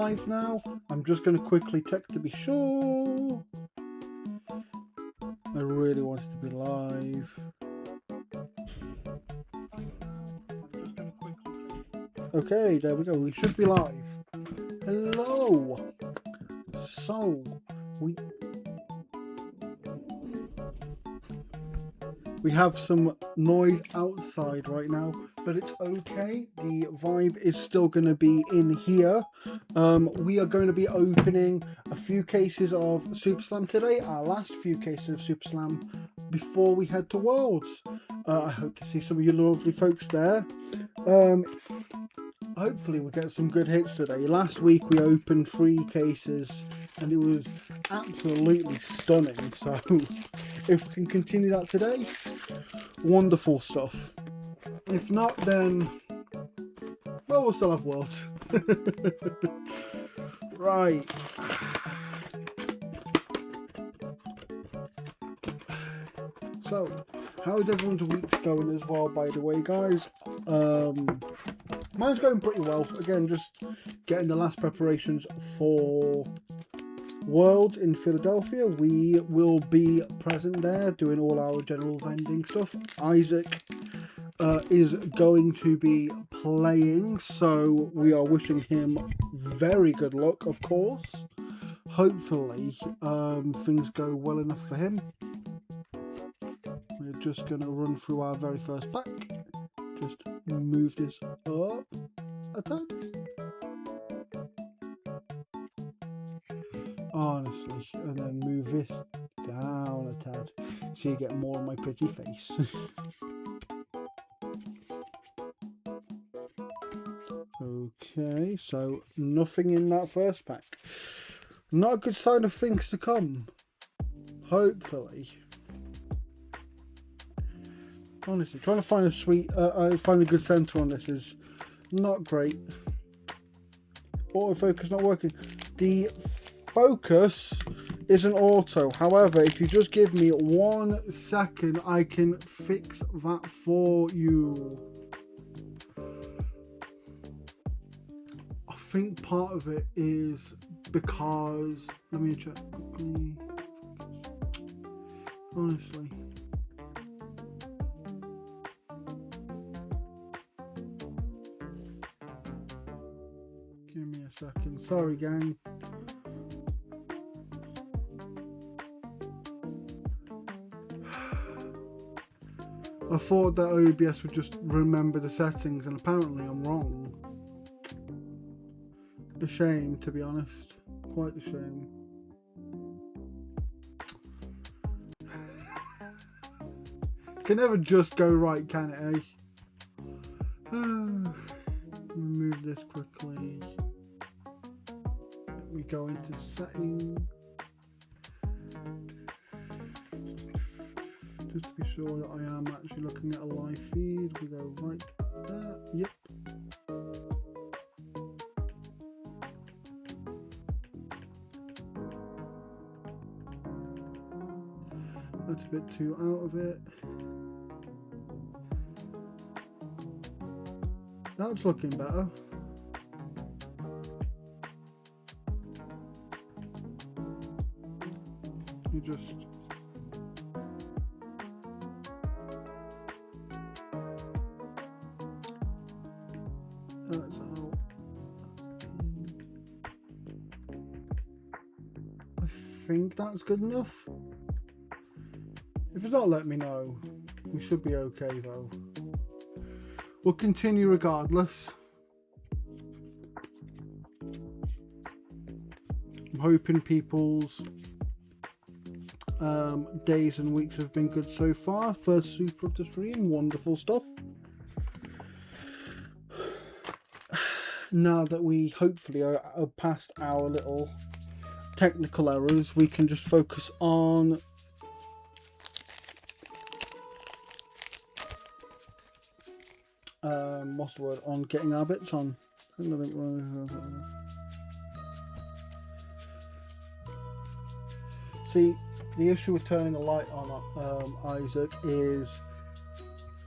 live now. I'm just going to quickly check to be sure. I really want it to be live. Okay, there we go. We should be live. Hello. So, we have some noise outside right now, but it's okay. The vibe is still going to be in here. We are going to be opening a few cases of Super Slam today, our last few cases of Super Slam before we head to Worlds. I hope to see some of you lovely folks there. Hopefully we'll get some good hits today. Last week we opened 3 cases and it was absolutely stunning. So if we can continue that today, wonderful stuff. If not, then, well, we'll still have Worlds. Right. So, how's everyone's week going as well, by the way, guys? Mine's going pretty well. Again, just getting the last preparations for Worlds in Philadelphia. We will be present there doing all our general vending stuff. Isaac is going to be playing, so we are wishing him very good luck, of course. Hopefully things go well enough for him. We're just going to run through our very first pack. Just move this up a tad. Honestly, and then move this down a tad so you get more of my pretty face. Okay, so nothing in that first pack. Not a good sign of things to come. Hopefully. Honestly, trying to find a find a good center on this is not great. Autofocus not working. The focus isn't auto. However, if you just give me 1 second, I can fix that for you. I think part of it is because, let me check quickly. Honestly. Give me a second. Sorry, gang. I thought that OBS would just remember the settings, and apparently I'm wrong. A shame, to be honest. Quite a shame. Can never just go right, can it, eh? Remove this quickly. Let me go into settings. Just to be sure that I am actually looking at a live feed. We go like that. Yep. That's a bit too out of it. That's looking better. You just that's out. I think that's good enough. If it's not, let me know. We should be okay though. We'll continue regardless. I'm hoping people's days and weeks have been good so far. First super of the stream, wonderful stuff. Now that we hopefully are past our little technical errors, we can just focus on what's the word, on getting our bits on. See, the issue with turning a light on Isaac is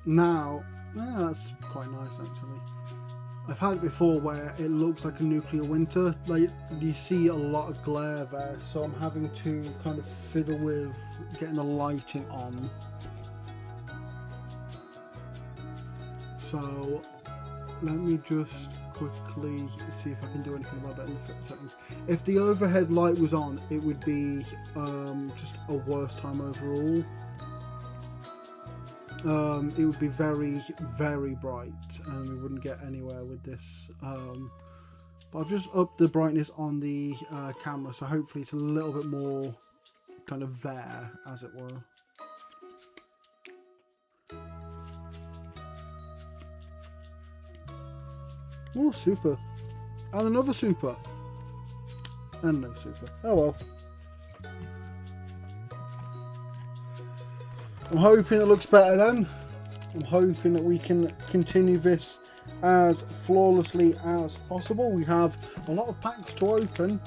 now, that's quite nice actually. I've had it before where it looks like a nuclear winter. Like, you see a lot of glare there, so I'm having to kind of fiddle with getting the lighting on. So let me just quickly see if I can do anything about that in the settings. If the overhead light was on, it would be just a worse time overall. It would be very, very bright, and we wouldn't get anywhere with this. But I've just upped the brightness on the camera, so hopefully it's a little bit more kind of there, as it were. Oh, super. And another super. And no super. Oh well. I'm hoping it looks better then. I'm hoping that we can continue this as flawlessly as possible. We have a lot of packs to open.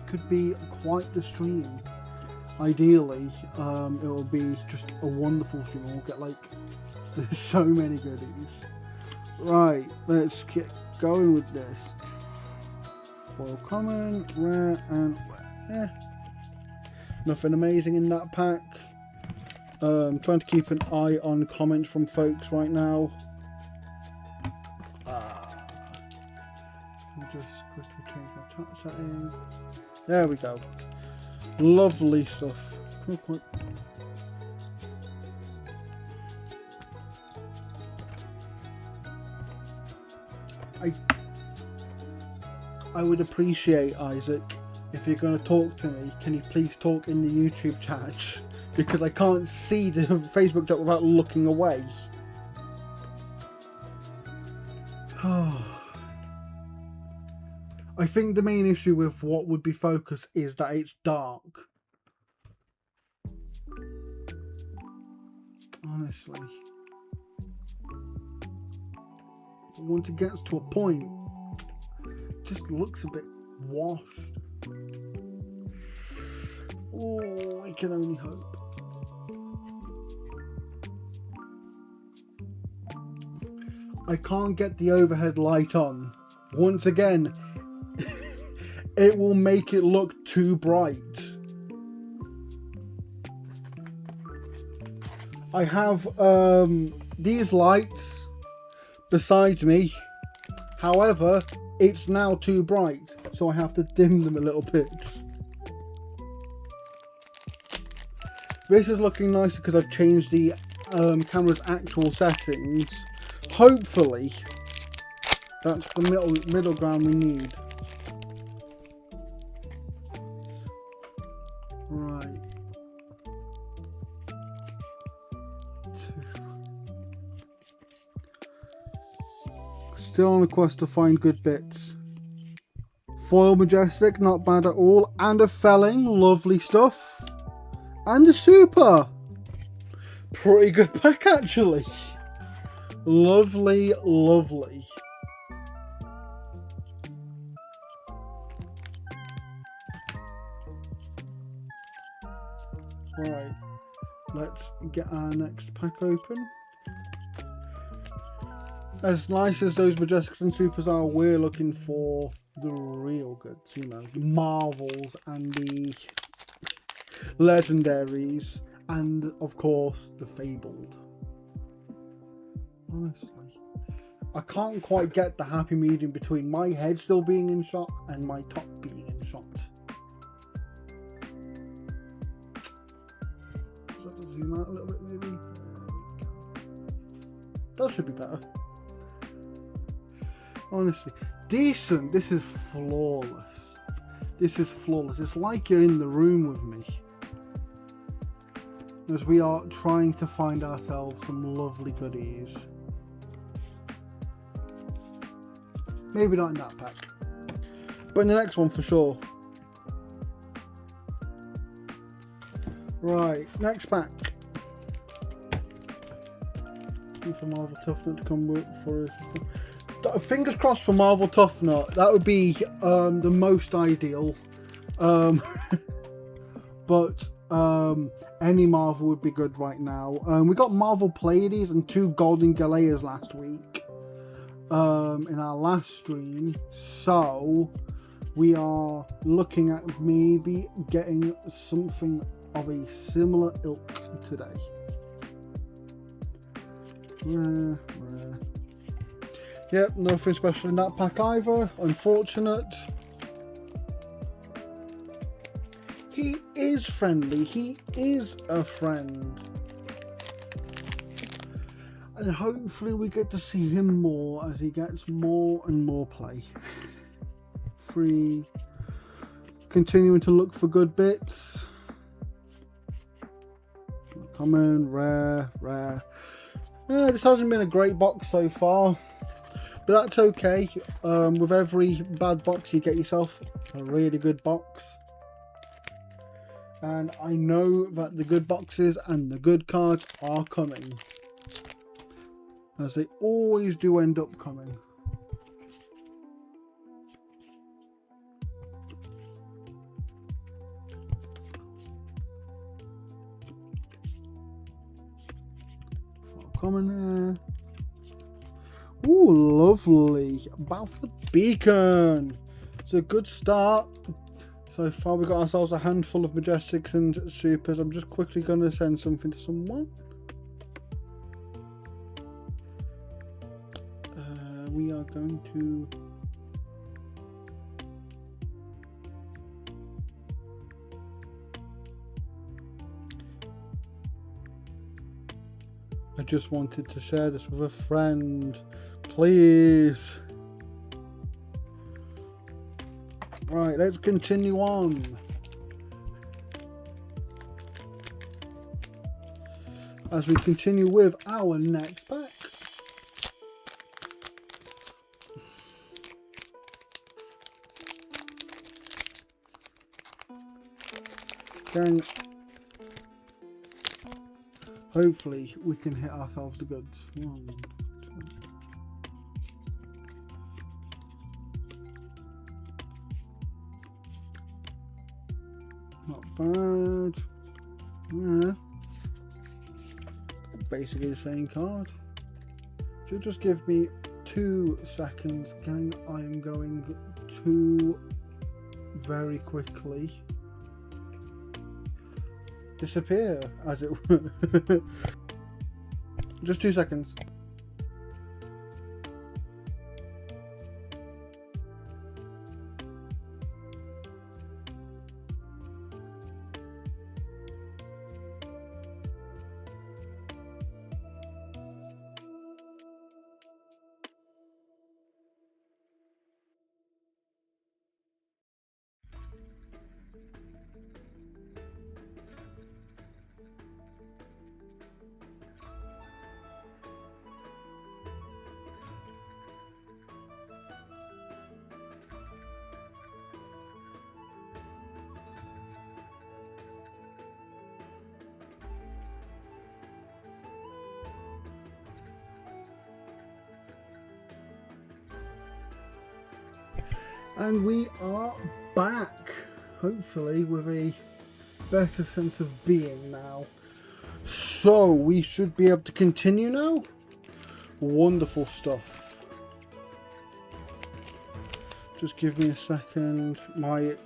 Could be quite the stream. Ideally, it will be just a wonderful stream. We'll get like, there's so many goodies. Right, let's get going with this. Foil common, rare, and rare. Nothing amazing in that pack. Trying to keep an eye on comments from folks right now. Let me just quickly change my chat setting. There we go. Lovely stuff. I would appreciate, Isaac, if you're going to talk to me, can you please talk in the YouTube chat? Because I can't see the Facebook chat without looking away. I think the main issue with what would be focused is that it's dark. Honestly. But once it gets to a point, it just looks a bit washed. Oh, I can only hope. I can't get the overhead light on. Once again, it will make it look too bright. I have these lights beside me. However, it's now too bright, so I have to dim them a little bit. This is looking nicer because I've changed the camera's actual settings. Hopefully, that's the middle ground we need. Right. Still on a quest to find good bits. Foil Majestic, not bad at all. And a Felling, lovely stuff. And a super. Pretty good pack actually. Lovely, lovely. Right, let's get our next pack open. As nice as those Majestics and Supers are, we're looking for the real goods, you know, the Marvels and the Legendaries, and of course the Fabled. Honestly, I can't quite get the happy medium between my head still being in shot and my top being in shot. Just have to zoom out a little bit maybe. That should be better. Honestly, decent. This is flawless. This is flawless. It's like you're in the room with me. As we are trying to find ourselves some lovely goodies. Maybe not in that pack, but in the next one for sure. Right, next pack. Wait for Marvel Tough Nut to come for us. Fingers crossed for Marvel Tough Nut. That would be the most ideal. But any Marvel would be good right now. We got Marvel Pleiades and 2 Golden Galeas last week. in our last stream, so we are looking at maybe getting something of a similar ilk today. Rare. Yep, nothing special in that pack either. Unfortunate. He is friendly. He is a friend. And hopefully we get to see him more as he gets more and more play. Free. Continuing to look for good bits. Common, rare. This hasn't been a great box so far. But that's okay. With every bad box you get yourself a really good box. And I know that the good boxes and the good cards are coming. As they always do end up coming. Common there. Ooh, lovely. Balfour Beacon. It's a good start. So far we got ourselves a handful of Majestics and Supers. I'm just quickly going to send something to someone. We are going to... I just wanted to share this with a friend. Please. Right, let's continue on. As we continue with our next pack. Then hopefully we can hit ourselves the goods. 1, 2. Not bad. Yeah. Basically the same card. If you just give me 2 seconds, gang, I am going to very quickly disappear, as it were. Just 2 seconds. And we are back, hopefully with a better sense of being now. So we should be able to continue now. Wonderful stuff. Just give me a second. My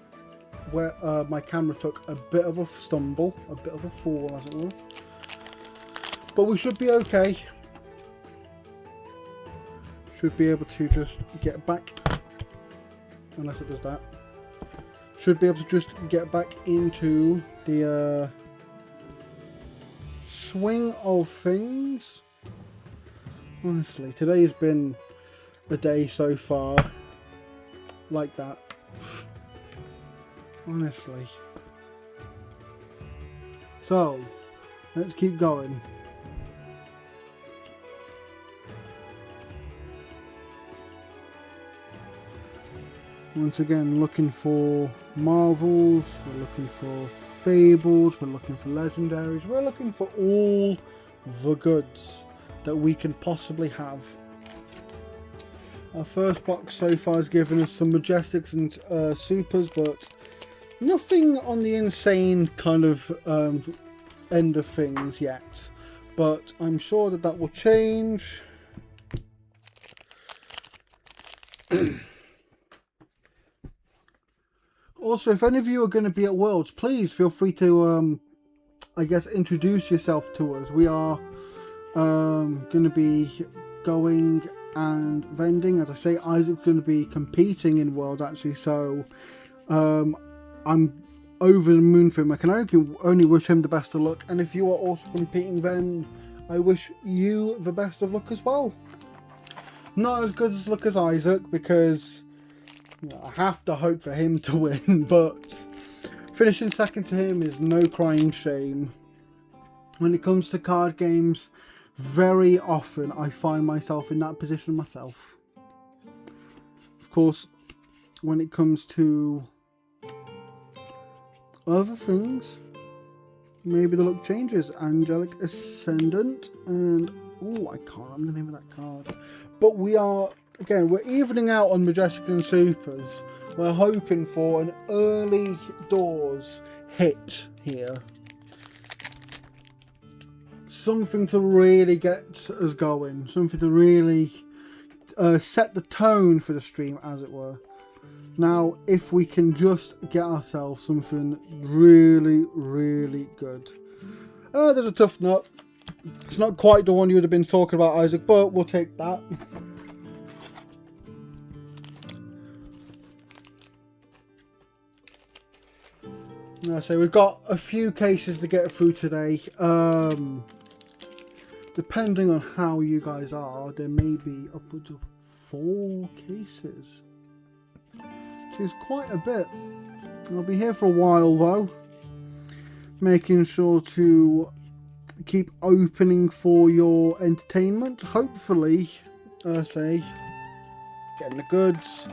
camera took a bit of a stumble, a bit of a fall, as it were. But we should be okay. Should be able to just get back. Unless it does that. Should be able to just get back into the swing of things. Honestly, today has been a day so far like that. Honestly. So, let's keep going. Once again, looking for Marvels, we're looking for Fables, we're looking for Legendaries, we're looking for all the goods that we can possibly have. Our first box so far has given us some Majestics and Supers, but nothing on the insane kind of end of things yet. But I'm sure that will change. Also, if any of you are going to be at Worlds, please feel free to, I guess, introduce yourself to us. We are going to be going and vending. As I say, Isaac's going to be competing in Worlds, actually, so I'm over the moon for him. I can only wish him the best of luck, and if you are also competing, then I wish you the best of luck as well. Not as good as luck as Isaac, because I have to hope for him to win, but finishing second to him is no crying shame. When it comes to card games, very often I find myself in that position myself. Of course, when it comes to other things, maybe the luck changes. Angelic Ascendant, and oh, I can't remember the name of that card. But we are, again, we're evening out on Majestic and Supers. We're hoping for an early doors hit here. Something to really get us going. Something to really set the tone for the stream, as it were. Now, if we can just get ourselves something really, really good. There's a tough nut. It's not quite the one you would have been talking about, Isaac, but we'll take that. So we've got a few cases to get through today. Depending on how you guys are, there may be upwards of 4 cases. Which is quite a bit. I'll be here for a while though. Making sure to keep opening for your entertainment. Hopefully, say, getting the goods.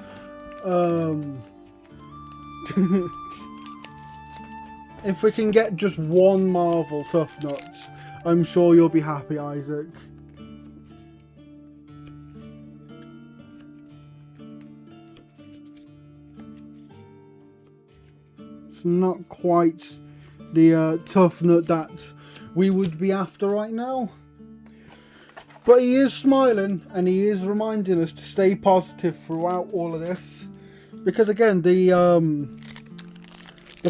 If we can get just one Marvel Tough Nuts, I'm sure you'll be happy, Isaac. It's not quite the tough nut that we would be after right now. But he is smiling and he is reminding us to stay positive throughout all of this. Because again, the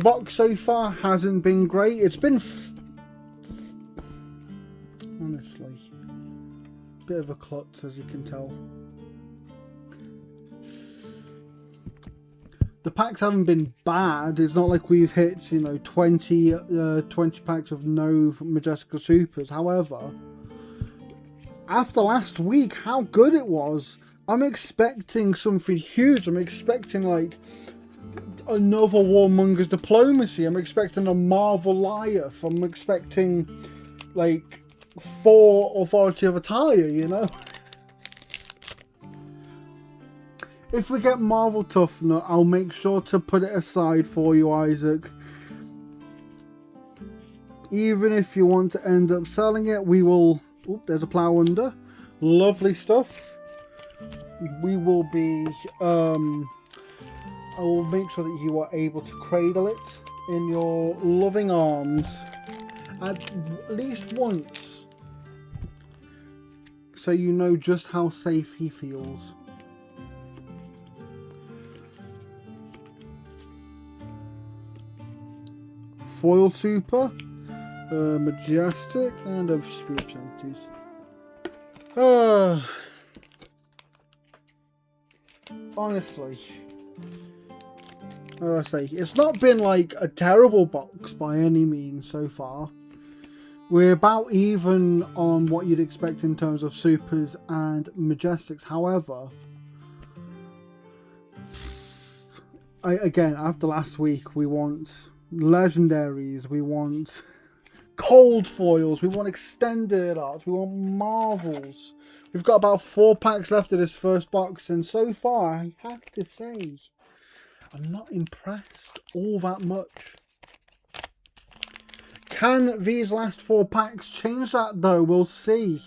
box so far hasn't been great. It's been, honestly, a bit of a klutz, as you can tell. The packs haven't been bad. It's not like we've hit, you know, 20 packs of no Majestic Supers. However, after last week, how good it was, I'm expecting something huge. I'm expecting, like, another Warmonger's Diplomacy. I'm expecting a Marvel Goliath. I'm expecting, like, 4 Authority of Attire, you know? If we get Marvel Tough Nut, I'll make sure to put it aside for you, Isaac. Even if you want to end up selling it, we will... Oop, there's a plow under. Lovely stuff. We will be... I will make sure that you are able to cradle it in your loving arms at least once, so you know just how safe he feels. Foil Super, Majestic, and a few Representatives. Honestly, I say, it's not been like a terrible box by any means so far. We're about even on what you'd expect in terms of Supers and Majestics. However, again, after last week, we want Legendaries, we want Cold Foils, we want Extended Arts, we want Marvels. We've got about 4 packs left of this first box, and so far, I have to say, I'm not impressed all that much. Can these last 4 packs change that though? We'll see.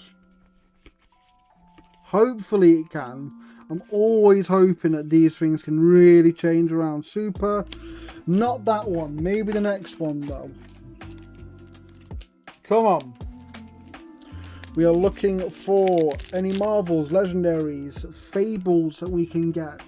Hopefully it can. I'm always hoping that these things can really change around. Super. Not that one. Maybe the next one though. Come on. We are looking for any Marvels, Legendaries, Fables that we can get.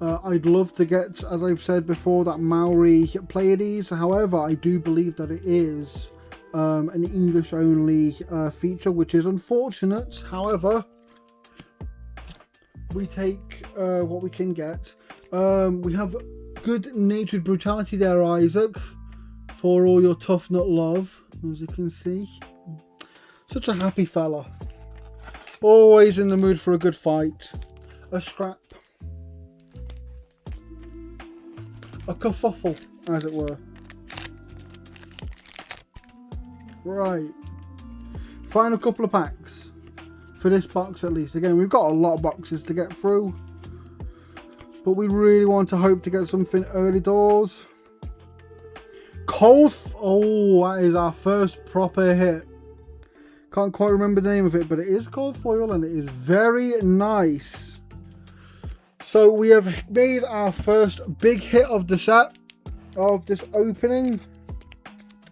I'd love to get, as I've said before, that Maori Pleiades. However, I do believe that it is an English-only feature, which is unfortunate. However, we take what we can get. We have good-natured brutality there, Isaac, for all your tough nut love, as you can see. Such a happy fella. Always in the mood for a good fight. A scrap. A kerfuffle, as it were. Right. Final couple of packs. For this box at least. Again, we've got a lot of boxes to get through. But we really want to hope to get something early doors. Oh, that is our first proper hit. Can't quite remember the name of it, but it is cold foil and it is very nice. So we have made our first big hit of the set, of this opening.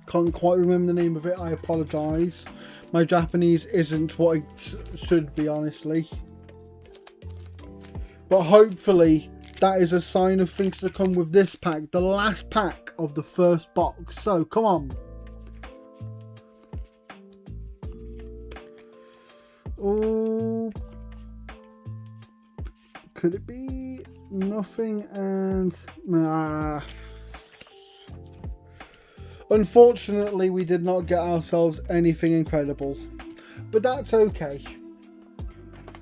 Can't quite remember the name of it, I apologise. My Japanese isn't what it should be, honestly. But hopefully that is a sign of things to come with this pack, the last pack of the first box. So come on. Oh, could it be nothing? And unfortunately, we did not get ourselves anything incredible, but that's okay.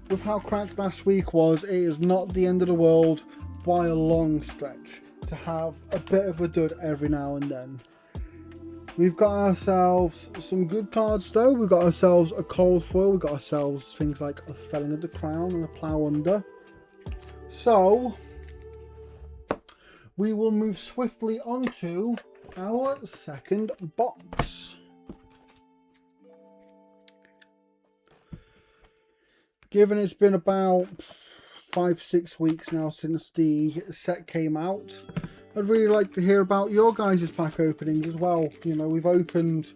With how cracked last week was, it is not the end of the world by a long stretch to have a bit of a dud every now and then. We've got ourselves some good cards though. We've got ourselves a cold foil. We've got ourselves things like a Felling of the Crown and a Plough Under. So we will move swiftly on to our second box. Given it's been about 5-6 weeks now since the set came out, I'd really like to hear about your guys' pack openings as well. You know, we've opened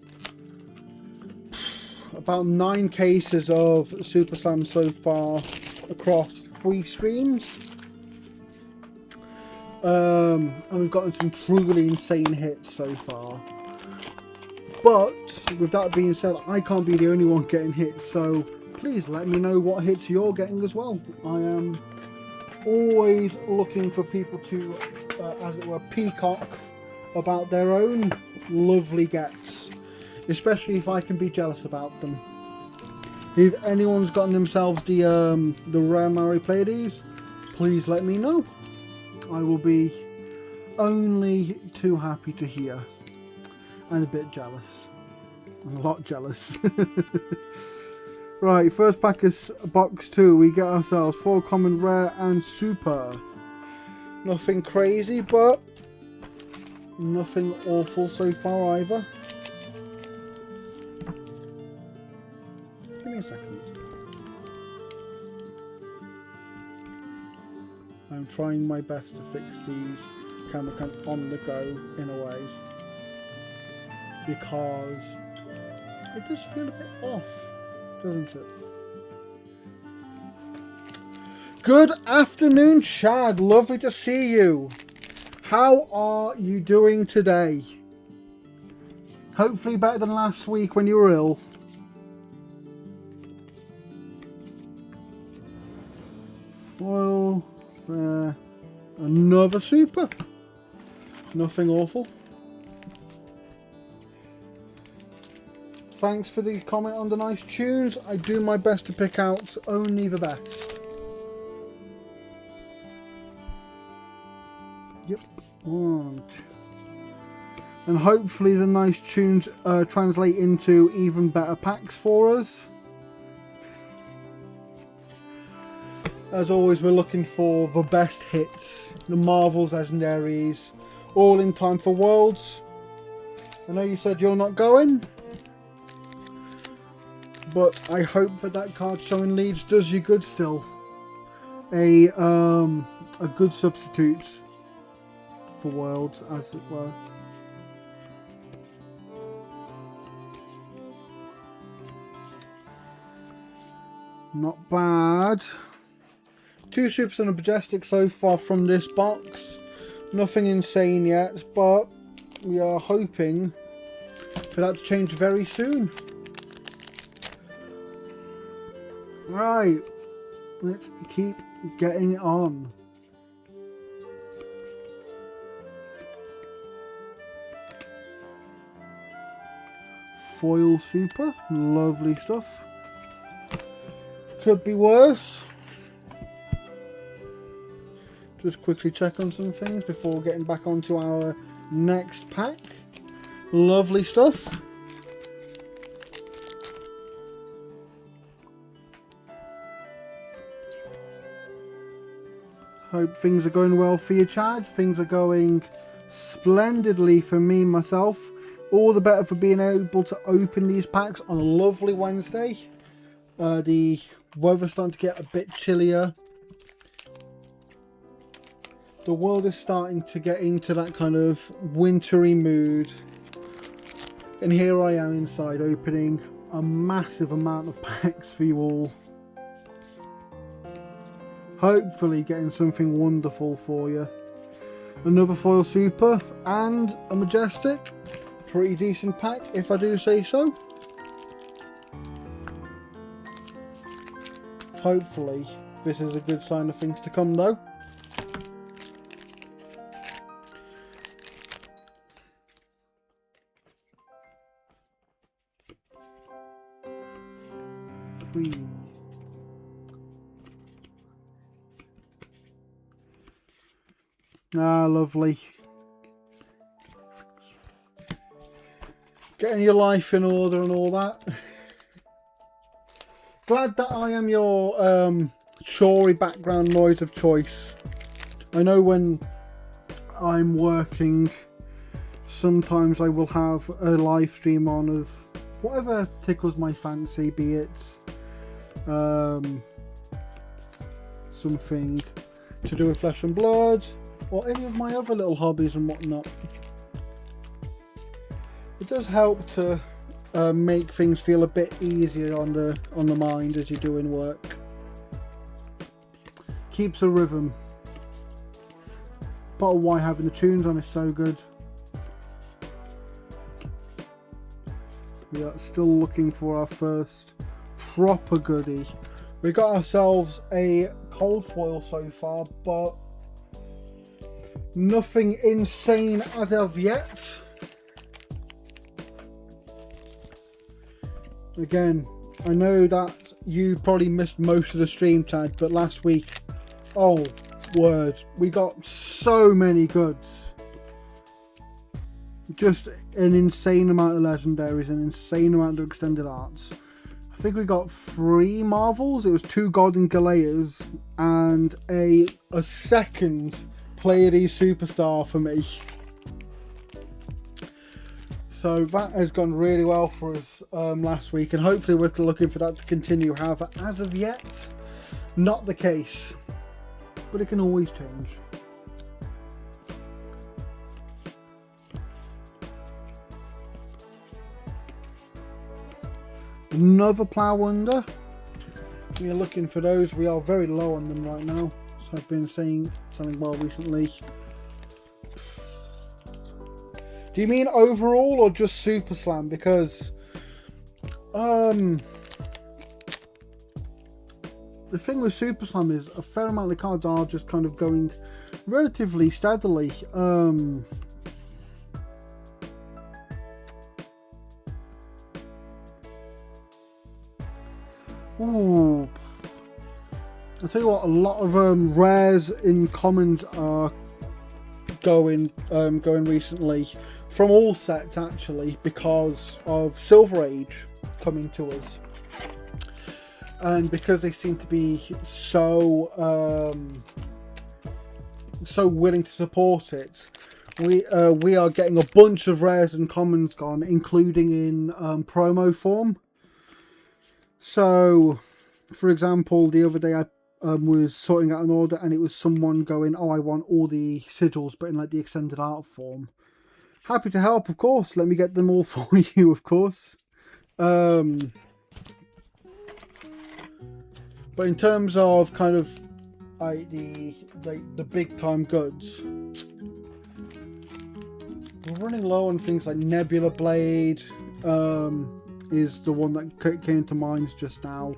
about 9 cases of Super Slam so far across 3 streams. And we've gotten some truly insane hits so far. But with that being said, I can't be the only one getting hits, so please let me know what hits you're getting as well. I am always looking for people to, as it were, peacock about their own lovely gets, especially if I can be jealous about them. If anyone's gotten themselves the rare Maori Pleiades, please let me know. I will be only too happy to hear, and a bit jealous, a lot jealous. Right, first pack is box 2. We get ourselves 4 common, rare and super. Nothing crazy, but nothing awful so far either. Give me a second. I'm trying my best to fix these camera cam on the go in a way, because it does feel a bit off, doesn't it? Good afternoon, Chad. Lovely to see you. How are you doing today? Hopefully better than last week when you were ill. Well, another super. Nothing awful. Thanks for the comment on the nice tunes. I do my best to pick out only the best. Yep. 1, 2. And hopefully the nice tunes translate into even better packs for us. As always, we're looking for the best hits, the Marvels, Legendaries, all in time for Worlds. I know you said you're not going, but I hope that that card showing Leeds does you good still. A good substitute for Worlds, as it were. Not bad. 2 supers and a majestic so far from this box. Nothing insane yet, but we are hoping for that to change very soon. Right, let's keep getting it on. Foil super, lovely stuff. Could be worse. Just quickly check on some things before getting back onto our next pack. Lovely stuff. Hope things are going well for you, Chad. Things are going splendidly for me, myself. All the better for being able to open these packs on a lovely Wednesday. The weather's starting to get a bit chillier. The world is starting to get into that kind of wintry mood. And here I am inside opening a massive amount of packs for you all. Hopefully getting something wonderful for you. Another foil super and a majestic. Pretty decent pack if I do say so. Hopefully this is a good sign of things to come though. Ah, lovely. Getting your life in order and all that. Glad that I am your chory background noise of choice. I know when I'm working, sometimes I will have a live stream on of whatever tickles my fancy, be it something to do with flesh and blood, or any of my other little hobbies and whatnot. It does help to make things feel a bit easier on the mind as you're doing work. Keeps a rhythm. But why having the tunes on is so good. We are still looking for our first proper goodie. We got ourselves a cold foil so far, but nothing insane as of yet. Again, I know that you probably missed most of the stream tag, but last week, oh word, we got so many goods. Just an insane amount of legendaries, an insane amount of extended arts. I think we got 3 Marvels. It was 2 Golden Galeas and a second Pleiades Superstar for me. So that has gone really well for us last week, and hopefully we're looking for that to continue. However, as of yet, not the case. But it can always change. Another Plough Under. We are looking for those. We are very low on them right now. So I've been saying something well recently. Do you mean overall or just Super Slam? Because the thing with Super Slam is a fair amount of cards are just kind of going relatively steadily. Ooh. I'll tell you what, a lot of rares in commons are going recently from all sets actually, because of Silver Age coming to us, and because they seem to be so willing to support it, we are getting a bunch of rares and commons gone, including in promo form. So for example, the other day I was sorting out an order and it was someone going, oh, I want all the sigils but in like the extended art form. Happy to help, of course. Let me get them all for you, of course. But in terms of kind of like the big time goods, we're running low on things like Nebula Blade. Is the one that came to mind just now.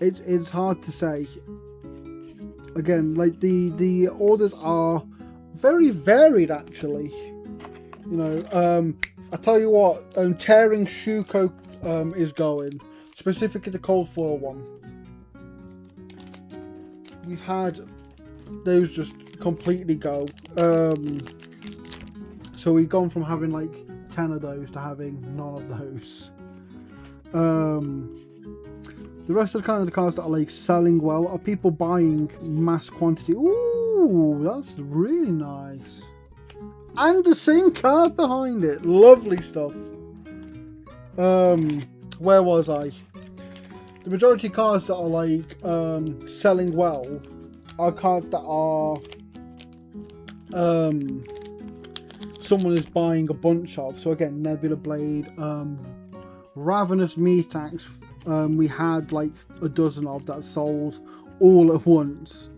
It's hard to say. Again, like the orders are very varied, actually. You know, I tell you what, Tearing Shuko is going, specifically the cold foil one. We've had those just completely go. So we've gone from having like 10 of those to having none of those. The rest of the cards that are like selling well are people buying mass quantity. Ooh, that's really nice. And the same card behind it. Lovely stuff. Where was I? The majority of cards that are like selling well are cards that are someone is buying a bunch of. So again, Nebula Blade, Ravenous Metax, we had like a dozen of that sold all at once.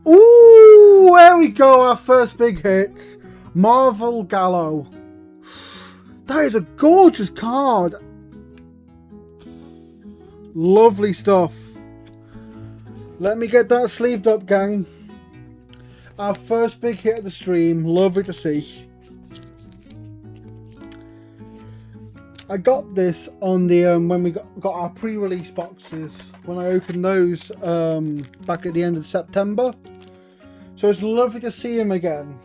Ooh, there we go, our first big hit. Marvel Gallo. That is a gorgeous card. Lovely stuff. Let me get that sleeved up, gang. Our first big hit of the stream. Lovely to see. I got this on the when we got our pre-release boxes. When I opened those back at the end of September. So it's lovely to see him again.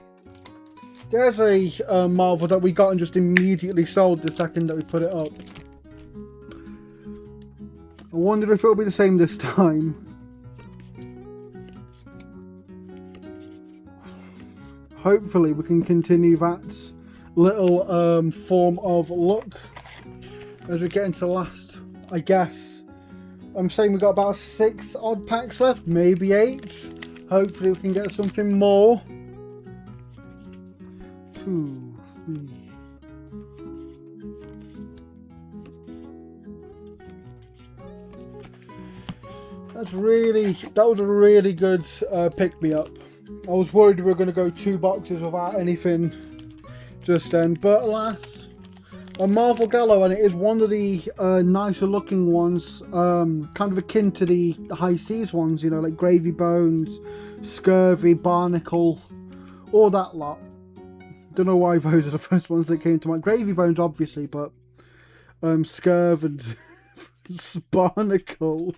There's a Marvel that we got and just immediately sold the second that we put it up. I wonder if it'll be the same this time. Hopefully we can continue that little form of luck as we get into the last, I guess. I'm saying we've got about 6 odd packs left, maybe 8. Hopefully we can get something more. 2, 3. That was a really good pick me up. I was worried we were going to go 2 boxes without anything just then, but alas, a Marvel Gallo, and it is one of the nicer looking ones, kind of akin to the High Seas ones, you know, like Gravy Bones, Scurvy, Barnacle, all that lot. Don't know why those are the first ones that came to mind. Gravy Bones, obviously, but Scurv and Barnacle.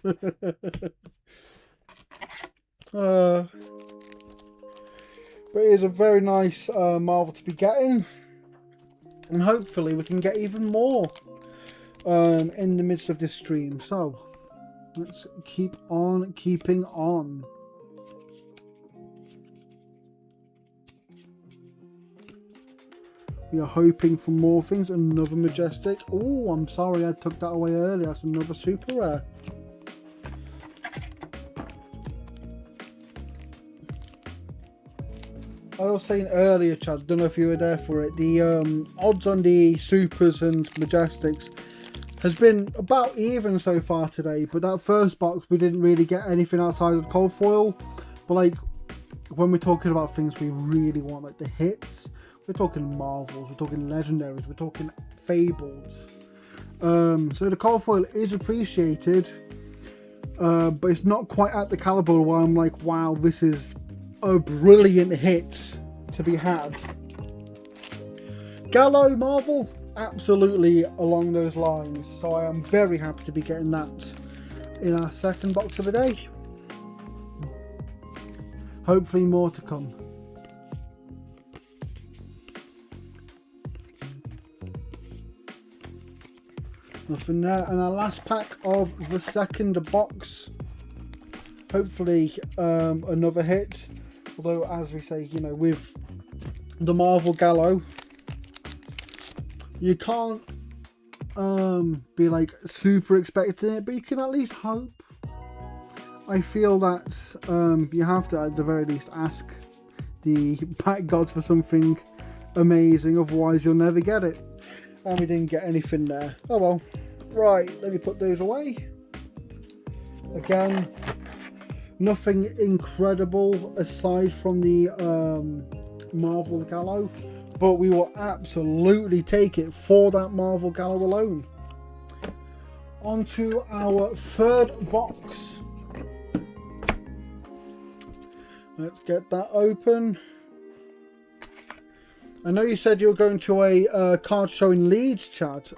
But it is a very nice Marvel to be getting, and hopefully we can get even more in the midst of this stream. So let's keep on keeping on. We are hoping for more things. Another Majestic. Oh, I'm sorry I took that away earlier. That's another super rare. I was saying earlier, Chad, don't know if you were there for it, the odds on the Supers and Majestics has been about even so far today, but that first box we didn't really get anything outside of cold foil. But like, when we're talking about things we really want, like the hits, we're talking Marvels, we're talking Legendaries, we're talking Fables. So the cold foil is appreciated, but it's not quite at the caliber where I'm like, wow, this is a brilliant hit to be had. Gallo Marvel, absolutely along those lines. So I am very happy to be getting that in our second box of the day. Hopefully more to come. Nothing there. And our last pack of the second box. Hopefully another hit. Although, as we say, you know, with the Marvel Gallo, you can't be like super expecting it, but you can at least hope. I feel that you have to, at the very least, ask the pack gods for something amazing, otherwise you'll never get it. And we didn't get anything there. Oh well. Right, let me put those away. Again, nothing incredible aside from the Marvel Gallo, but we will absolutely take it for that Marvel Gallo alone. On to our third box. Let's get that open. I know you said you were going to a card show in Leeds, Chad.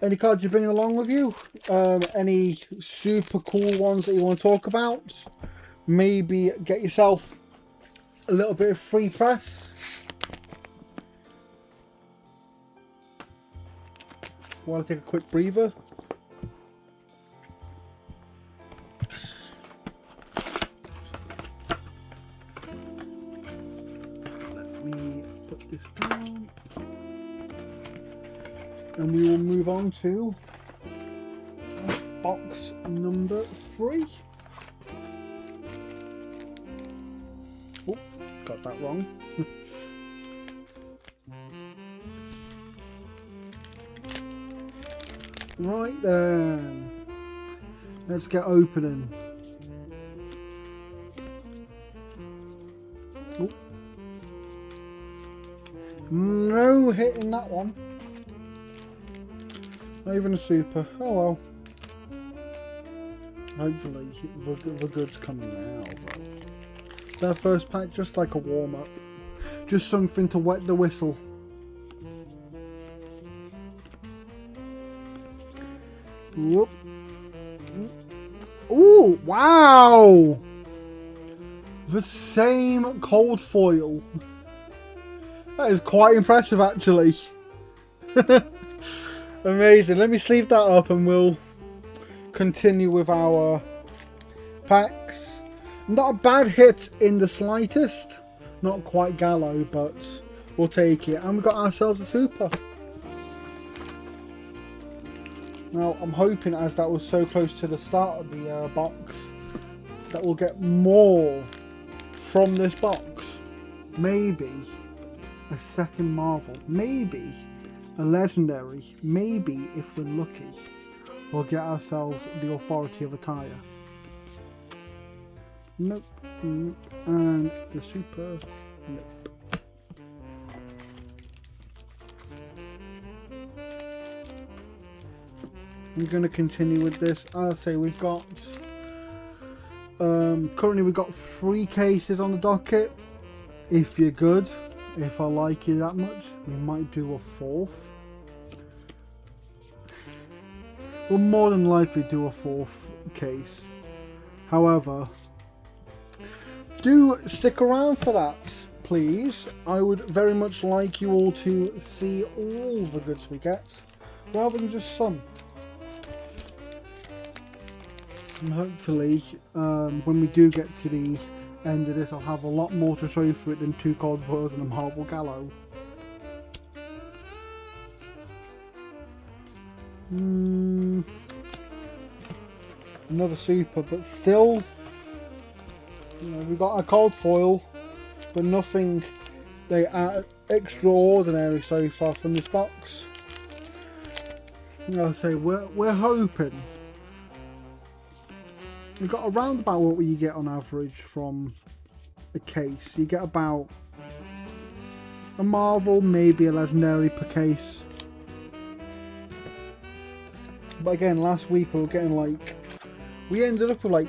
Any cards you're bringing along with you? Any super cool ones that you want to talk about? Maybe get yourself a little bit of free press. Want to take a quick breather? Let me put this down. And we will move on to box number 3. Oh, got that wrong. Right then, let's get opening. Oh. No hit in that one. Not even a super. Oh well. Hopefully the goods coming now. But that first pack just like a warm up. Just something to wet the whistle. Whoop. Ooh, wow! The same cold foil. That is quite impressive actually. Amazing. Let me sleeve that up and we'll continue with our packs. Not a bad hit in the slightest. Not quite Gallo, but we'll take it. And we got ourselves a super. Now, I'm hoping, as that was so close to the start of the box, that we'll get more from this box. Maybe a second Marvel. Maybe a legendary. Maybe, if we're lucky, we'll get ourselves the Authority of Attire. Nope. Nope. And the super. Nope. I'm going to continue with this. I'll say we've got currently we've got 3 cases on the docket. If you're good, if I like you that much, we might do a 4th. We'll more than likely do a 4th case. However, do stick around for that, please. I would very much like you all to see all the goods we get, rather than just some. And hopefully, when we do get to the end of this, I'll have a lot more to show you for it than 2 cold foils and a Marvel Gallo. Another super, but still, you know, we got a cold foil, but nothing extraordinary so far from this box. I'll say we're hoping. We got around about what you get on average from a case. You get about a Marvel, maybe a legendary per case. But again, last week we were getting like, we ended up with like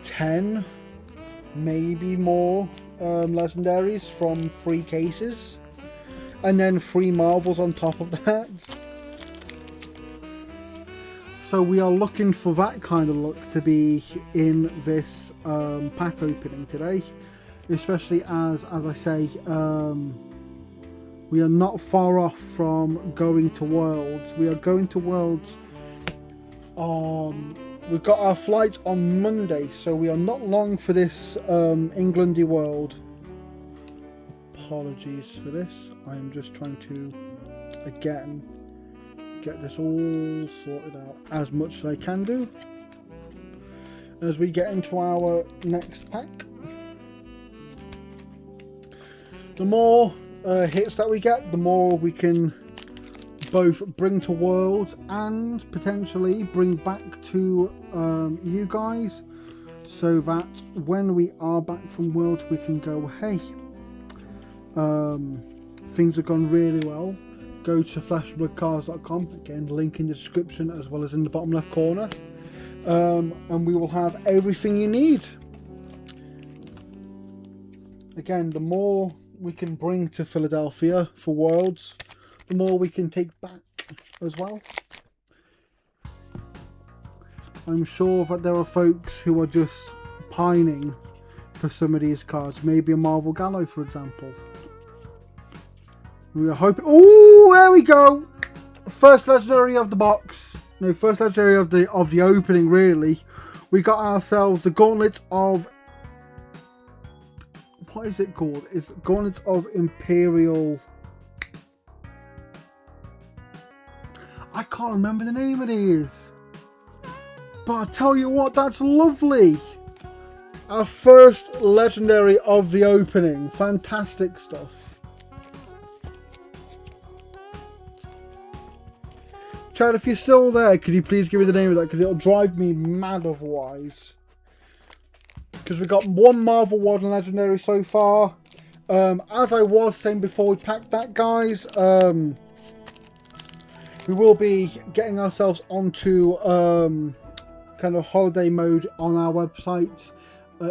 10, maybe more legendaries from 3 cases, and then 3 Marvels on top of that. So we are looking for that kind of luck to be in this pack opening today, especially as I say, we are not far off from going to Worlds. We are going to Worlds on, we've got our flight on Monday, so we are not long for this Englandy World. Apologies for this, I am just trying to, again, get this all sorted out as much as I can do as we get into our next pack. The more hits that we get, the more we can both bring to Worlds and potentially bring back to you guys, so that when we are back from Worlds we can go, hey, things have gone really well. Go to fleshbloodcars.com, again link in the description as well as in the bottom left corner, and we will have everything you need. Again, the more we can bring to Philadelphia for Worlds, the more we can take back as well. I'm sure that there are folks who are just pining for some of these cards, maybe a Marvel Gallo for example. We are hoping. Oh, there we go. First legendary of the box. No, first legendary of the opening. Really, we got ourselves the Gauntlet of. What is it called? It's Gauntlet of Imperial. I can't remember the name it is. But I tell you what, that's lovely. Our first legendary of the opening. Fantastic stuff. Chad, if you're still there, could you please give me the name of that? Because it'll drive me mad otherwise. Because we got one Marvel Warden Legendary so far. As I was saying before we packed that, guys, we will be getting ourselves onto kind of holiday mode on our website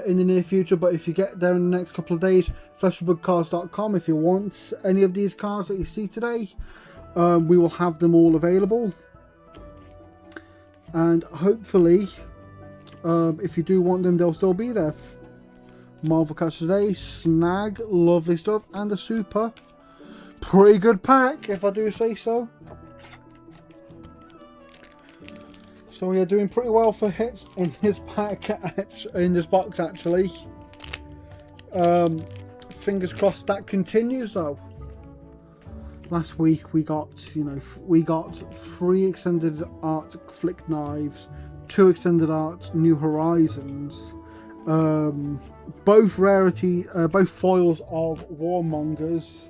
in the near future. But if you get there in the next couple of days, fleshbloodcars.com, if you want any of these cars that you see today, we will have them all available. And hopefully, if you do want them, they'll still be there. Marvel Catch today, snag, lovely stuff, and a super pretty good pack, if I do say so. So we are doing pretty well for hits in this pack, in this box actually. Fingers crossed that continues though. Last week we got, we got 3 extended art flick knives, 2 extended art New Horizons, both rarity, both foils of Warmongers,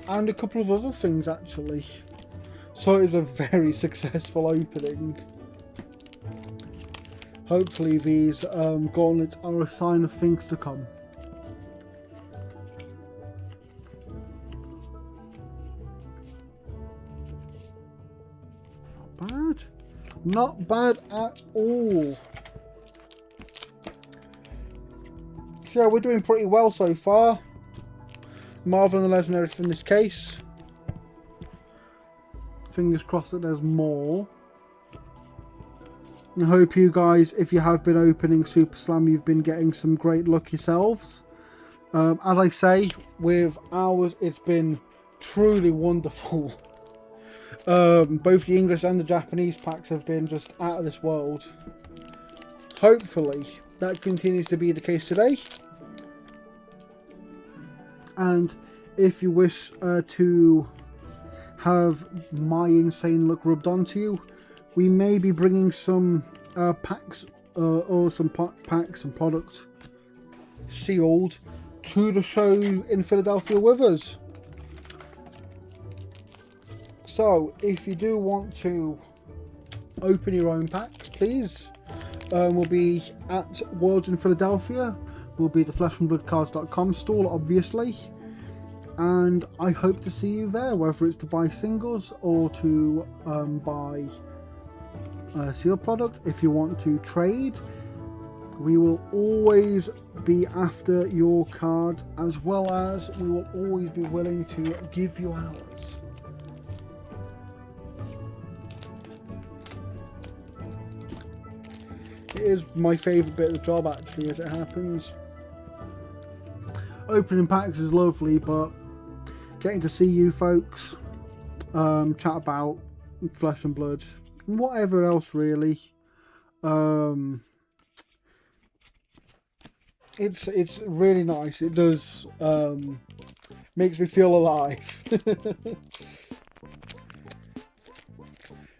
and a couple of other things actually. So it was a very successful opening. Hopefully these gauntlets are a sign of things to come. Bad, not bad at all. So we're doing pretty well so far. Marvel and the legendary in this case. Fingers crossed that there's more. I hope you guys, if you have been opening Super Slam, you've been getting some great luck yourselves. As I say, with ours, it's been truly wonderful. Both the English and the Japanese packs have been just out of this world. Hopefully that continues to be the case today. And if you wish to have my insane luck rubbed onto you, we may be bringing some packs or some packs and products sealed to the show in Philadelphia with us. So, if you do want to open your own packs, please, we'll be at Worlds in Philadelphia. We'll be at the fleshbloodcars.com stall, obviously. And I hope to see you there, whether it's to buy singles or to buy a sealed product. If you want to trade, we will always be after your cards, as well as we will always be willing to give you ours. It is my favourite bit of the job, actually, as it happens. Opening packs is lovely, but getting to see you folks, chat about Flesh and Blood, and whatever else really, it's really nice. It does makes me feel alive.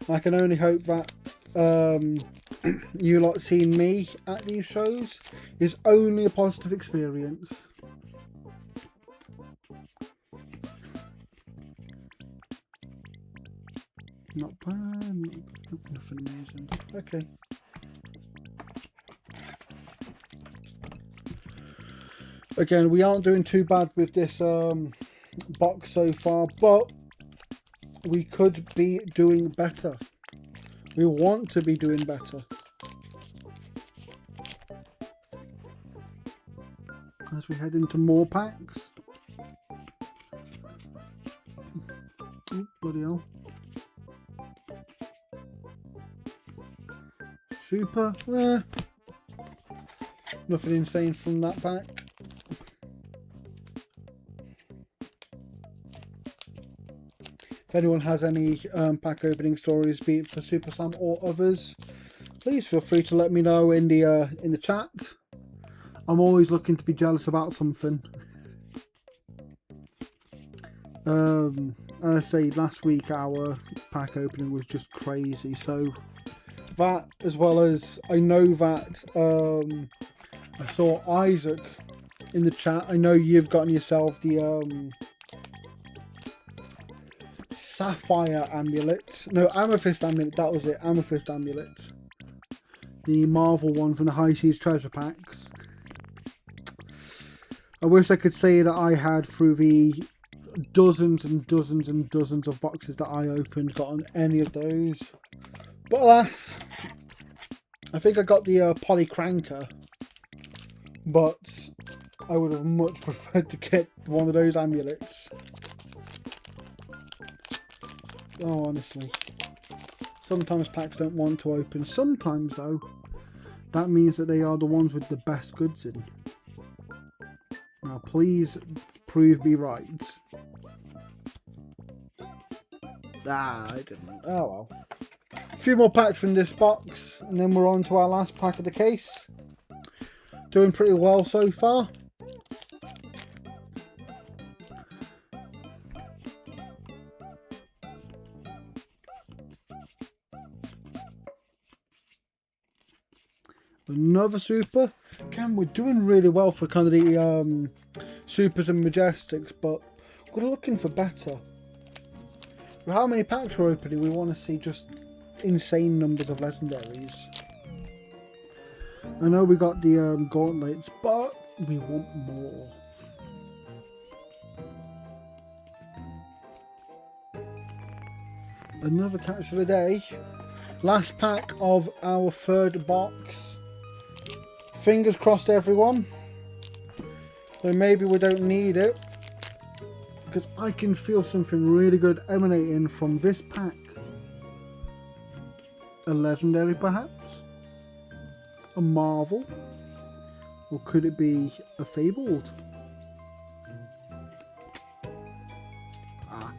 I can only hope that you lot seeing me at these shows is only a positive experience. Not bad. Nothing amazing. Okay. Again, we aren't doing too bad with this box so far, but we could be doing better. We want to be doing better. As we head into more packs. Oh, bloody hell. Super. Nothing insane from that pack. If anyone has any pack opening stories, be it for Super Slam or others, please feel free to let me know in the chat. I'm always looking to be jealous about something. I say last week our pack opening was just crazy, so that, as well as I know that I saw Isaac in the chat. I know you've gotten yourself the Sapphire Amulet. No, Amethyst Amulet, that was it. Amethyst Amulet. The Marvel one from the High Seas treasure packs. I wish I could say that I had, through the dozens and dozens and dozens of boxes that I opened, gotten any of those. But alas, I think I got the Polycranker, but I would have much preferred to get one of those amulets. Oh, honestly. Sometimes packs don't want to open. Sometimes, though, that means that they are the ones with the best goods in. Now, please prove me right. Ah, I didn't. Oh, well. A few more packs from this box, and then we're on to our last pack of the case. Doing pretty well so far. Another super. Again, we're doing really well for kind of the supers and majestics, but we're looking for better. With how many packs we're opening, we want to see just insane numbers of legendaries. I know we got the gauntlets, but we want more. Another catch of the day. Last pack of our third box. Fingers crossed, everyone. So maybe we don't need it, because I can feel something really good emanating from this pack. A legendary, perhaps? A Marvel? Or could it be a Fabled? Ah,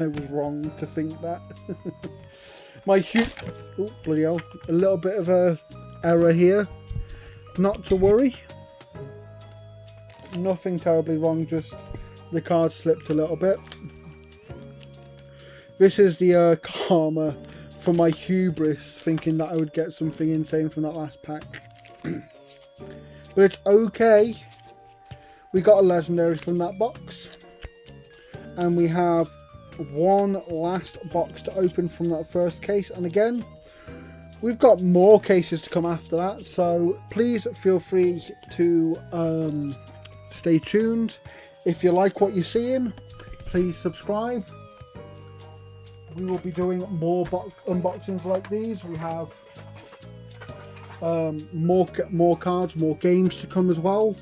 I was wrong to think that. Oh, bloody hell. A little bit of a error here. Not to worry. Nothing terribly wrong, just the card slipped a little bit. This is the karma for my hubris, thinking that I would get something insane from that last pack. But it's okay. We got a legendary from that box. And we have one last box to open from that first case. And again, we've got more cases to come after that, so please feel free to stay tuned. If you like what you're seeing, please subscribe. We will be doing more unboxings like these. We have more cards, more games to come as well.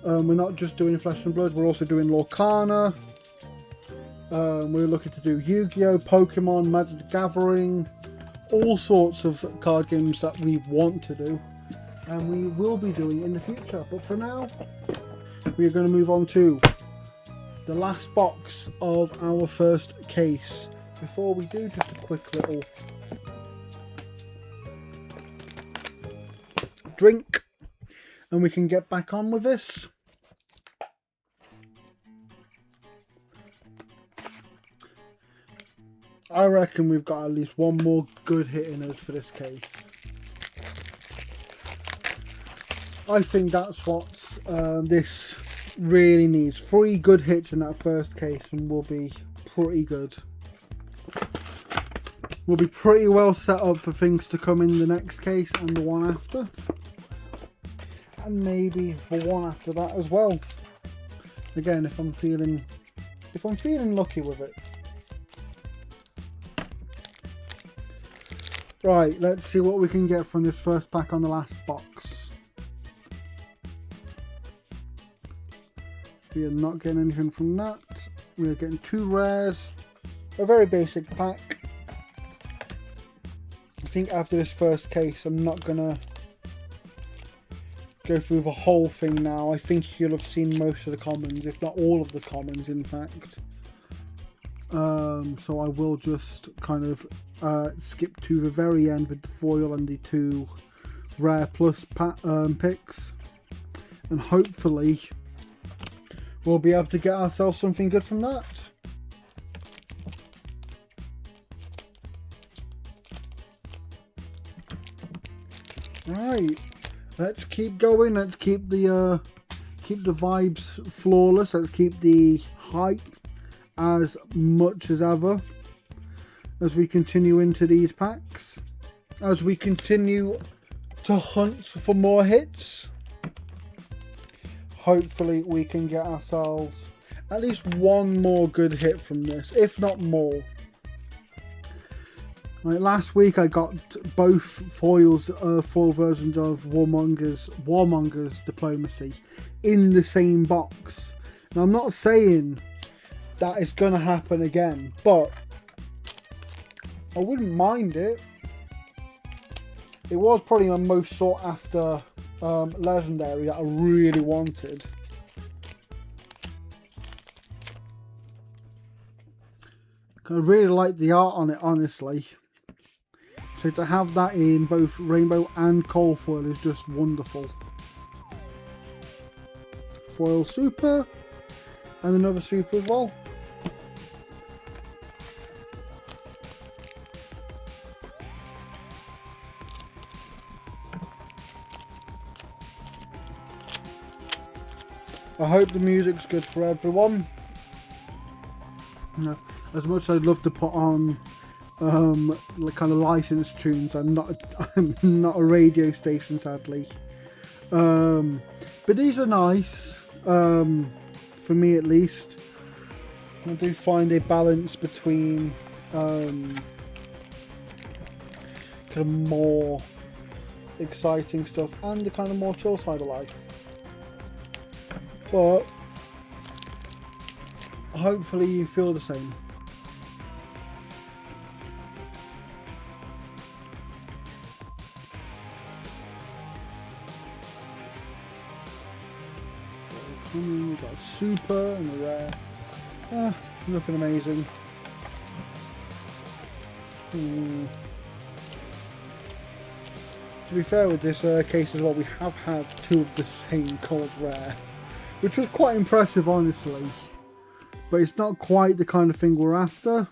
We're not just doing Flesh and Blood, we're also doing Lorcana. We're looking to do Yu-Gi-Oh, Pokemon, Magic the Gathering, all sorts of card games that we want to do, and we will be doing in the future. But for now, we are going to move on to the last box of our first case. Before we do, just a quick little drink, and we can get back on with this. I reckon we've got at least one more good hit in us for this case. I think that's what this really needs. 3 good hits in that first case and we'll be pretty good. we'll be pretty well set up for things to come in the next case and the one after. And maybe the one after that as well. Again, if I'm feeling lucky with it. Right, let's see what we can get from this first pack on the last box. We are not getting anything from that. We are getting 2 rares. A very basic pack. I think after this first case, I'm not gonna go through the whole thing now. I think you'll have seen most of the commons, if not all of the commons, in fact. So I will just kind of skip to the very end with the foil and the 2 rare plus picks, and hopefully we'll be able to get ourselves something good from that. Right, let's keep going. Let's keep the vibes flawless. Let's keep the hype as much as ever as we continue into these packs, as we continue to hunt for more hits. Hopefully we can get ourselves at least one more good hit from this, if not more. Right, last week I got both foils, foil versions of Warmonger's Diplomacy in the same box. Now I'm not saying that is going to happen again, but I wouldn't mind it. It was probably my most sought after legendary that I really wanted. I really like the art on it, honestly. So to have that in both rainbow and coal foil is just wonderful. Foil super and another super as well. I hope the music's good for everyone. You know, as much as I'd love to put on kind of licensed tunes, I'm not a radio station, sadly. But these are nice, for me at least. I do find a balance between kind of more exciting stuff and the kind of more chill side of life. But hopefully you feel the same. We've got a super and a rare. Nothing amazing. To be fair with this case as well, we have had 2 of the same cold rare, which was quite impressive, honestly. But it's not quite the kind of thing we're after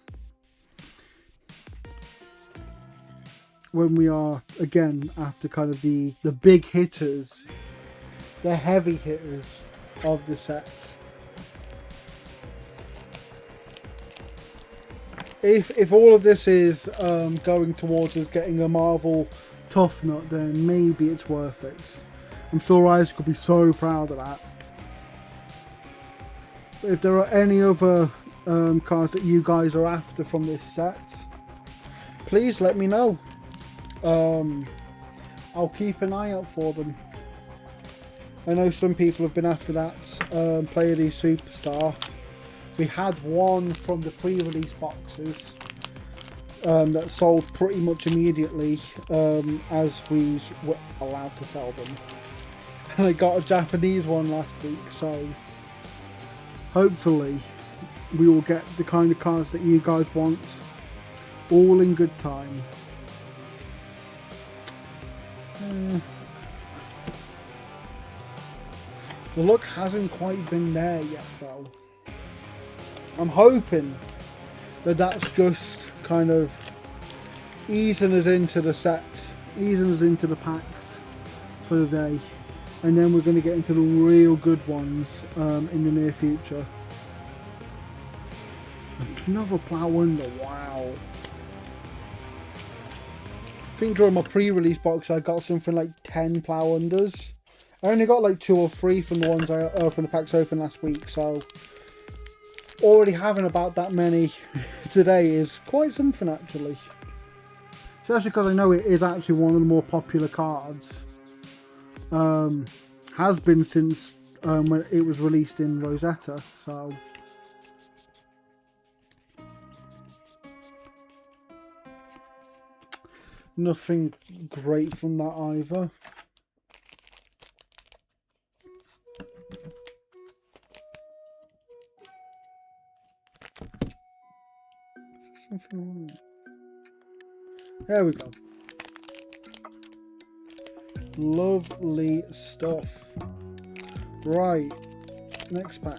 when we are, again, after kind of the big hitters, the heavy hitters of the sets. If all of this is going towards us getting a Marvel Tough Nut, then maybe it's worth it. I'm sure Isaac could be so proud of that. But if there are any other cards that you guys are after from this set, please let me know. I'll keep an eye out for them. I know some people have been after that Pleiades Superstar. We had one from the pre-release boxes that sold pretty much immediately as we were allowed to sell them. And I got a Japanese one last week, so hopefully we will get the kind of cards that you guys want, all in good time. The luck hasn't quite been there yet though. I'm hoping that that's just kind of easing us into the sets, easing us into the packs for the day, and then we're going to get into the real good ones in the near future. Another Plow Wonder, wow. think during my pre-release box I got something like 10 plow unders. I only got like 2 or 3 from the ones from the packs open last week, so already having about that many today is quite something actually. Especially because I know it is actually one of the more popular cards. Has been since when it was released in Rosetta, so nothing great from that either. Something wrong? There we go. Lovely stuff. Right, next pack.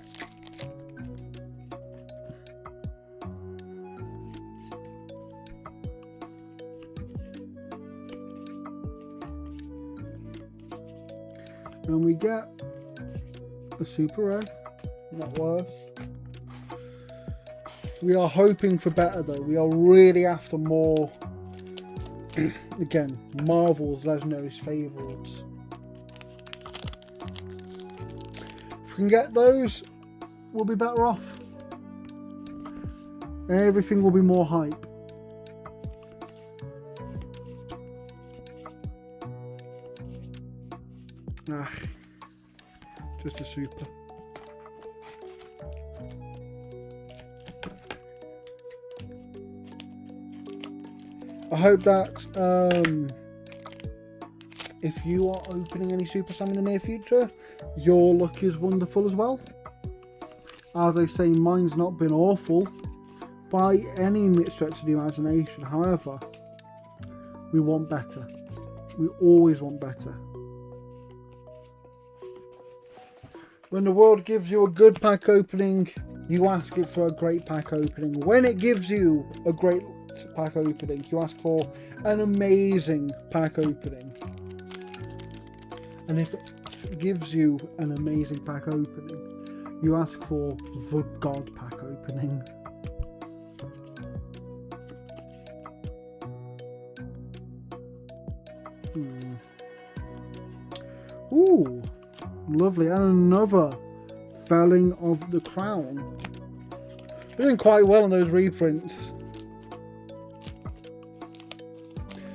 And we get a super rare, not worse. We are hoping for better though. We are really after more, again, Marvel's Legendary's favourites. If we can get those, we'll be better off. Everything will be more hype. Just a super. I hope that if you are opening any Super Sam in the near future, your luck is wonderful as well. As I say, mine's not been awful by any stretch of the imagination. However, we want better. We always want better. When the world gives you a good pack opening, you ask it for a great pack opening. When it gives you a great pack opening, you ask for an amazing pack opening. And if it gives you an amazing pack opening, you ask for the God pack opening. Ooh, lovely. And another Felling of the Crown. We're doing quite well on those reprints.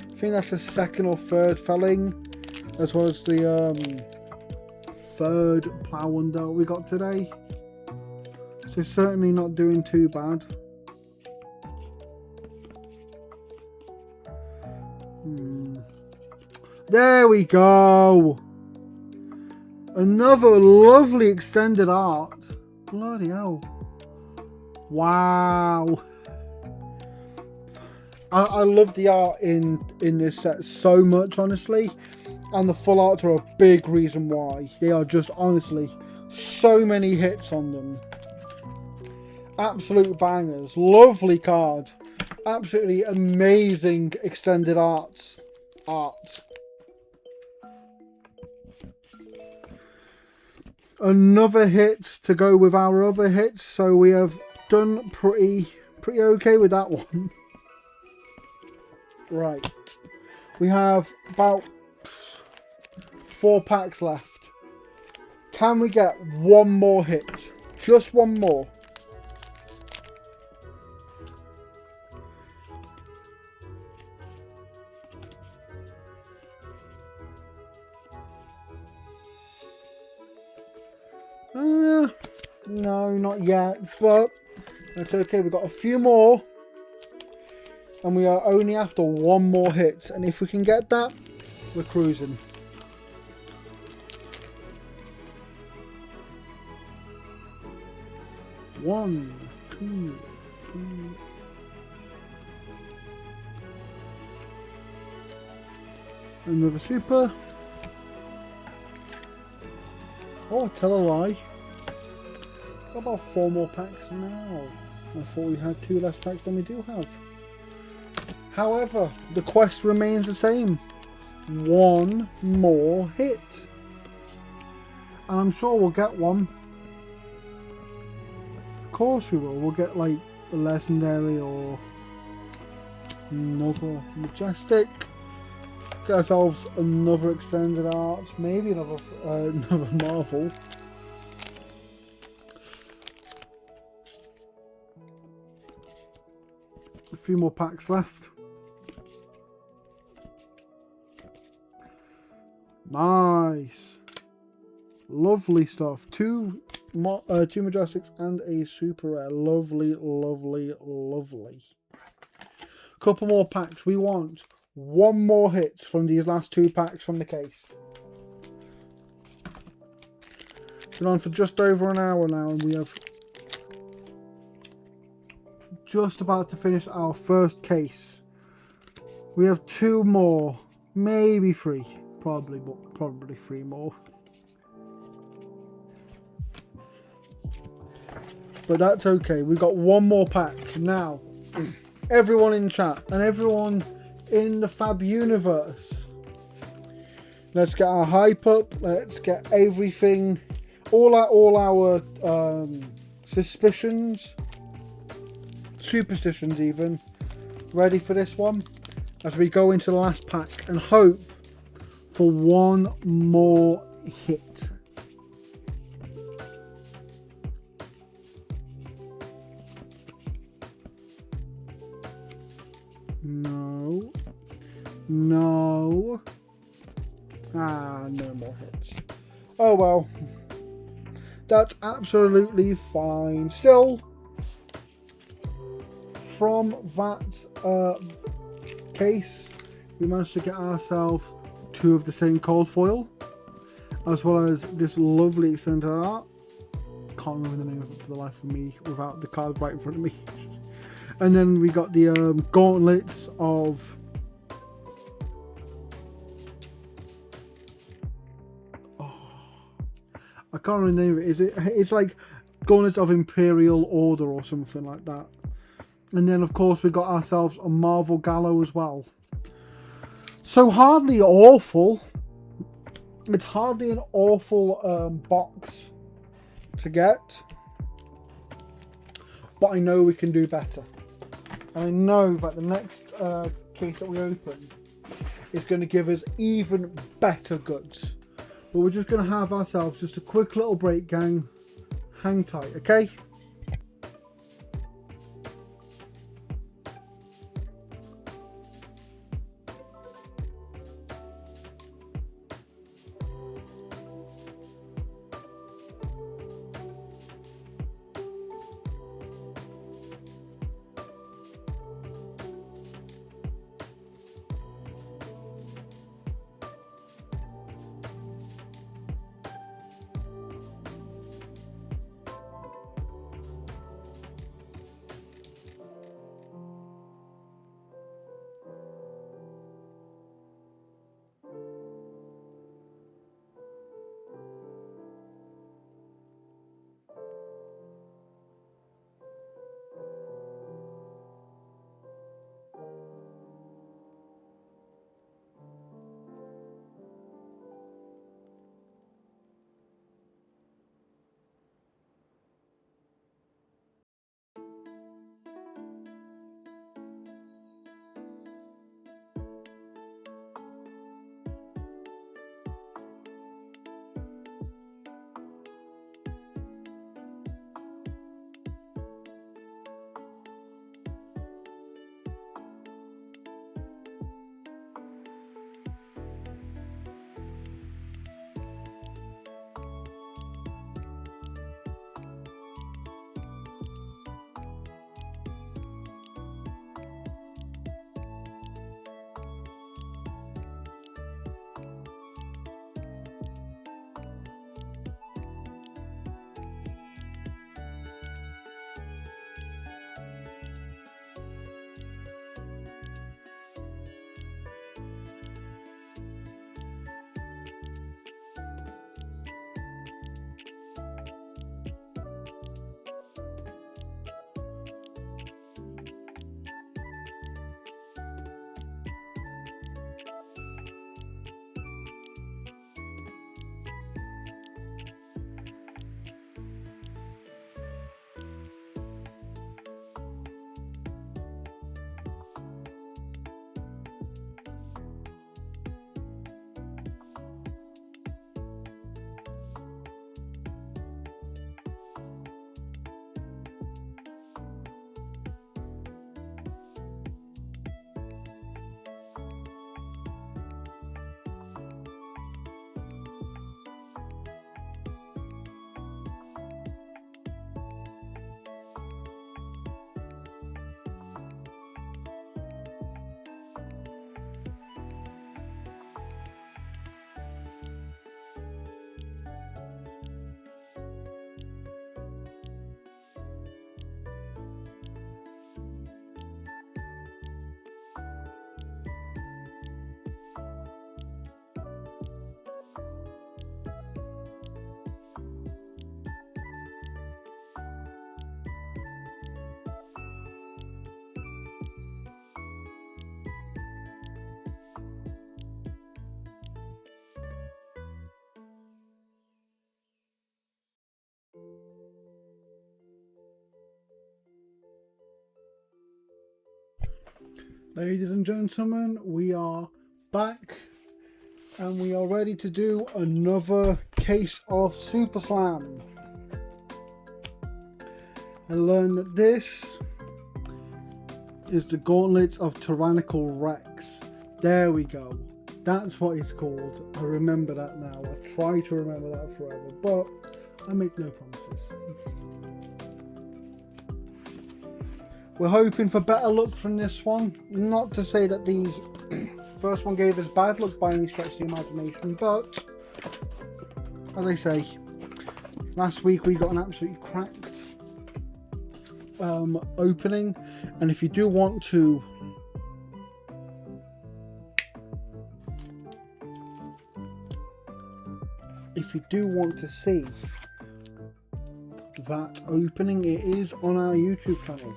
I think that's the second or third Felling, as well as the third plow under we got today. So certainly not doing too bad. There we go. Another lovely extended art. Bloody hell. Wow. I love the art in this set so much, honestly. And the full arts are a big reason why. They are just, honestly, so many hits on them. Absolute bangers. Lovely card. Absolutely amazing extended art. Another hit to go with our other hits, so we have done pretty okay with that one. Right, we have about 4 packs left. Can we get one more hit? Just one more. No, not yet, but that's okay. We've got a few more, and we are only after one more hit, and if we can get that, we're cruising. One, two, three. Another super. Oh, tell a lie. Got about 4 more packs now. I thought we had 2 less packs than we do have. However, the quest remains the same. One more hit. And I'm sure we'll get one. Of course we will. We'll get like a legendary or another majestic. Get ourselves another extended art, maybe another another Marvel. A few more packs left. Nice, lovely stuff. Two Majestics and a super rare. Lovely, lovely, lovely. Couple more packs. We want one more hit from these last two packs from the case. Been on for just over an hour now, and we have just about to finish our first case. We have two more, maybe three, probably three more. But that's okay. We've got one more pack now. Everyone in chat and everyone in the Fab universe, let's get our hype up. Let's get everything, all our suspicions, superstitions even, ready for this one as we go into the last pack and hope for one more hit. No. No. No more hits. Oh well. That's absolutely fine. Still, from that case, we managed to get ourselves two of the same cold foil, as well as this lovely extended art. Can't remember the name of it for the life of me without the card right in front of me. And then we got the gauntlets of I can't remember the name of it. It's like gauntlets of Imperial Order or something like that. And then of course we got ourselves a Marvel Gallo as well. So hardly awful. It's hardly an awful box to get, but I know we can do better. And I know that the next case that we open is going to give us even better goods. But we're just going to have ourselves just a quick little break, gang. Hang tight, okay? Ladies and gentlemen, we are back and we are ready to do another case of Super Slam. I learned that this is the Gauntlets of Tyrannical Rex. There we go. That's what it's called. I remember that now. I try to remember that forever, but I make no promises. We're hoping for better luck from this one. Not to say that the first one gave us bad luck by any stretch of the imagination, but as I say, last week we got an absolutely cracked opening, and if you do want to see that opening, it is on our YouTube channel,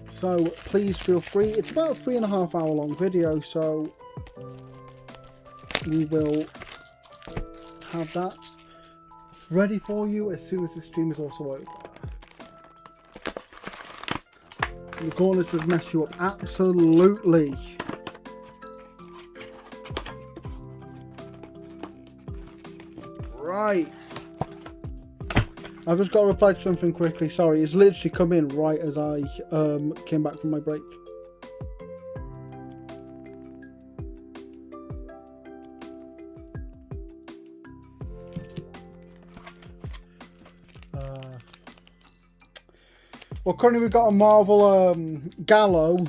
so please feel free. It's about a 3.5 hour long video, so we will have that ready for you as soon as the stream is also over. The Gauntlets would mess you up absolutely. Right. I've just got to reply to something quickly. Sorry, it's literally come in right as I came back from my break. Well, currently we've got a Marvel Gallo.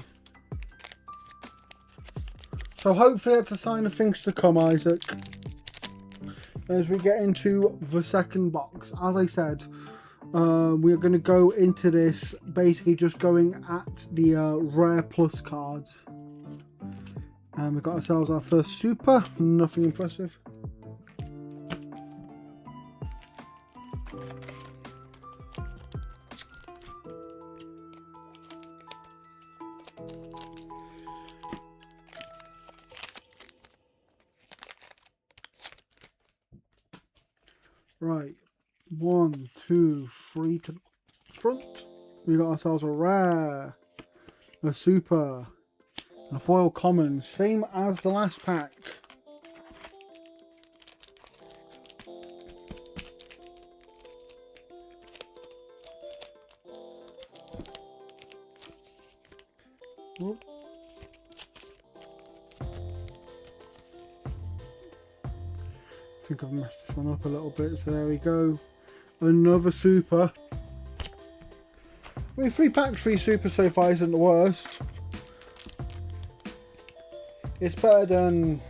So hopefully that's a sign of things to come, Isaac. As we get into the second box, as I said, we are going to go into this basically just going at the rare plus cards. And we've got ourselves our first super, nothing impressive. Right, 1, 2, 3 to the front. We got ourselves a rare, a super, and a foil common, same as the last pack. Whoop. I think I've messed this one up a little bit, so there we go. Another super. I mean, 3 packs, 3 super so far isn't the worst. It's better than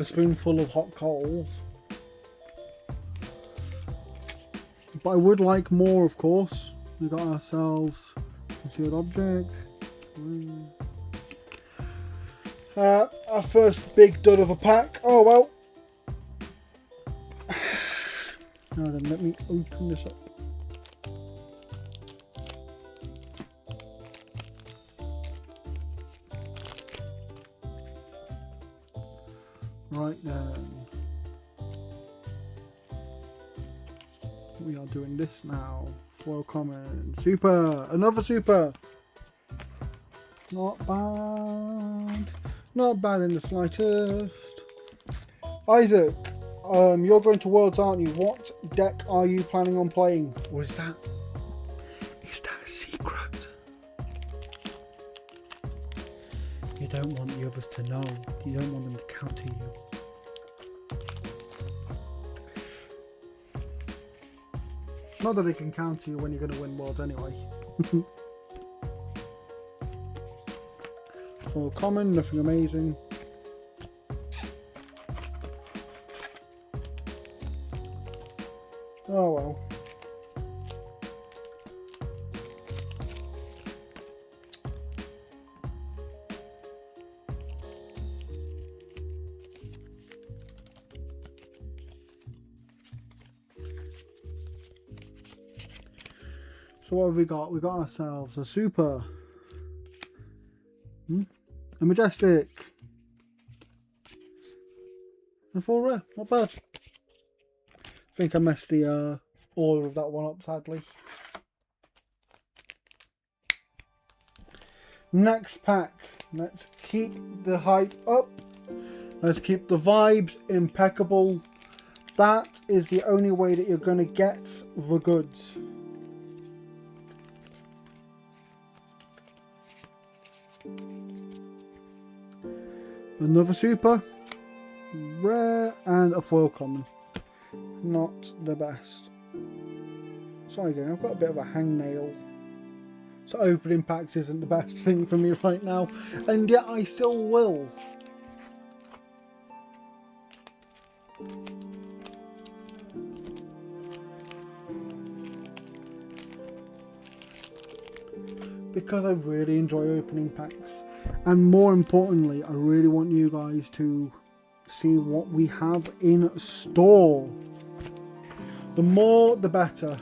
a spoonful of hot coals. But I would like more, of course. We got ourselves concealed object. Our first big dud of a pack. Oh well. Now then, let me open this up. Right then. We are doing this now. Foil common. Super! Another super! Not bad. Not bad in the slightest. Isaac, you're going to Worlds, aren't you? What deck are you planning on playing? Or is that a secret? You don't want the others to know. You don't want them to counter you. Not that they can counter you when you're going to win Worlds anyway. All common, nothing amazing. Oh well. So what have we got? We got ourselves a super. A majestic. A full rare. Not bad. I think I messed the order of that one up, sadly. Next pack. Let's keep the hype up. Let's keep the vibes impeccable. That is the only way that you're going to get the goods. Another super. Rare and a foil common. Not the best. Sorry again, I've got a bit of a hangnail. So opening packs isn't the best thing for me right now. And yet I still will. Because I really enjoy opening packs. And more importantly, I really want you guys to see what we have in store. The more the better,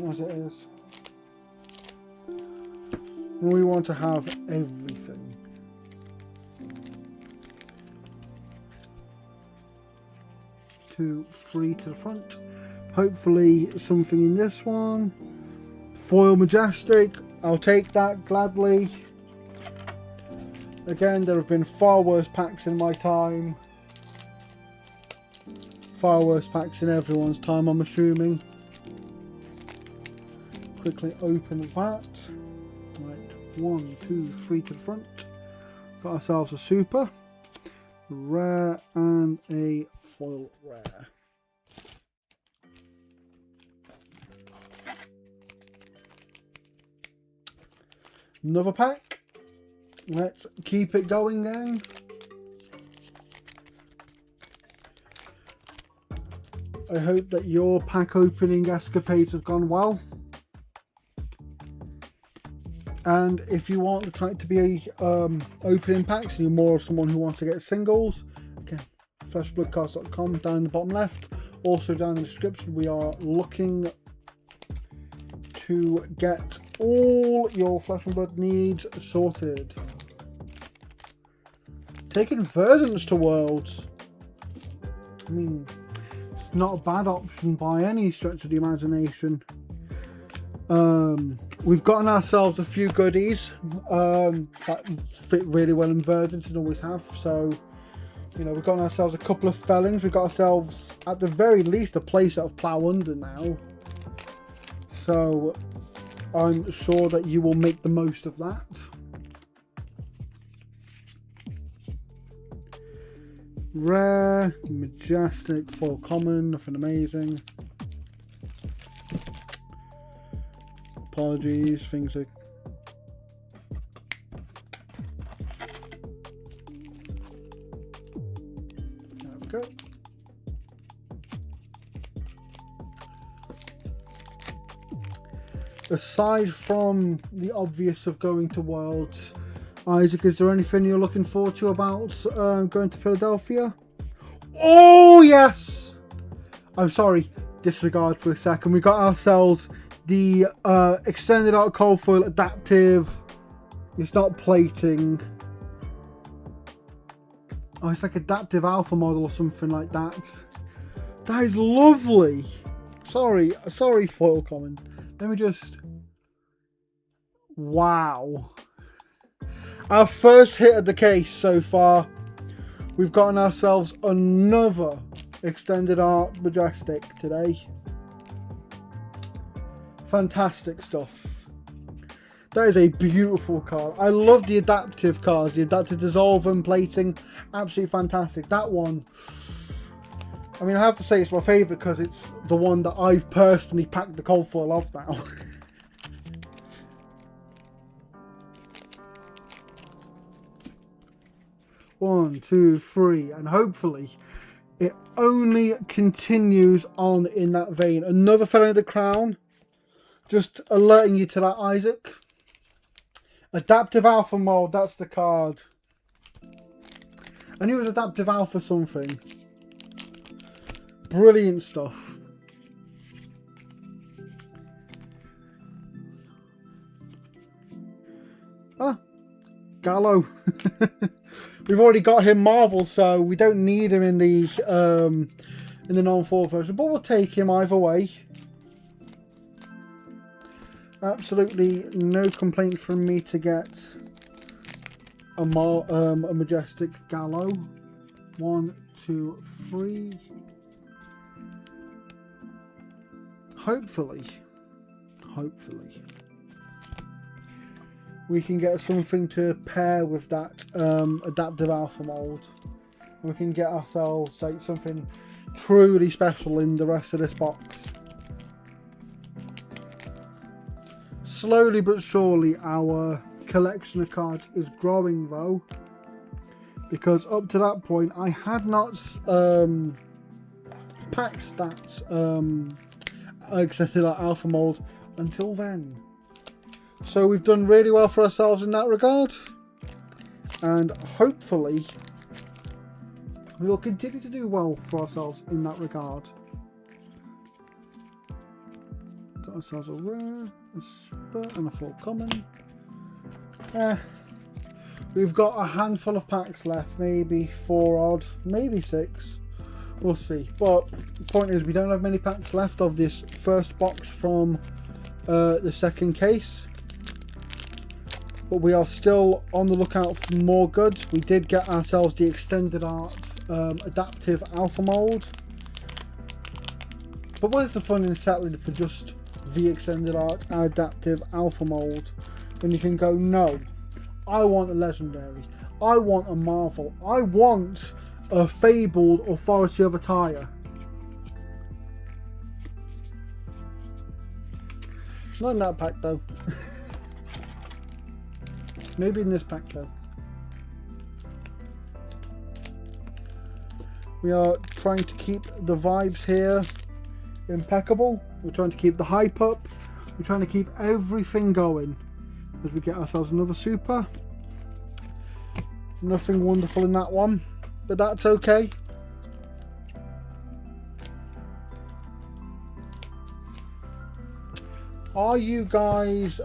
as it is. We want to have everything. 2, 3 to the front. Hopefully something in this one. Foil Majestic. I'll take that gladly. Again, there have been far worse packs in my time. Far worse packs in everyone's time, I'm assuming. Quickly open that. Right, 1, 2, 3 to the front. Got ourselves a super, rare, and a foil rare. Another pack. Let's keep it going, gang. I hope that your pack opening escapades have gone well. And if you want the type to be opening packs and you're more of someone who wants to get singles, again, fleshbloodcast.com down in the bottom left. Also down in the description, we are looking to get all your Flesh and Blood needs sorted. Taking verdants to Worlds. I mean, it's not a bad option by any stretch of the imagination. We've gotten ourselves a few goodies that fit really well in verdants and always have. So, you know, we've gotten ourselves a couple of fellings. We've got ourselves, at the very least, a playset of Plough Under now. So I'm sure that you will make the most of that. Rare, Majestic, foil common, nothing amazing. Apologies, things are... There we go. Aside from the obvious of going to Worlds, Isaac, is there anything you're looking forward to about going to Philadelphia? Oh, yes! I'm sorry, disregard for a second. We got ourselves the extended art cold foil adaptive. It's not plating. Oh, it's like adaptive alpha model or something like that. That is lovely. Sorry, foil common. Let me just... Wow. Our first hit of the case so far. We've gotten ourselves another extended art Majestic today. Fantastic stuff. That is a beautiful card. I love the adaptive cards. The adaptive dissolve and plating. Absolutely fantastic. That one... I mean, I have to say it's my favourite because it's the one that I've personally packed the cold foil of now. One, two, three, and hopefully it only continues on in that vein. Another Fellow of the Crown. Just alerting you to that, Isaac. Adaptive Alpha Mold, that's the card. I knew it was Adaptive Alpha something. Brilliant stuff. Ah, Gallo. We've already got him Marvel, so we don't need him in the non-4 version, but we'll take him either way. Absolutely no complaint from me to get a majestic gallow. 1, 2, 3. Hopefully we can get something to pair with that adaptive alpha mold. We can get ourselves like something truly special in the rest of this box. Slowly but surely our collection of cards is growing though, because up to that point I had not packed that accepted our alpha mold until then. So we've done really well for ourselves in that regard, and hopefully we will continue to do well for ourselves in that regard. Got ourselves a rare, a super, and a full common. We've got a handful of packs left, maybe 4 odd, maybe 6. We'll see. But the point is, we don't have many packs left of this first box from the second case. But we are still on the lookout for more goods. We did get ourselves the extended art adaptive alpha mold. But where's the fun in settling for just the extended art adaptive alpha mold when you can go, no, I want a legendary, I want a marvel, I want a fabled authority of attire. Not in that pack though. Maybe in this pack though. We are trying to keep the vibes here impeccable. We're trying to keep the hype up. We're trying to keep everything going as we get ourselves another super. Nothing wonderful in that one, but that's okay. Are you guys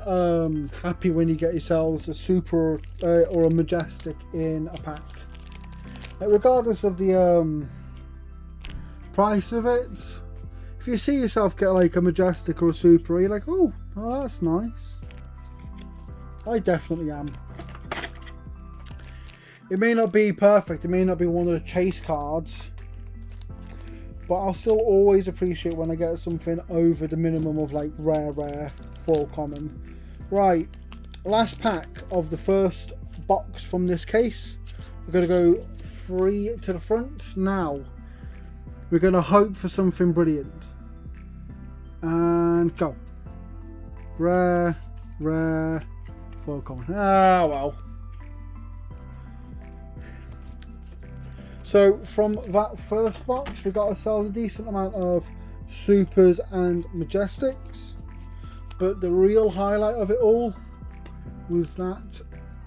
happy when you get yourselves a super or a majestic in a pack? Regardless of the price of it, if you see yourself get like a majestic or a super, you're like, oh, that's nice. I definitely am. It may not be perfect, it may not be one of the chase cards, but I'll still always appreciate when I get something over the minimum of like rare, full common. Right, last pack of the first box from this case. We're going to go 3 to the front. Now, we're going to hope for something brilliant. And go. Rare, full common. Ah, well. So from that first box, we got ourselves a decent amount of supers and majestics, but the real highlight of it all was that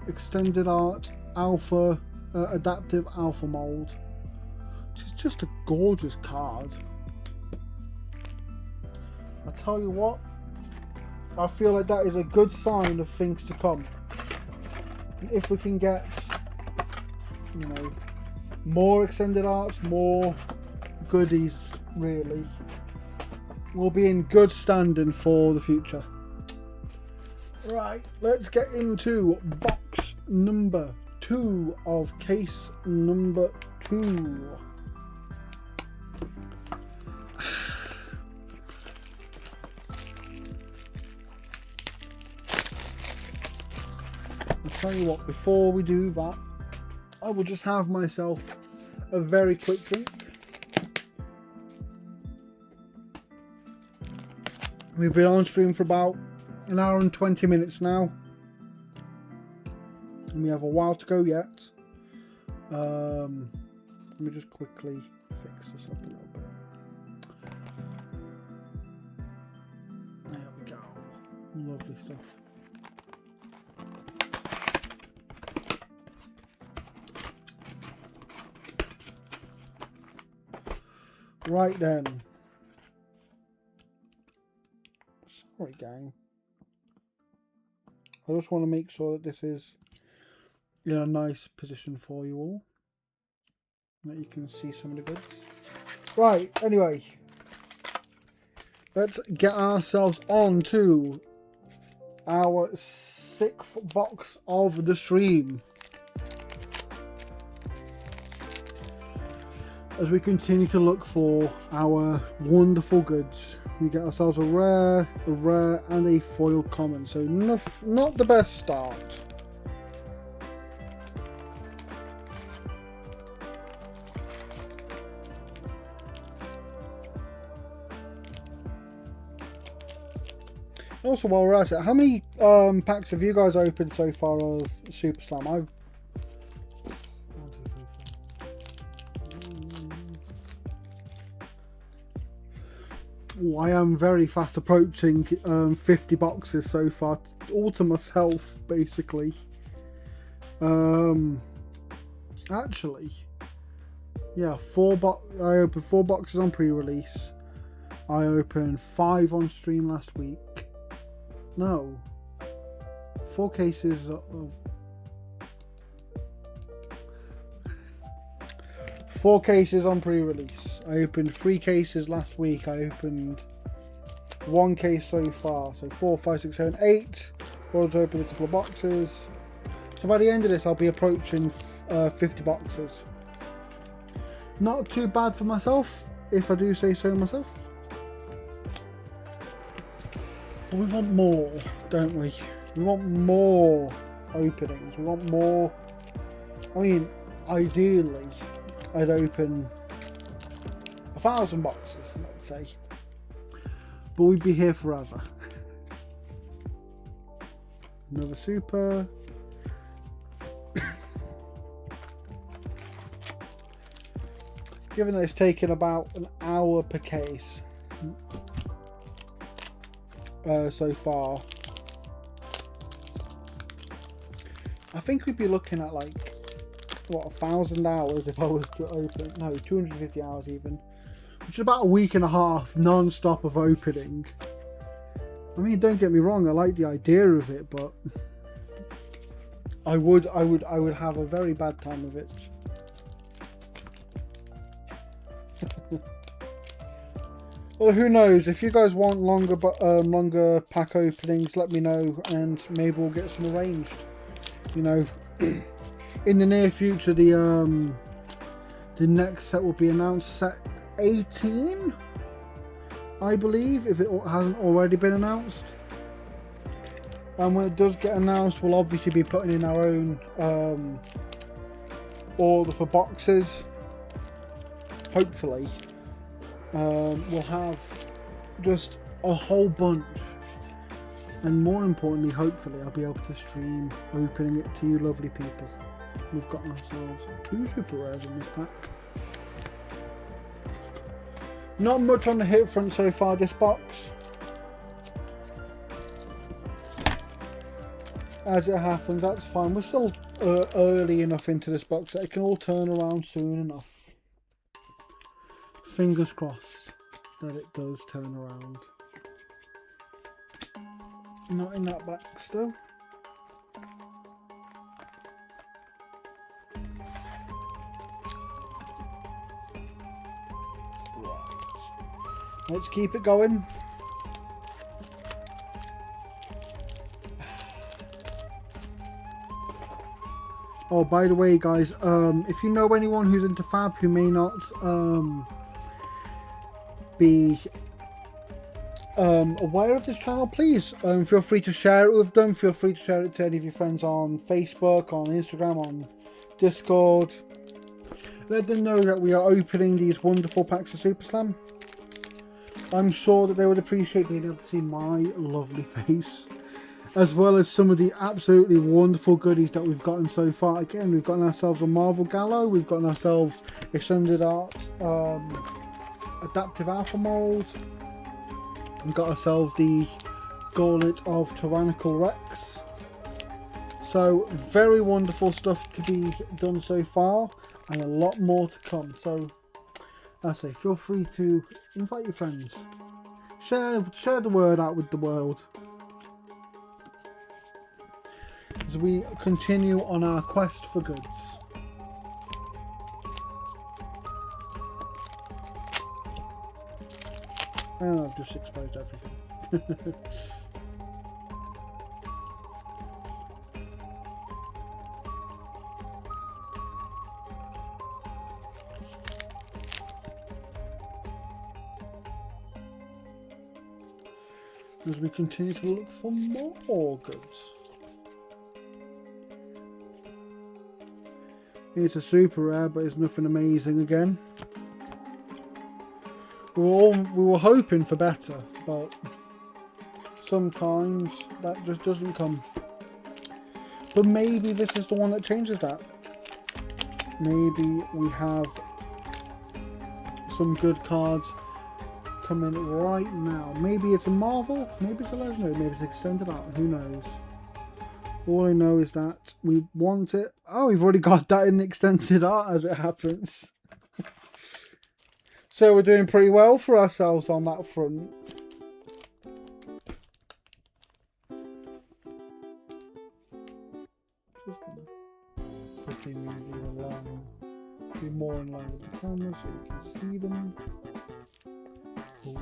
extended art alpha adaptive alpha mold, which is just a gorgeous card. I tell you what, I feel like that is a good sign of things to come. And if we can get, you know, more extended arts, more goodies, really, we'll be in good standing for the future. Right, let's get into box number 2 of case number 2. I'll tell you what, before we do that, I will just have myself a very quick drink. We've been on stream for about an hour and 20 minutes now, and we have a while to go yet. Let me just quickly fix this up a little bit. There we go. Lovely stuff. Right then. Sorry, gang. I just want to make sure that this is in a nice position for you all, that you can see some of the goods. Right, anyway, let's get ourselves on to our 6th box of the stream. As we continue to look for our wonderful goods, we get ourselves a rare, and a foil common. So not the best start. Also, while we're at it, how many packs have you guys opened so far of Super Slam? I've I am very fast approaching 50 boxes so far, all to myself basically. Actually, yeah, I opened 4 boxes on pre-release. I opened 5 on stream last week. No, 4 cases. 4 cases on pre-release. I opened 3 cases last week. I opened 1 case so far. So 4, 5, 6, 7, 8. Also opened a couple of boxes. So by the end of this, I'll be approaching 50 boxes. Not too bad for myself, if I do say so myself. But we want more, don't we? We want more openings. We want more. I mean, ideally, I'd open 1,000 boxes, let's say. But we'd be here forever. Another super. Given that it's taken about an hour per case so far, I think we'd be looking at like, what, 1,000 hours if I was to open, no, 250 hours even, which is about a week and a half non-stop of opening. I mean, don't get me wrong, I like the idea of it, but I would have a very bad time of it. Well, who knows? If you guys want longer pack openings, let me know, and maybe we'll get some arranged. You know, in the near future, the next set will be announced, set 18, I believe, if it hasn't already been announced. And when it does get announced, we'll obviously be putting in our own order for boxes. Hopefully, we'll have just a whole bunch, and more importantly, hopefully I'll be able to stream opening it to you lovely people. We've got ourselves 2 super rares in this pack. Not much on the hit front so far this box. As it happens, that's fine. We're still early enough into this box that it can all turn around soon enough. Fingers crossed that it does turn around. Not in that back still. Right. Let's keep it going. Oh, by the way, guys, if you know anyone who's into Fab who may not be aware of this channel, please feel free to share it with them. Feel free to share it to any of your friends on Facebook, on Instagram, on Discord. Let them know that we are opening these wonderful packs of Super Slam. I'm sure that they would appreciate being able to see my lovely face, as well as some of the absolutely wonderful goodies that we've gotten so far. Again, we've gotten ourselves a Marvel Gallo, we've gotten ourselves Extended Art Adaptive Alpha Mold, we've got ourselves the Gauntlet of Tyrannical Rex. So very wonderful stuff to be done so far, and a lot more to come. So I say, feel free to invite your friends, share the word out with the world as we continue on our quest for goods. And I've just exposed everything. as we continue to look for more goods. It's a super rare, but it's nothing amazing again. We were hoping for better, but sometimes that just doesn't come. But maybe this is the one that changes that. Maybe we have some good cards coming right now. Maybe it's a Marvel, maybe it's a Legendary, maybe it's extended art, who knows. All I know is that we want it. Oh, we've already got that in extended art as it happens. So we're doing pretty well for ourselves on that front. Just gonna quickly move these along. Be more in line with the camera so you can see them. Ooh.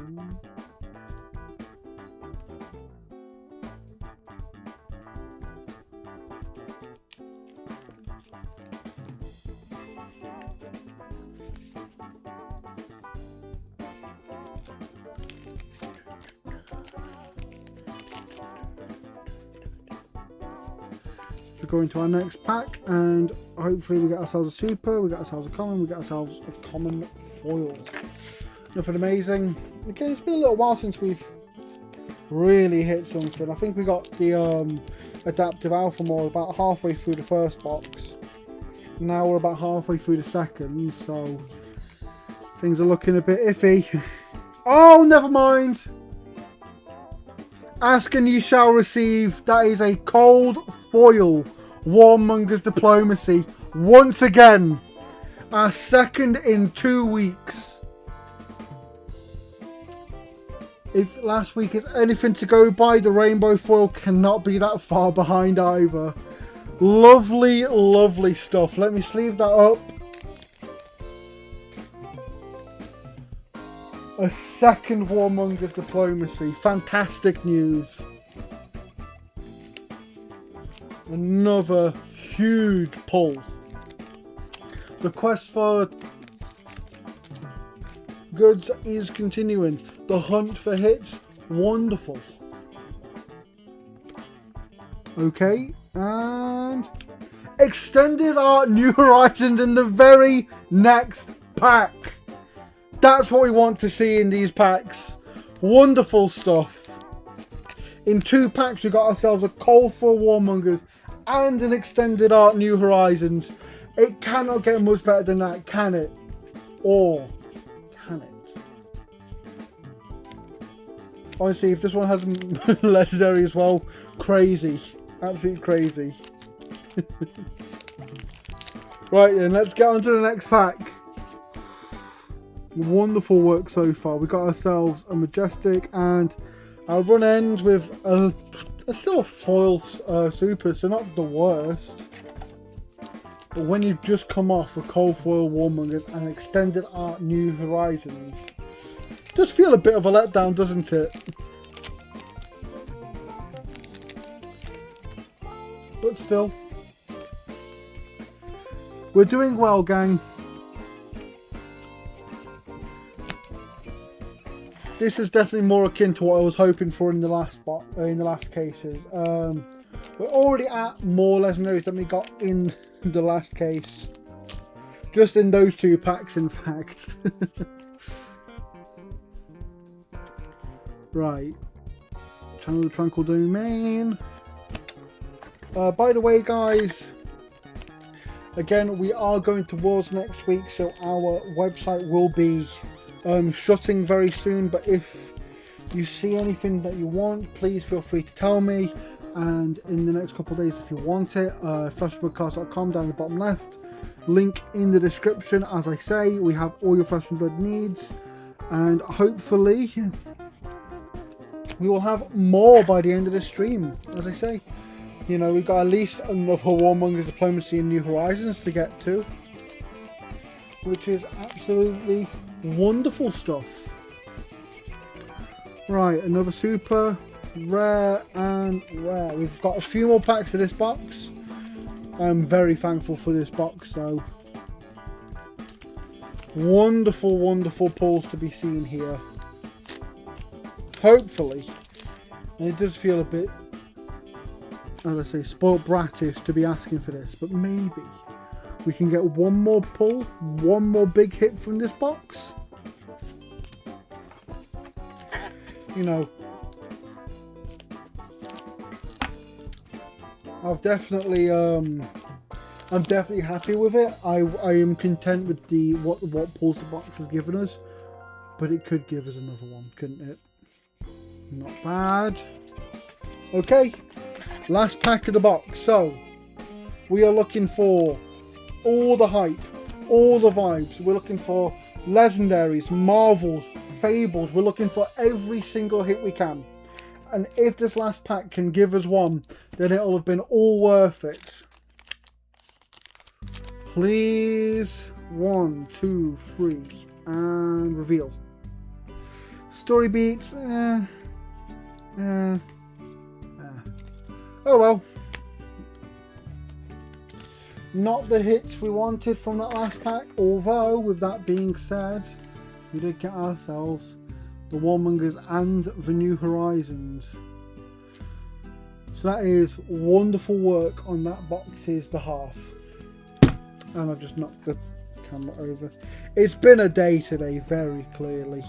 We go into our next pack and hopefully we get ourselves a super, we get ourselves a common, we get ourselves a common foil. Nothing amazing. Again, it's been a little while since we've really hit something. I think we got the adaptive alpha mode about halfway through the first box. Now we're about halfway through the second, so things are looking a bit iffy. Oh, never mind. Ask and ye shall receive. That is a cold foil. Warmonger's Diplomacy. Once again. Our second in 2 weeks. If last week is anything to go by, the rainbow foil cannot be that far behind either. Lovely, lovely stuff. Let me sleeve that up. A second Warmonger's Diplomacy. Fantastic news. Another huge pull. The quest for goods is continuing. The hunt for hits. Wonderful. Okay. And extended art New Horizons in the very next pack. That's what we want to see in these packs. Wonderful stuff. In 2 packs, we got ourselves a Colorful Warmongers and an extended art New Horizons. It cannot get much better than that, can it? Or can it? Honestly, if this one has legendary as well, crazy. Absolutely crazy. Right then, let's get on to the next pack. Wonderful work so far. We got ourselves a Majestic, and our run ends with a still a foil super, so not the worst. But when you've just come off a cold foil Warmongers and extended art New Horizons, does feel a bit of a letdown, doesn't it? But still, we're doing well, gang. This is definitely more akin to what I was hoping for in the last cases. We're already at more legendaries than we got in the last case. Just in those 2 packs, in fact. Right. Channel the Tranquil Domain. By the way, guys, again, we are going towards next week, so our website will be shutting very soon. But if you see anything that you want, please feel free to tell me. And in the next couple of days, if you want it, flashbloodcast.com down the bottom left, link in the description. As I say, we have all your Flesh and Blood needs, and hopefully we will have more by the end of the stream. As I say, you know, we've got at least another Warmonger's Diplomacy and New Horizons to get to, which is absolutely wonderful stuff. Right, another super, rare and rare. We've got a few more packs of this box. I'm very thankful for this box, so wonderful, wonderful pulls to be seen here. Hopefully And it does feel a bit, as I say, spoiled bratish to be asking for this, but maybe we can get one more pull, one more big hit from this box. You know, I'm definitely happy with it. I am content with the what pulls the box has given us, but it could give us another one, couldn't it? Not bad. Okay, last pack of the box. So we are looking for all the hype, all the vibes. We're looking for legendaries, marvels, fables. We're looking for every single hit we can. And if this last pack can give us one, then it'll have been all worth it. Please. 1, 2, 3, and reveal. Story beats. Oh well. Not the hits we wanted from that last pack, although with that being said, we did get ourselves the Warmongers and the New Horizons. So that is wonderful work on that box's behalf. And I've just knocked the camera over. It's been a day today, very clearly.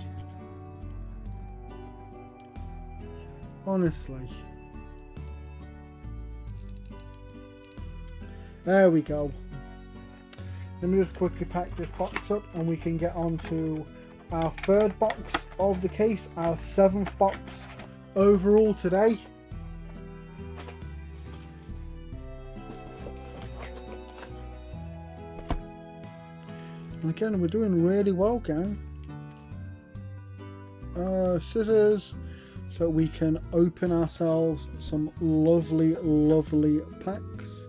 Honestly. There we go. Let me just quickly pack this box up and we can get on to our third box of the case, our 7th box overall today. And again, we're doing really well, gang. Scissors, so we can open ourselves some lovely, lovely packs.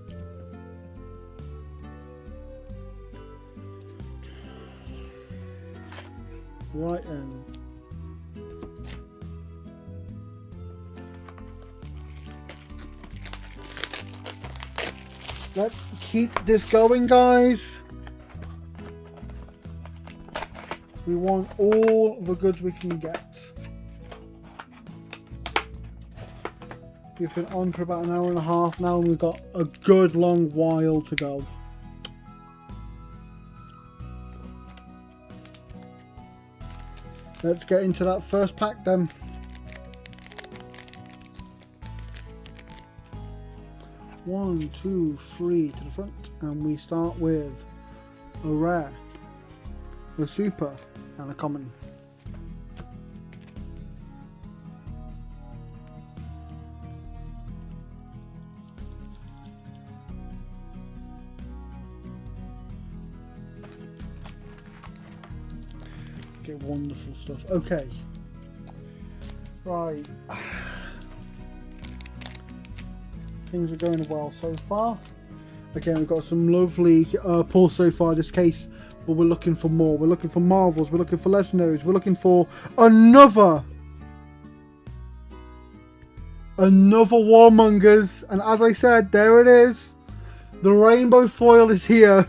Right then. Let's keep this going, guys. We want all the goods we can get. We've been on for about an hour and a half now and we've got a good long while to go. Let's get into that first pack then. One, two, three to the front, and we start with a rare, a super, and a common. Okay, wonderful stuff. Okay. Right. Things are going well so far. Again, we've got some lovely pulls so far in this case, but we're looking for more. We're looking for marvels, we're looking for legendaries, we're looking for another Warmongers, and as I said, there it is. The rainbow foil is here.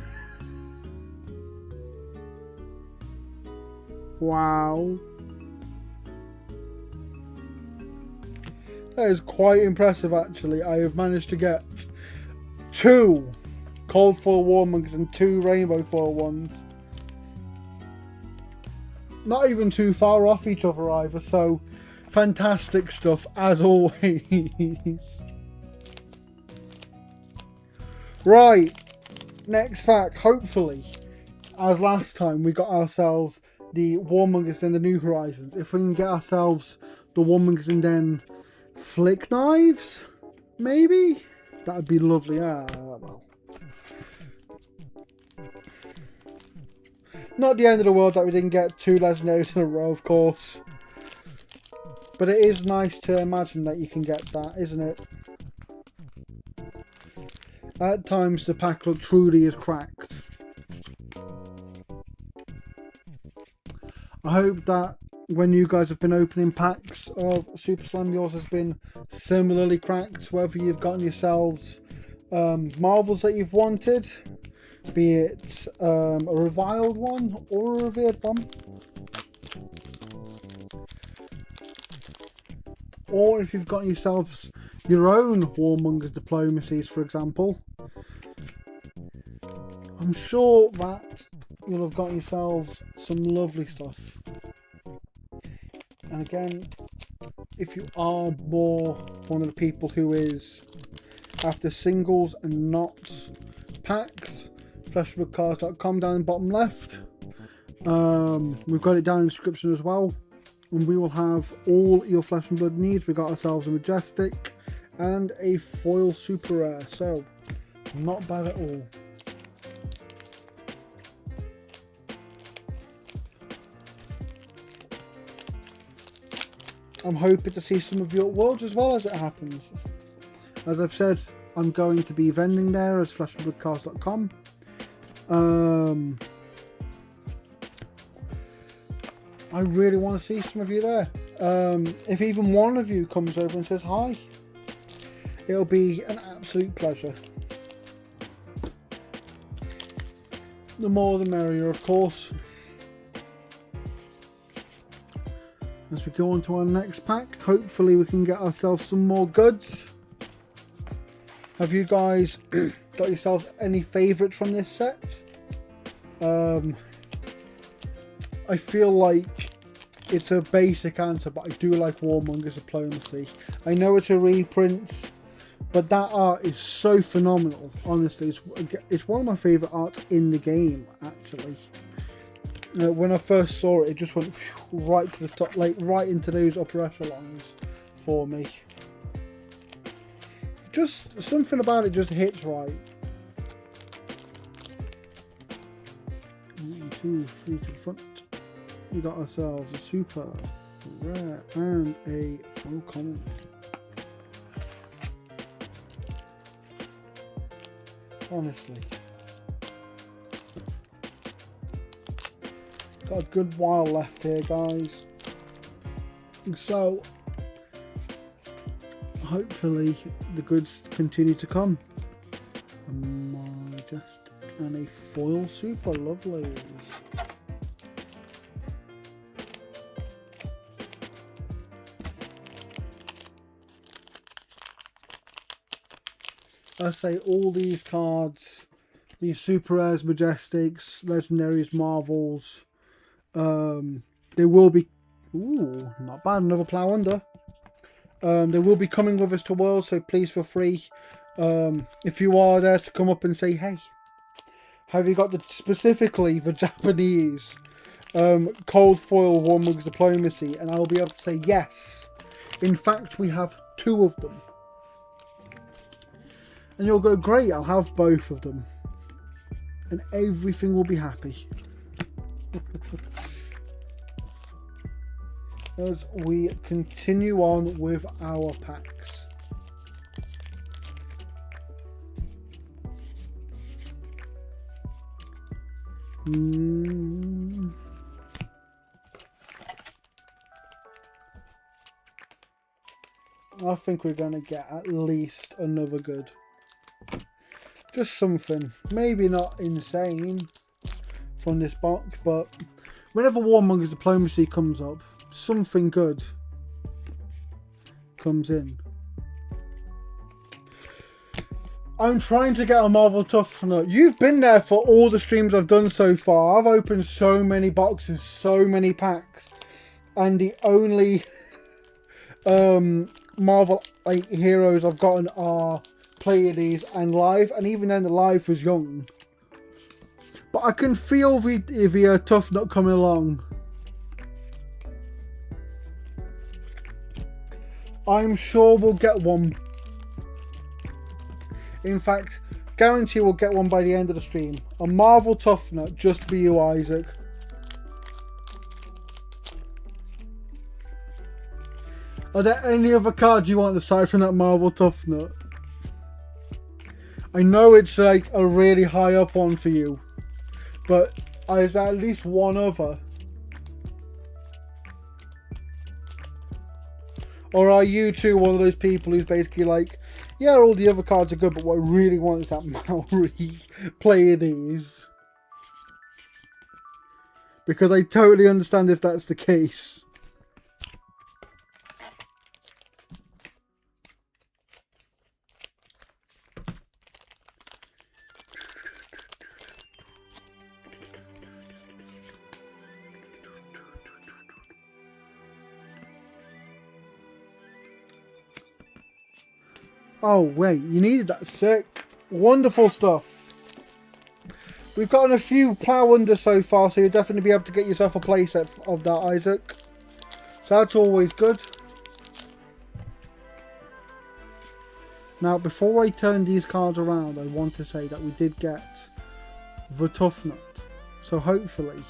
Wow. That is quite impressive, actually. I have managed to get 2 cold foil Warmongers and 2 rainbow foil ones. Not even too far off each other either, so fantastic stuff as always. Right, next pack. Hopefully, as last time, we got ourselves the Warmongers and the New Horizons. If we can get ourselves the Warmongers and then flick knives, maybe that would be lovely. Well, not the end of the world that we didn't get 2 legendaries in a row, of course, but it is nice to imagine that you can get that, isn't it? At times the pack look truly is cracked. I hope that when you guys have been opening packs of Super Slam, yours has been similarly cracked, whether you've gotten yourselves marvels that you've wanted, be it a reviled one or a revered one. or if you've got yourselves your own Warmongers diplomacies, for example, I'm sure that you'll have got yourselves some lovely stuff. And again, if you are more one of the people who is after singles and not packs, fleshbloodcards.com down in the bottom left. We've got it down in the description as well. And we will have all your flesh and blood needs. We got ourselves a majestic and a foil super rare. So, not bad at all. I'm hoping to see some of your worlds as well as it happens. As I've said, I'm going to be vending there as fleshbloodcards.com. I really want to see some of you there. If even one of you comes over and says hi, it'll be an absolute pleasure. The more the merrier, of course. As we go on to our next pack, hopefully we can get ourselves some more goods. Have you guys got yourselves any favourites from this set? I feel like it's a basic answer, but I do like Warmonger's Diplomacy. I know it's a reprint, but that art is so phenomenal. Honestly, it's one of my favourite arts in the game, actually. When I first saw it, it just went right to the top, like right into those upper echelons for me. Just something about it just hits right. 1, 2, 3 to the front. We got ourselves a super rare and a full common. Honestly, got a good while left here, guys. So hopefully the goods continue to come. A majestic and a foil super, lovely. I say all these cards, these super rares, majestics, legendaries, marvels, they will be, ooh, not bad, another plow under. They will be coming with us to Worlds, so please feel free, if you are there, to come up and say, hey, have you got specifically the Japanese cold foil Warmongers Diplomacy? And I'll be able to say yes. In fact, we have 2 of them. And you'll go, great, I'll have both of them. And everything will be happy. As we continue on with our packs. I think we're going to get at least another good. Just something, maybe not insane from this box, but whenever Warmonger's Diplomacy comes up, something good comes in. I'm trying to get a Marvel Tough Nut. You've been there for all the streams I've done so far. I've opened so many boxes, so many packs, and the only Marvel heroes I've gotten are Pleiades and Live, and even then the Live was young. But I can feel the Tough Nut coming along. I'm sure we'll get one. In fact, guarantee we'll get one by the end of the stream. A Marvel Tough Nut just for you, Isaac. Are there any other cards you want aside from that Marvel Tough Nut? I know it's like a really high up one for you, but is there at least one other? Or are you two one of those people who's basically like, yeah, all the other cards are good, but what I really want is that Maori Pleiades? Because I totally understand if that's the case. Oh, wait. You needed that. Sick. Wonderful stuff. We've gotten a few plough under so far, so you'll definitely be able to get yourself a playset of that, Isaac. So that's always good. Now, before I turn these cards around, I want to say that we did get the Tough Nut. So hopefully,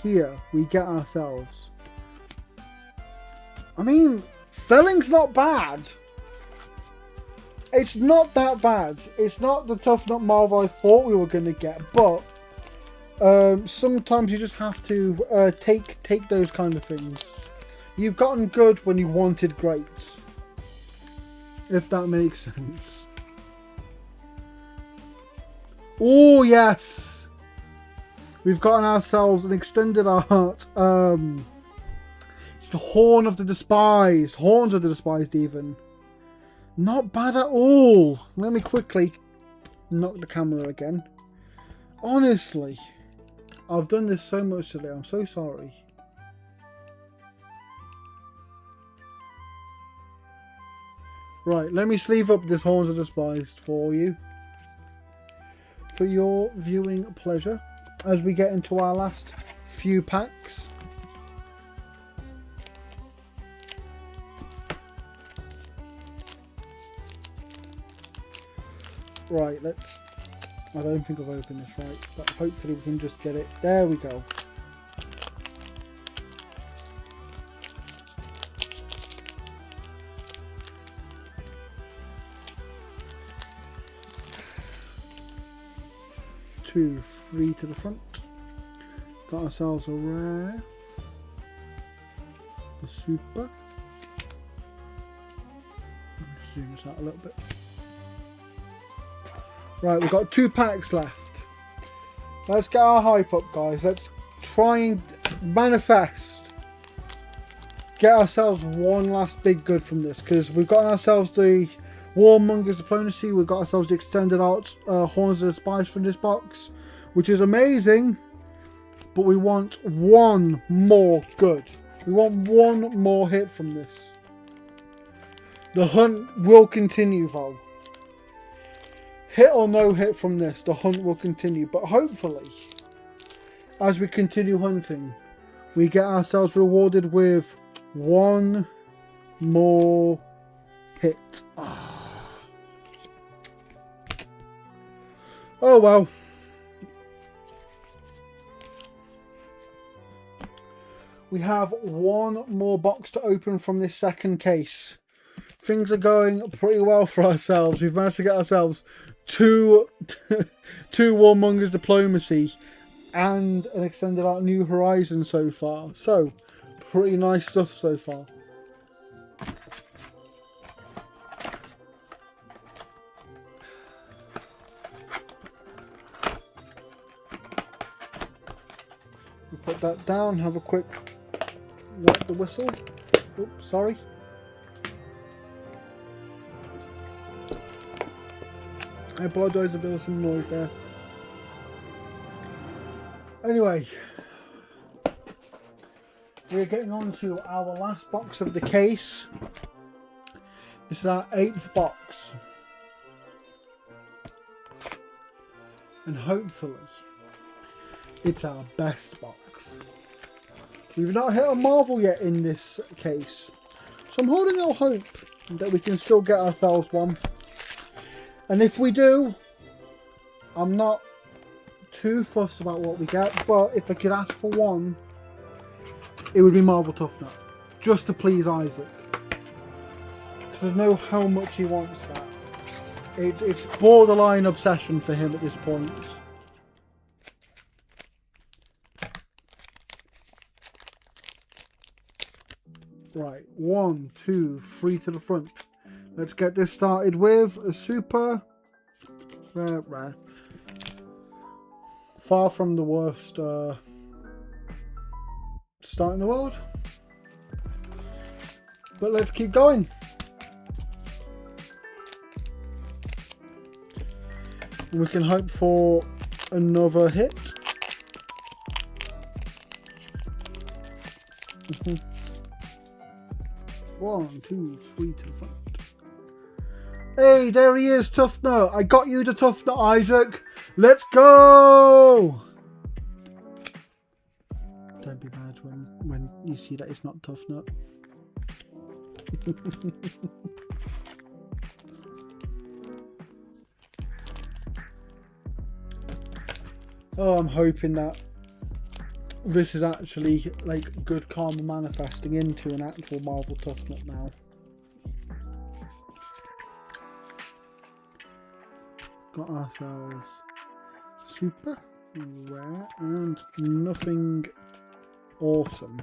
here, we get ourselves... I mean, Felling's not bad. It's not that bad. It's not the Tough Nut Marvel I thought we were going to get, but sometimes you just have to take those kind of things. You've gotten good when you wanted great. If that makes sense. Oh, yes! We've gotten ourselves an extended art. It's the Horn of the Despised. Horns of the Despised, even. Not bad at all. Let me quickly knock the camera again. Honestly, I've done this so much today. I'm so sorry. Right, let me sleeve up this Horns of the Despised for you. For your viewing pleasure. As we get into our last few packs. Right, let's... I don't think I've opened this right, but hopefully we can just get it. There we go. Two, three to the front. Got ourselves a rare. A super. Zoom this out a little bit. Right, we've got 2 packs left. Let's get our hype up, guys. Let's try and manifest. Get ourselves one last big good from this, because we've got ourselves the Warmonger's Diplomacy. We've got ourselves the extended art Horns of the Spies from this box, which is amazing. But we want one more good. We want one more hit from this. The hunt will continue, though. Hit or no hit from this, the hunt will continue. But hopefully, as we continue hunting, we get ourselves rewarded with one more hit. Oh well. We have one more box to open from this second case. Things are going pretty well for ourselves. We've managed to get ourselves two Warmonger's Diplomacy and an extended art New Horizon so far. So, pretty nice stuff so far. We put that down, have a quick wet the whistle. Oops, sorry. I apologise if there was some noise there. Anyway, we're getting on to our last box of the case. This is our 8th box. And hopefully, it's our best box. We've not hit a Marvel yet in this case. So I'm holding out hope that we can still get ourselves one. And if we do, I'm not too fussed about what we get, but if I could ask for one, it would be Marvel Tough Nut, just to please Isaac, because I know how much he wants that. It's borderline obsession for him at this point. Right, 1, 2, 3 to the front. Let's get this started with a super rare. Far from the worst start in the world. But let's keep going. We can hope for another hit. One, two, three to the front. Hey, there he is, Tough Nut. I got you the Tough Nut, Isaac. Let's go! Don't be bad when you see that it's not Tough Nut. Oh, I'm hoping that this is actually like good karma manifesting into an actual Marvel Tough Nut now. Got ourselves super rare and nothing awesome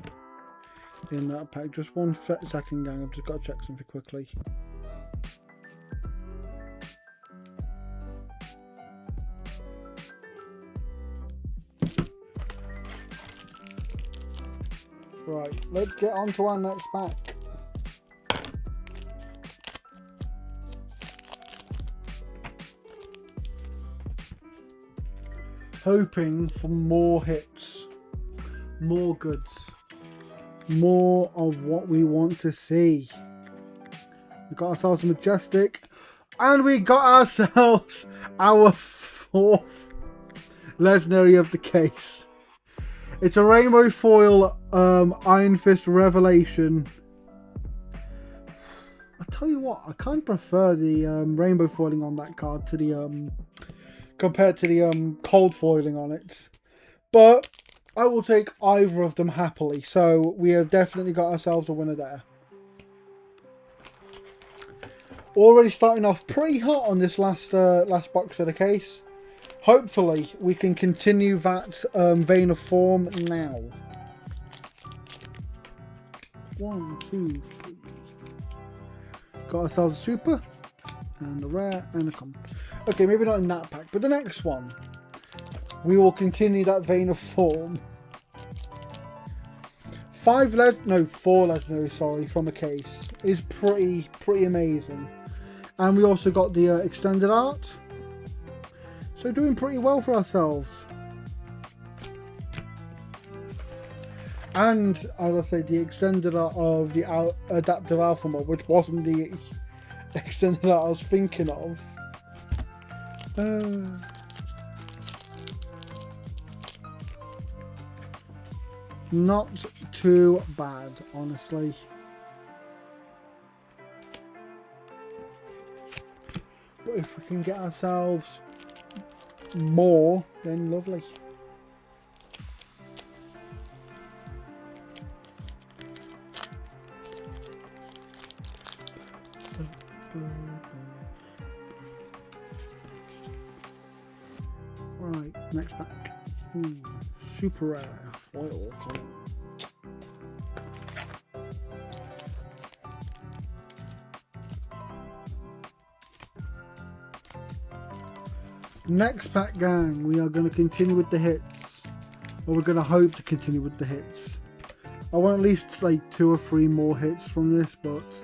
in that pack. Just 1 second, gang. I've just got to check something quickly. Right, let's get on to our next pack. Hoping for more hits, more goods, more of what we want to see. We got ourselves a Majestic, and we got ourselves our 4th legendary of the case. It's a rainbow foil Iron Fist Revelation. I tell you what, I kind of prefer the rainbow foiling on that card to the compared to the cold foiling on it, but I will take either of them happily. So we have definitely got ourselves a winner there. Already starting off pretty hot on this last box of the case. Hopefully we can continue that vein of form now. 1, 2, 3. Got ourselves a super and a rare and a common. Okay, maybe not in that pack, but the next one, we will continue that vein of form. 4 legendary, sorry, from a case is pretty amazing, and we also got the extended art, so doing pretty well for ourselves. And as I say, the extended art of the adaptive alpha mode, which wasn't the extended art I was thinking of. Not too bad, honestly. But if we can get ourselves more, then lovely. Right, next pack. Ooh, super rare foil. Next pack, gang, we are going to continue with the hits, or we're going to hope to continue with the hits. I want at least like 2 or 3 more hits from this, but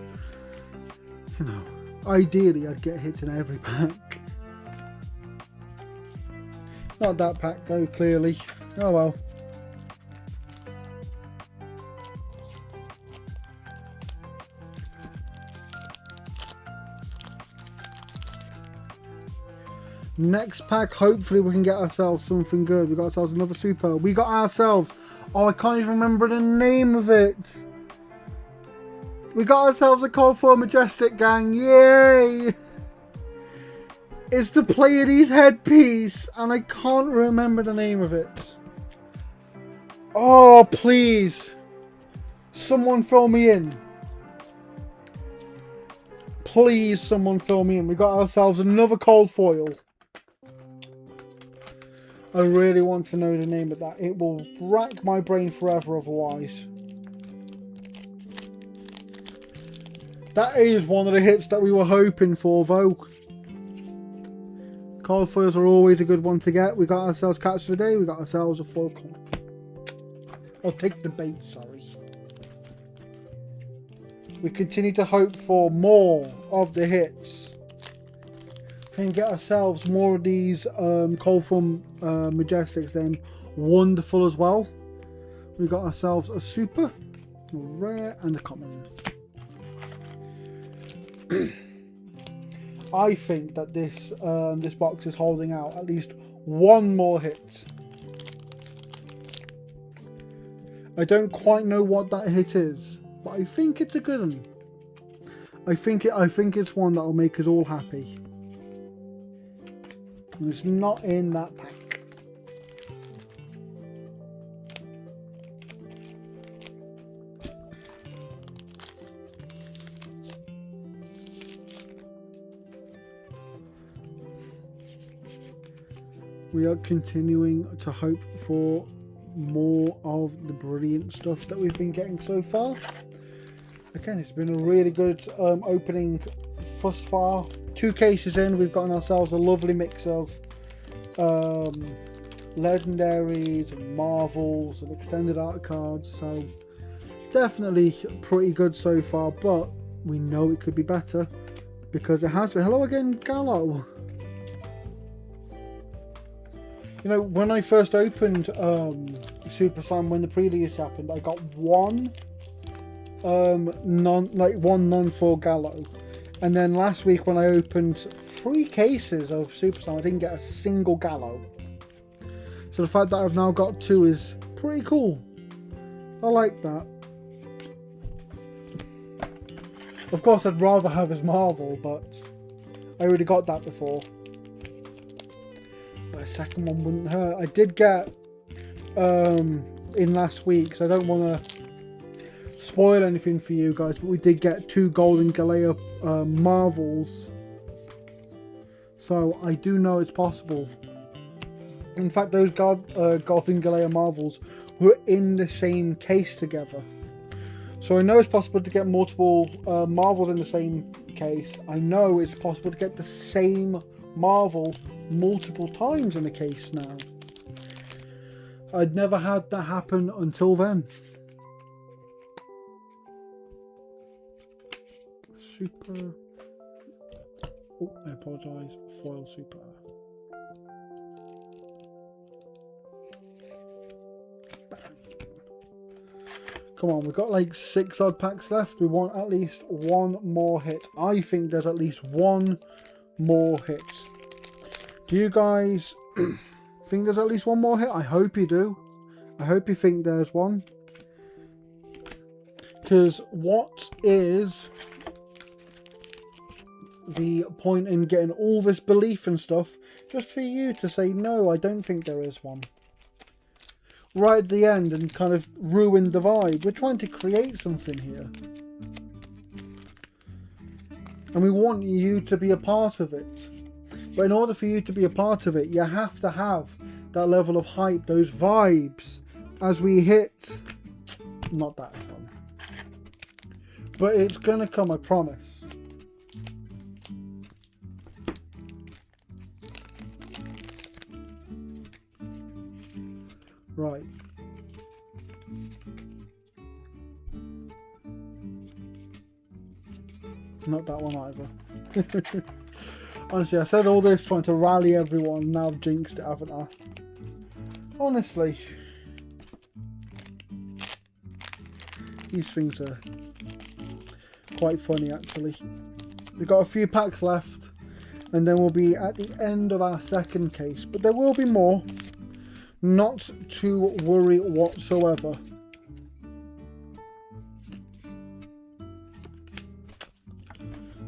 you know, ideally I'd get hits in every pack. Not that pack though, clearly. Oh well. Next pack, hopefully we can get ourselves something good. We got ourselves another super. We got ourselves, oh, I can't even remember the name of it. We got ourselves a Cold Foil Majestic, gang. Yay! It's the Pleiades headpiece, and I can't remember the name of it. Oh, please. Someone fill me in. Please, someone fill me in. We got ourselves another cold foil. I really want to know the name of that. It will rack my brain forever otherwise. That is one of the hits that we were hoping for, though. Cold foils are always a good one to get. We got ourselves catch of the day. We got ourselves a foil coin. I'll take the bait, sorry. We continue to hope for more of the hits. If we can get ourselves more of these cold foil Majestics, then wonderful as well. We got ourselves a super, a rare, and a common. I think that this box is holding out at least one more hit. I don't quite know what that hit is, but I think it's a good one. I think it's one that will make us all happy. And it's not in that pack. We are continuing to hope for more of the brilliant stuff that we've been getting so far. Again, it's been a really good opening thus far. 2 cases in, we've gotten ourselves a lovely mix of legendaries and marvels and extended art cards, so definitely pretty good so far, but we know it could be better because it has been. Hello again, Gallo. You know, when I first opened Super Saiyan, when the pre-release happened, I got one non-4 Gallo, and then last week when I opened 3 cases of Super Saiyan, I didn't get a single Gallo. So the fact that I've now got 2 is pretty cool. I like that. Of course, I'd rather have his Marvel, but I already got that before. But a second one wouldn't hurt. I did get in last week, so I don't want to spoil anything for you guys, but we did get 2 Golden Galea Marvels. So I do know it's possible. In fact, those Golden Galea Marvels were in the same case together. So I know it's possible to get multiple Marvels in the same case. I know it's possible to get the same Marvel multiple times in a case now. I'd never had that happen until then. Super. Oh, I apologise. Foil Super. Come on, we've got like 6 odd packs left. We want at least one more hit. I think there's at least one more hit. Do you guys think there's at least one more hit? I hope you do. I hope you think there's one. Because what is the point in getting all this belief and stuff just for you to say, no, I don't think there is one? Right at the end and kind of ruin the vibe. We're trying to create something here. And we want you to be a part of it. But in order for you to be a part of it, you have to have that level of hype, those vibes, as we hit... Not that one. But it's going to come, I promise. Right. Not that one either. Honestly, I said all this trying to rally everyone. Now I've jinxed it, haven't I? Honestly. These things are quite funny, actually. We've got a few packs left. And then we'll be at the end of our second case. But there will be more. Not to worry whatsoever.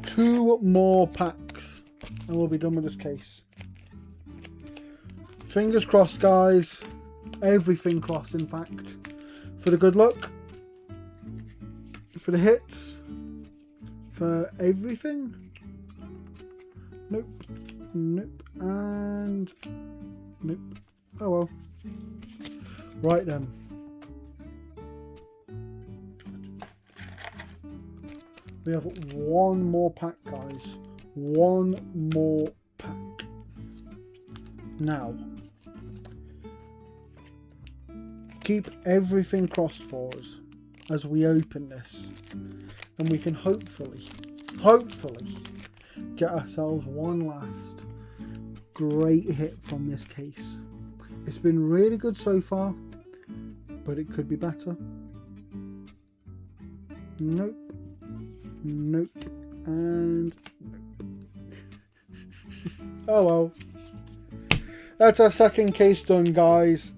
Two more packs and we'll be done with this case. Fingers crossed, guys. Everything crossed, in fact. For the good luck. For the hits. For everything. Nope. Nope. And nope. Oh well. Right then. We have one more pack, guys. One more pack. Now, keep everything crossed for us as we open this. And we can hopefully get ourselves one last great hit from this case. It's been really good so far, but it could be better. Nope. Nope. And nope. Oh well. That's our second case done, guys.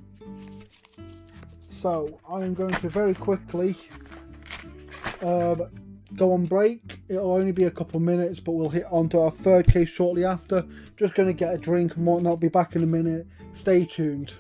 So I'm going to very quickly go on break. It'll only be a couple minutes, but we'll hit onto our third case shortly after. Just going to get a drink and whatnot. Be back in a minute. Stay tuned.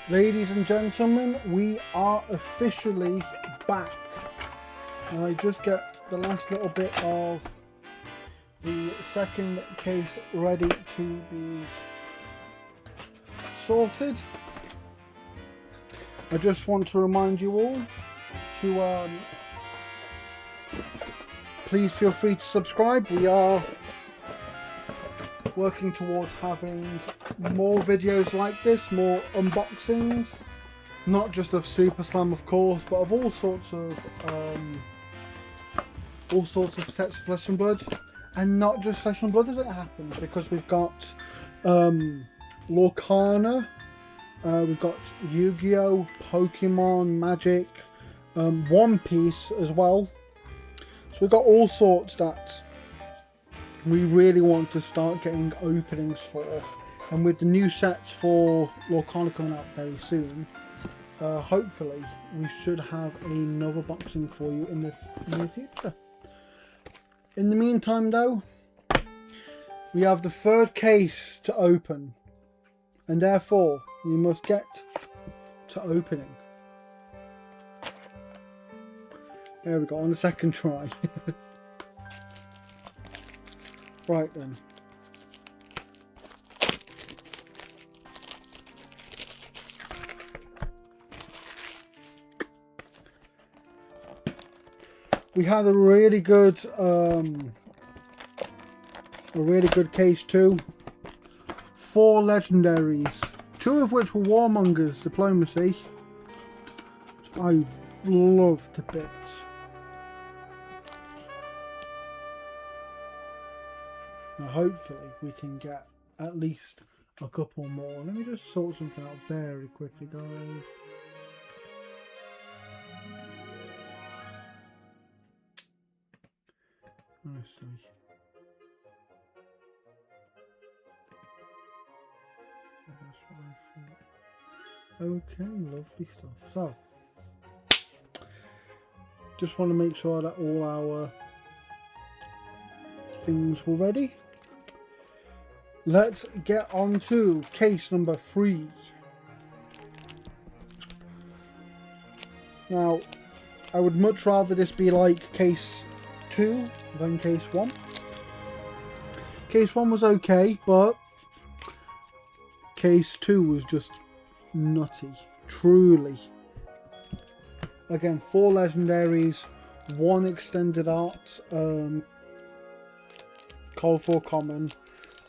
Ladies and gentlemen, we are officially back. And I just get the last little bit of the second case ready to be sorted. I just want to remind you all to please feel free to subscribe. We are working towards having more videos like this, more unboxings, not just of Super Slam of course, but of all sorts of sets of Flesh and Blood, and not just Flesh and Blood as it happens, because we've got Lorcana, we've got Yu-Gi-Oh, Pokemon, Magic, One Piece as well. So we've got all sorts that we really want to start getting openings for, and with the new sets for Lorcana coming out very soon, hopefully we should have another boxing for you in the near future. In the meantime though, we have the third case to open, and therefore we must get to opening. There we go, on the second try. Right then. We had a really good case too. 4 legendaries, 2 of which were Warmonger's Diplomacy, which I love to bits. Now hopefully we can get at least a couple more. Let me just sort something out very quickly, guys. Honestly. That's what I thought. Okay, lovely stuff. So, just want to make sure that all our things were ready. Let's get on to case number 3. Now, I would much rather this be like case 2 than case 1. Case 1 was okay, but case 2 was just nutty. Truly. Again, 4 legendaries, 1 extended art, cold foil common,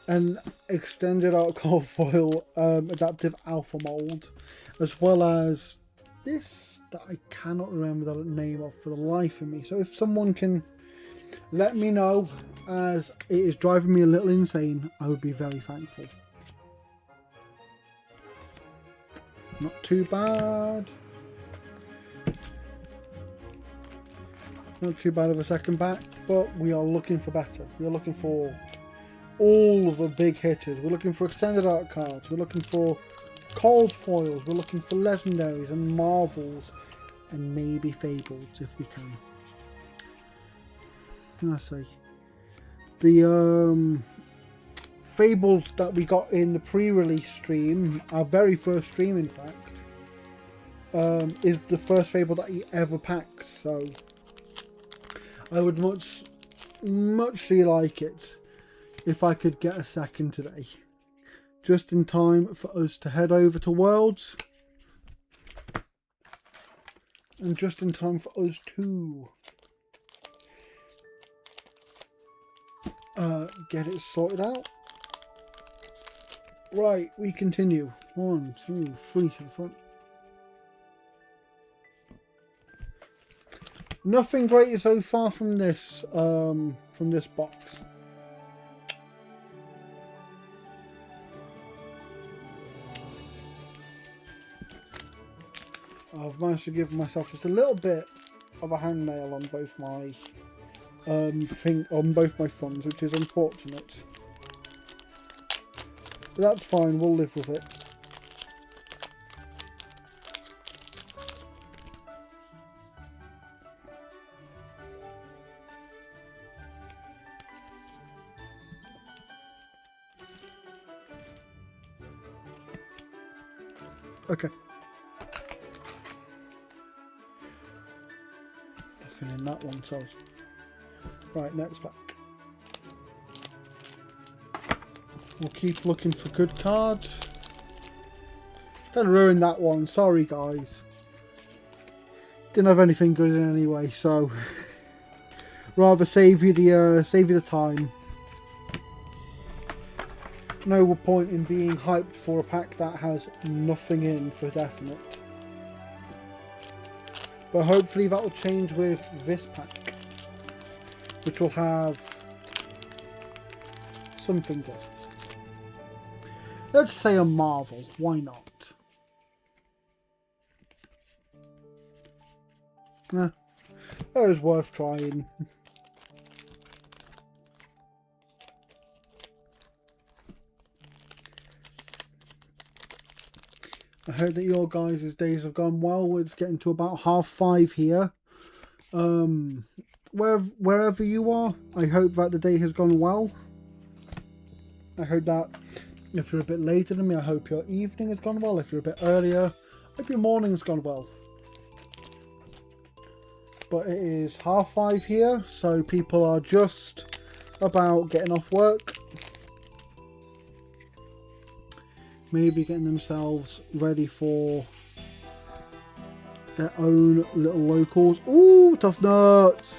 an extended art cold foil adaptive alpha mold, as well as this that I cannot remember the name of for the life of me. So if someone can let me know, as it is driving me a little insane, I would be very thankful. Not too bad. Not too bad of a second back, but we are looking for better. We are looking for all of the big hitters. We're looking for extended art cards. We're looking for cold foils. We're looking for legendaries and marvels, and maybe fables if we can. Let's see. The fables that we got in the pre-release stream, our very first stream, in fact, is the first fable that he ever packed. So I would muchly like it if I could get a second today, just in time for us to head over to Worlds, and just in time for us to get it sorted out. Right, we continue. 1, 2, 3 to the front. Nothing great so far from this box. I've managed to give myself just a little bit of a hangnail on both my both my thumbs, which is unfortunate. But that's fine, we'll live with it. Okay. Nothing in that one, sorry. Right, next pack. We'll keep looking for good cards. Don't ruin that one, sorry guys. Didn't have anything good in anyway, so rather save you the time. No point in being hyped for a pack that has nothing in for definite. But hopefully that will change with this pack, which will have something good. Let's say a Marvel, why not? It was worth trying. I heard that your guys' days have gone well. It's getting to about 5:30 here. Wherever you are, I hope that the day has gone well. I hope that if you're a bit later than me, I hope your evening has gone well. If you're a bit earlier, I hope your morning's gone well. But it is 5:30 here, so people are just about getting off work. Maybe getting themselves ready for their own little locals. Ooh, tough nuts!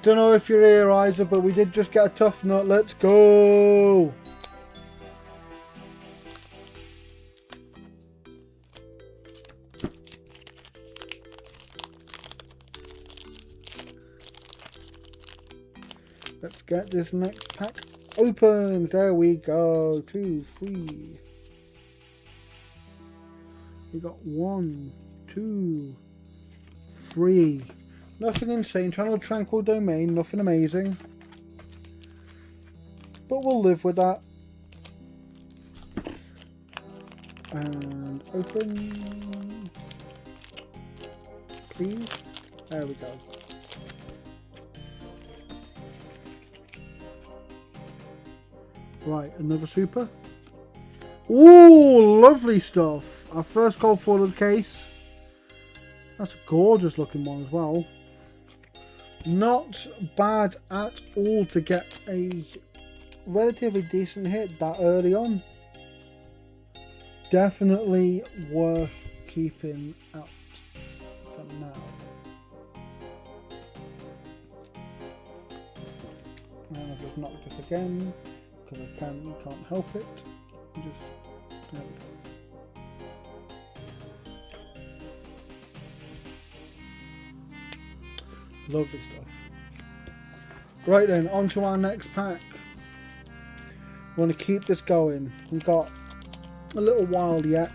Don't know if you're here, Isa, but we did just get a tough nut. Let's go! Let's get this next pack open. There we go. 2, 3. We got 1, 2, 3. Nothing insane. Channel Tranquil Domain. Nothing amazing. But we'll live with that. And open. Please. There we go. Right, another super. Ooh, lovely stuff. Our first cold foil of the case. That's a gorgeous looking one as well. Not bad at all to get a relatively decent hit that early on. Definitely worth keeping out for now. And I've just knocked this again because I can't help it. Just there we go. Lovely stuff. Right then, on to our next pack. We want to keep this going. We've got a little while yet.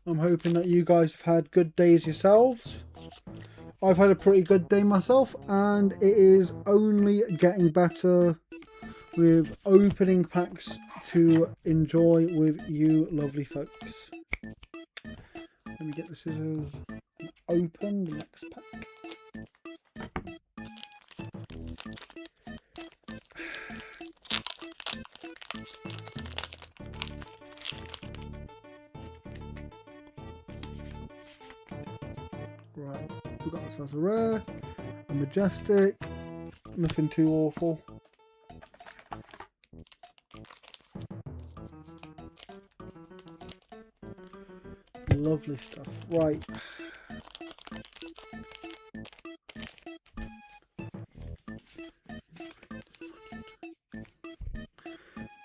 I'm hoping that you guys have had good days yourselves. I've had a pretty good day myself, and it is only getting better with opening packs to enjoy with you lovely folks. Let me get the scissors and open the next pack. Right, we've got ourselves a rare, a majestic, nothing too awful. Lovely stuff. Right.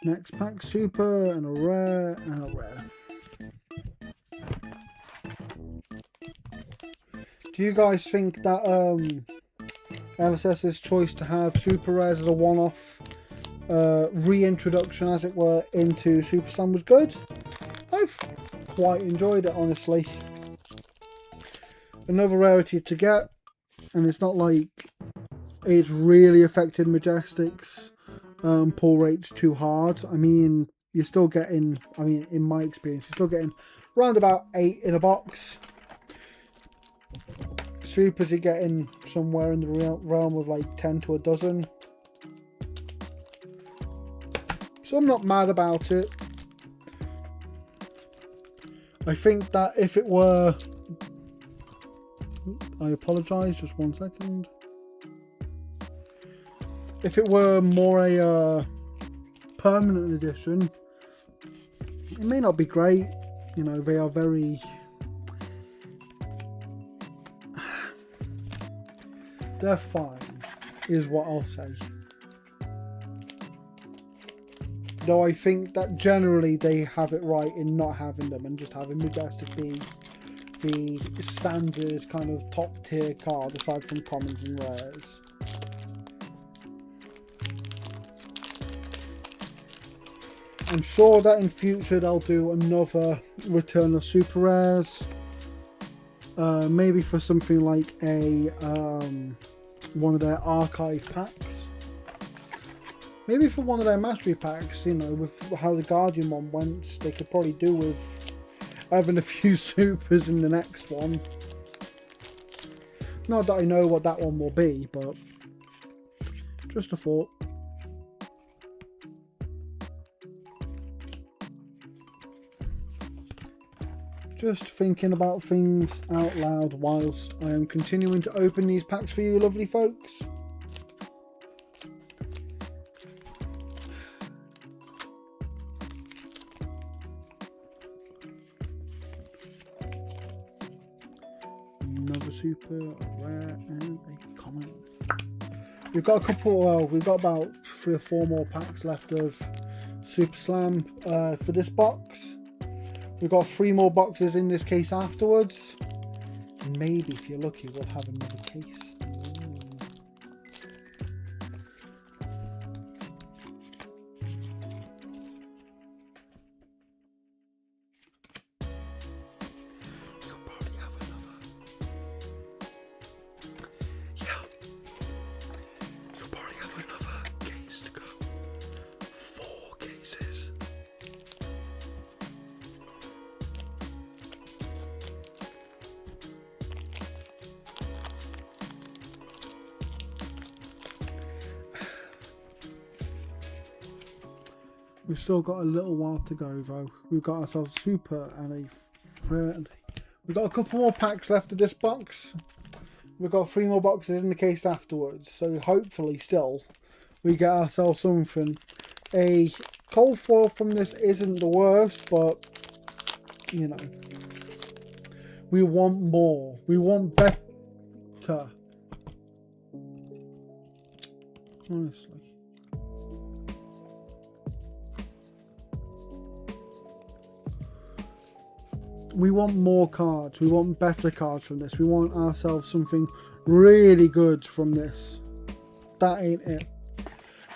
Next pack, super and a rare and a rare. Do you guys think that LSS's choice to have super rares as a one-off reintroduction, as it were, into Super Slam was good? I've quite enjoyed it, honestly. Another rarity to get, and it's not like it's really affected Majestic's pull rates too hard. I mean, you're still getting, I mean, in my experience, you're still getting around about 8 in a box. Supers you're getting somewhere in the realm of like 10 to a dozen. So I'm not mad about it. I think that if it were, I apologise, just 1 second. If it were more a permanent edition, it may not be great. You know, they are very, they're fine, is what I'll say. Though I think that generally they have it right in not having them and just having Majestic be the standard kind of top tier card aside from commons and rares. I'm sure that in future they'll do another return of super rares. Maybe for something like a one of their archive packs. Maybe for one of their mastery packs, you know, with how the Guardian one went, they could probably do with having a few supers in the next one. Not that I know what that one will be, but just a thought. Just thinking about things out loud whilst I am continuing to open these packs for you lovely folks. Another super, a rare and a common. We've got a couple, well, we've got about 3 or 4 more packs left of Super Slam for this box. We've got 3 more boxes in this case afterwards. Maybe if you're lucky we'll have another case. We could probably have another. Yeah. You could probably have another case to go. 4 cases. We've still got a little while to go though. We've got ourselves a super and a rare. We've got a couple more packs left of this box. we've got 3 more boxes in the case afterwards. So hopefully still we get ourselves something. A cold foil from this isn't the worst, but you know, we want more. We want better. Honestly. We want more cards. We want better cards from this. We want ourselves something really good from this. That ain't it.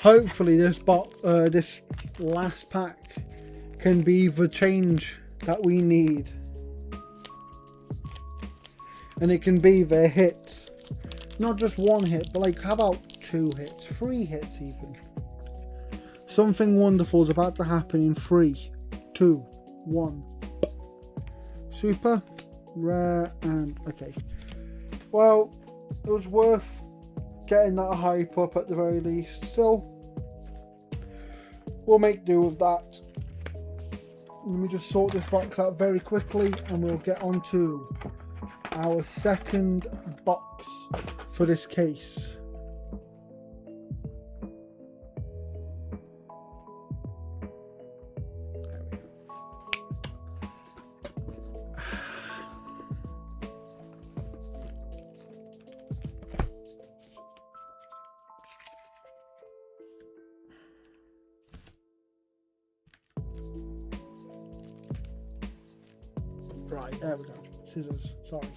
Hopefully this this last pack can be the change that we need. And it can be the hit. Not just 1 hit, but like, how about 2 hits? 3 hits even. Something wonderful is about to happen in 3, 2, 1. Super, rare, and okay. Well, it was worth getting that hype up at the very least. Still, we'll make do with that. Let me just sort this box out very quickly and we'll get on to our second box for this case. Right, there we go. Scissors, sorry.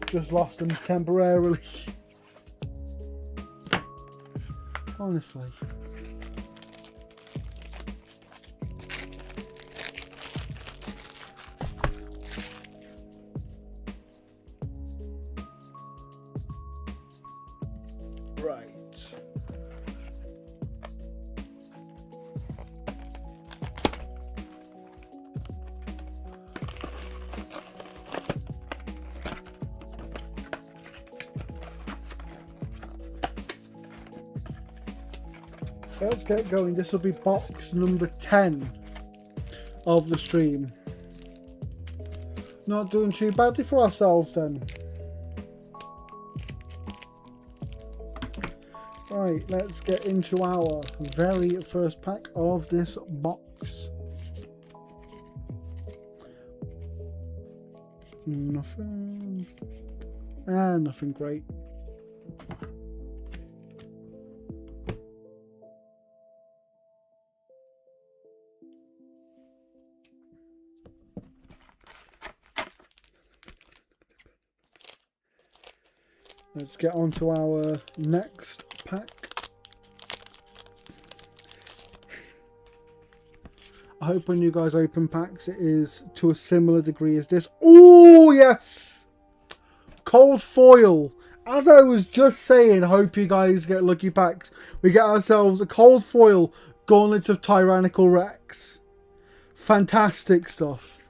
Just lost them temporarily. Honestly. Right. So let's get going. This will be box number 10 of the stream. Not doing too badly for ourselves then. Right, let's get into our very first pack of this box. Nothing. Nothing great. Let's get on to our next pack. I hope when you guys open packs it is to a similar degree as this. Oh yes! Cold foil. As I was just saying, hope you guys get lucky packs. We get ourselves a cold foil Gauntlets of Tyrannical Rex. Fantastic stuff.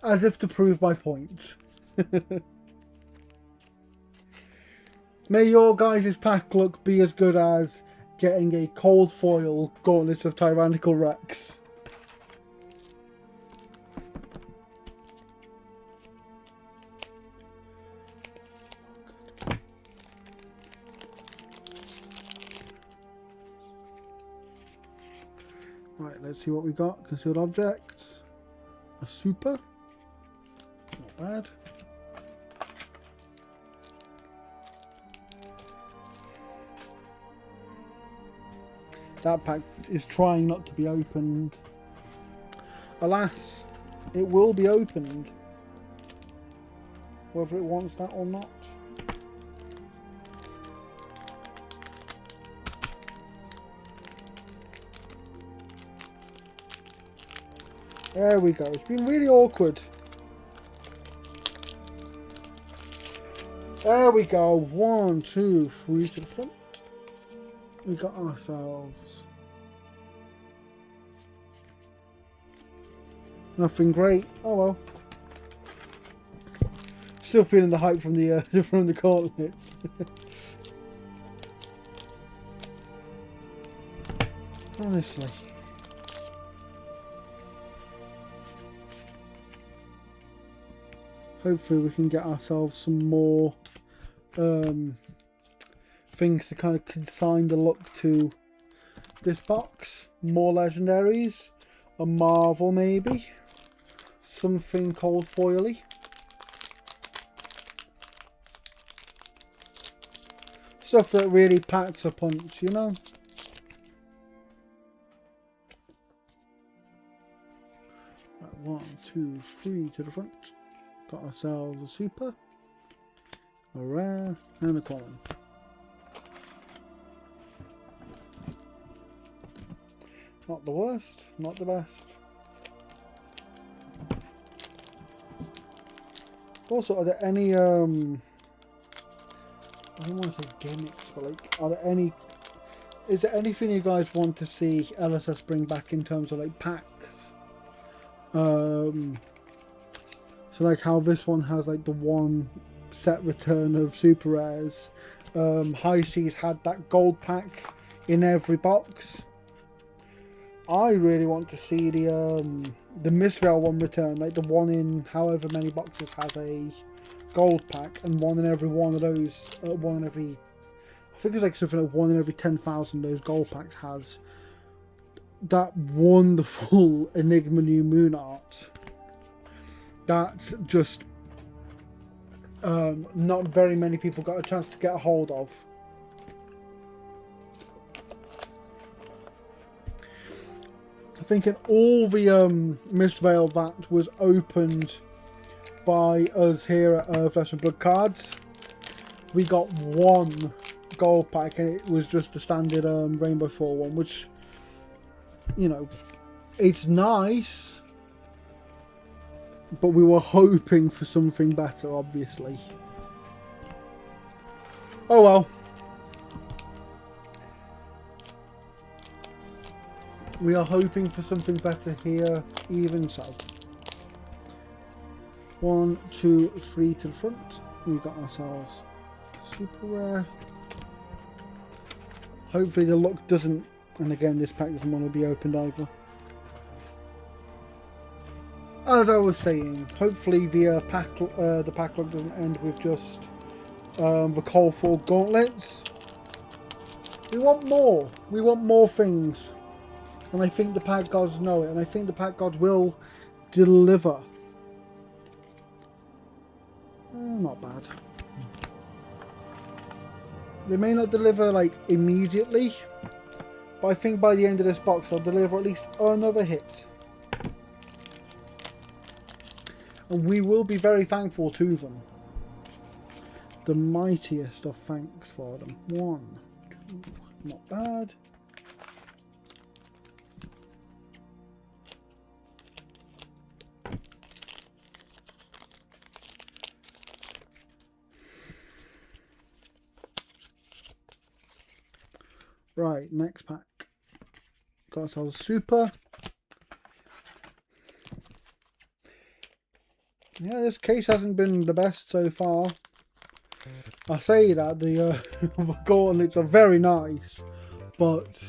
As if to prove my point. May your guys' pack luck be as good as getting a cold foil Gauntlets of Tyrannical Rex. Right, let's see what we got. Concealed objects. A super. Not bad. That pack is trying not to be opened. Alas, it will be opened. Whether it wants that or not. There we go. It's been really awkward. There we go. 1, 2, 3 to the front. We got ourselves nothing great. Oh well. Still feeling the hype from the from the gauntlets. Honestly. Hopefully we can get ourselves some more things to kind of consign the look to this box. More legendaries, a Marvel maybe, something cold foily. Stuff that really packs a punch, you know. Right, 1, 2, 3 to the front. Got ourselves a super, a rare, and a common. Not the worst, not the best. Also, are there any I don't want to say gimmicks, but like, are there any? Is there anything you guys want to see LSS bring back in terms of like packs? So like how this one has like the one set return of super rares. High Seas had that gold pack in every box. I really want to see the Mistveil one return, like the one in however many boxes has a gold pack, and one in every one of those, one in every, I think it's like something like 1 in every 10,000 those gold packs has that wonderful Enigma New Moon art. That's just not very many people got a chance to get a hold of. I think in all the Mistveil that was opened by us here at Flesh and Blood Cards, we got 1 gold pack, and it was just the standard Rainbow 4 one, which, you know, it's nice, but we were hoping for something better, obviously. Oh well. We are hoping for something better here, even so. 1, 2, 3 to the front. We've got ourselves a super rare. Hopefully the luck doesn't, and again this pack doesn't want to be opened either. As I was saying, hopefully the pack luck doesn't end with just the colourful gauntlets. We want more. We want more things. And I think the pack gods know it, and I think the pack gods will deliver. Not bad. They may not deliver like immediately, but I think by the end of this box they'll deliver at least another hit. And we will be very thankful to them. The mightiest of thanks for them. 1, 2, not bad. Right, next pack. Got ourselves a super. Yeah, this case hasn't been the best so far. I say that the gauntlets are very nice, but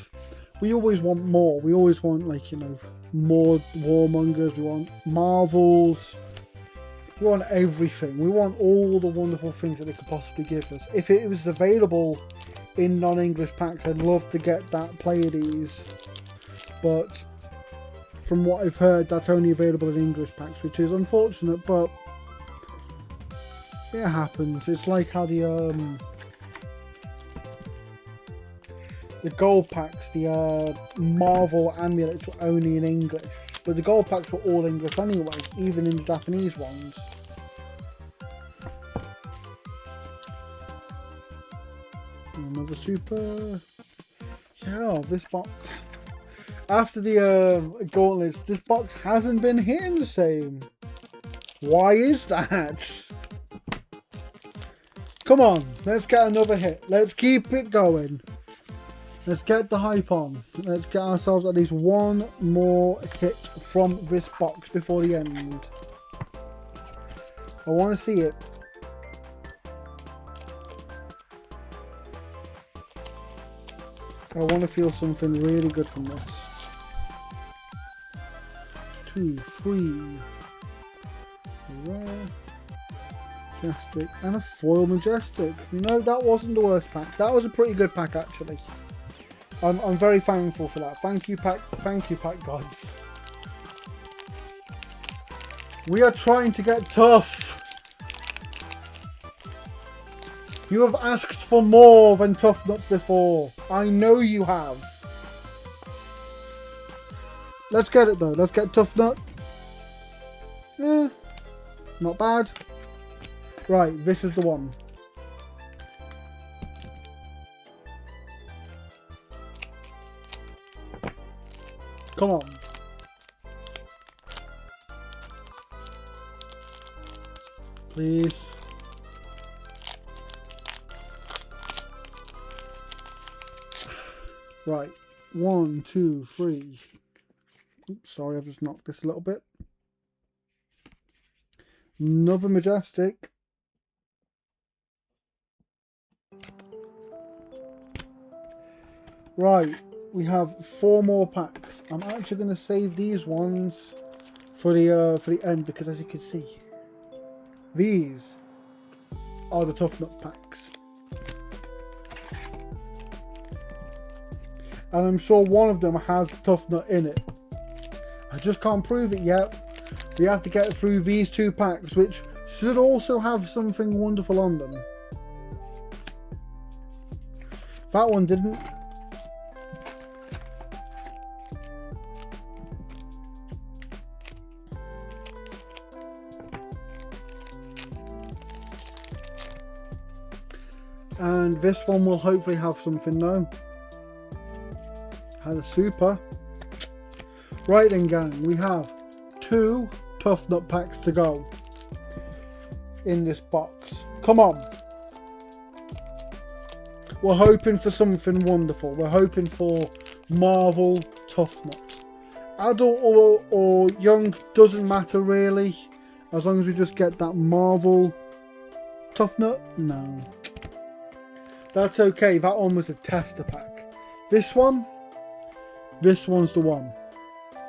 we always want more. We always want, like, you know, more warmongers. We want marvels. We want everything. We want all the wonderful things that they could possibly give us. If it was available in non-English packs, I'd love to get that Pleiades, but from what I've heard, that's only available in English packs, which is unfortunate, but it happens. It's like how the gold packs, the Marvel amulets were only in English, but the gold packs were all English anyway, even in the Japanese ones. Another super. Yeah, this box. After the gauntlets, this box hasn't been hitting the same. Why is that? Come on, let's get another hit. Let's keep it going. Let's get the hype on. Let's get ourselves at least 1 more hit from this box before the end. I want to see it. I want to feel something really good from this. 2, 3. Rare. Majestic and a foil Majestic. You know, that wasn't the worst pack. That was a pretty good pack, actually. I'm very thankful for that. Thank you, pack gods. We are trying to get tough. You have asked for more than Tough Nuts before. I know you have. Let's get it though. Let's get Tough Nut. Yeah, not bad. Right, this is the one. Come on. Please. Right. 1, 2, 3. Oops, sorry, I've just knocked this a little bit. Another Majestic. Right, we have 4 more packs. I'm actually going to save these ones for the end because, as you can see, these are the Tough Nut packs. And I'm sure one of them has the Tough Nut in it. I just can't prove it yet. We have to get through these 2 packs, which should also have something wonderful on them. That one didn't. And this one will hopefully have something now. Had a super. Right then, gang, we have 2 Tough Nut packs to go in this box. Come on. We're hoping for something wonderful. We're hoping for Marvel Tough Nut. Adult or young doesn't matter really, as long as we just get that Marvel Tough Nut. No. That's okay, that one was a tester pack. This one's the one.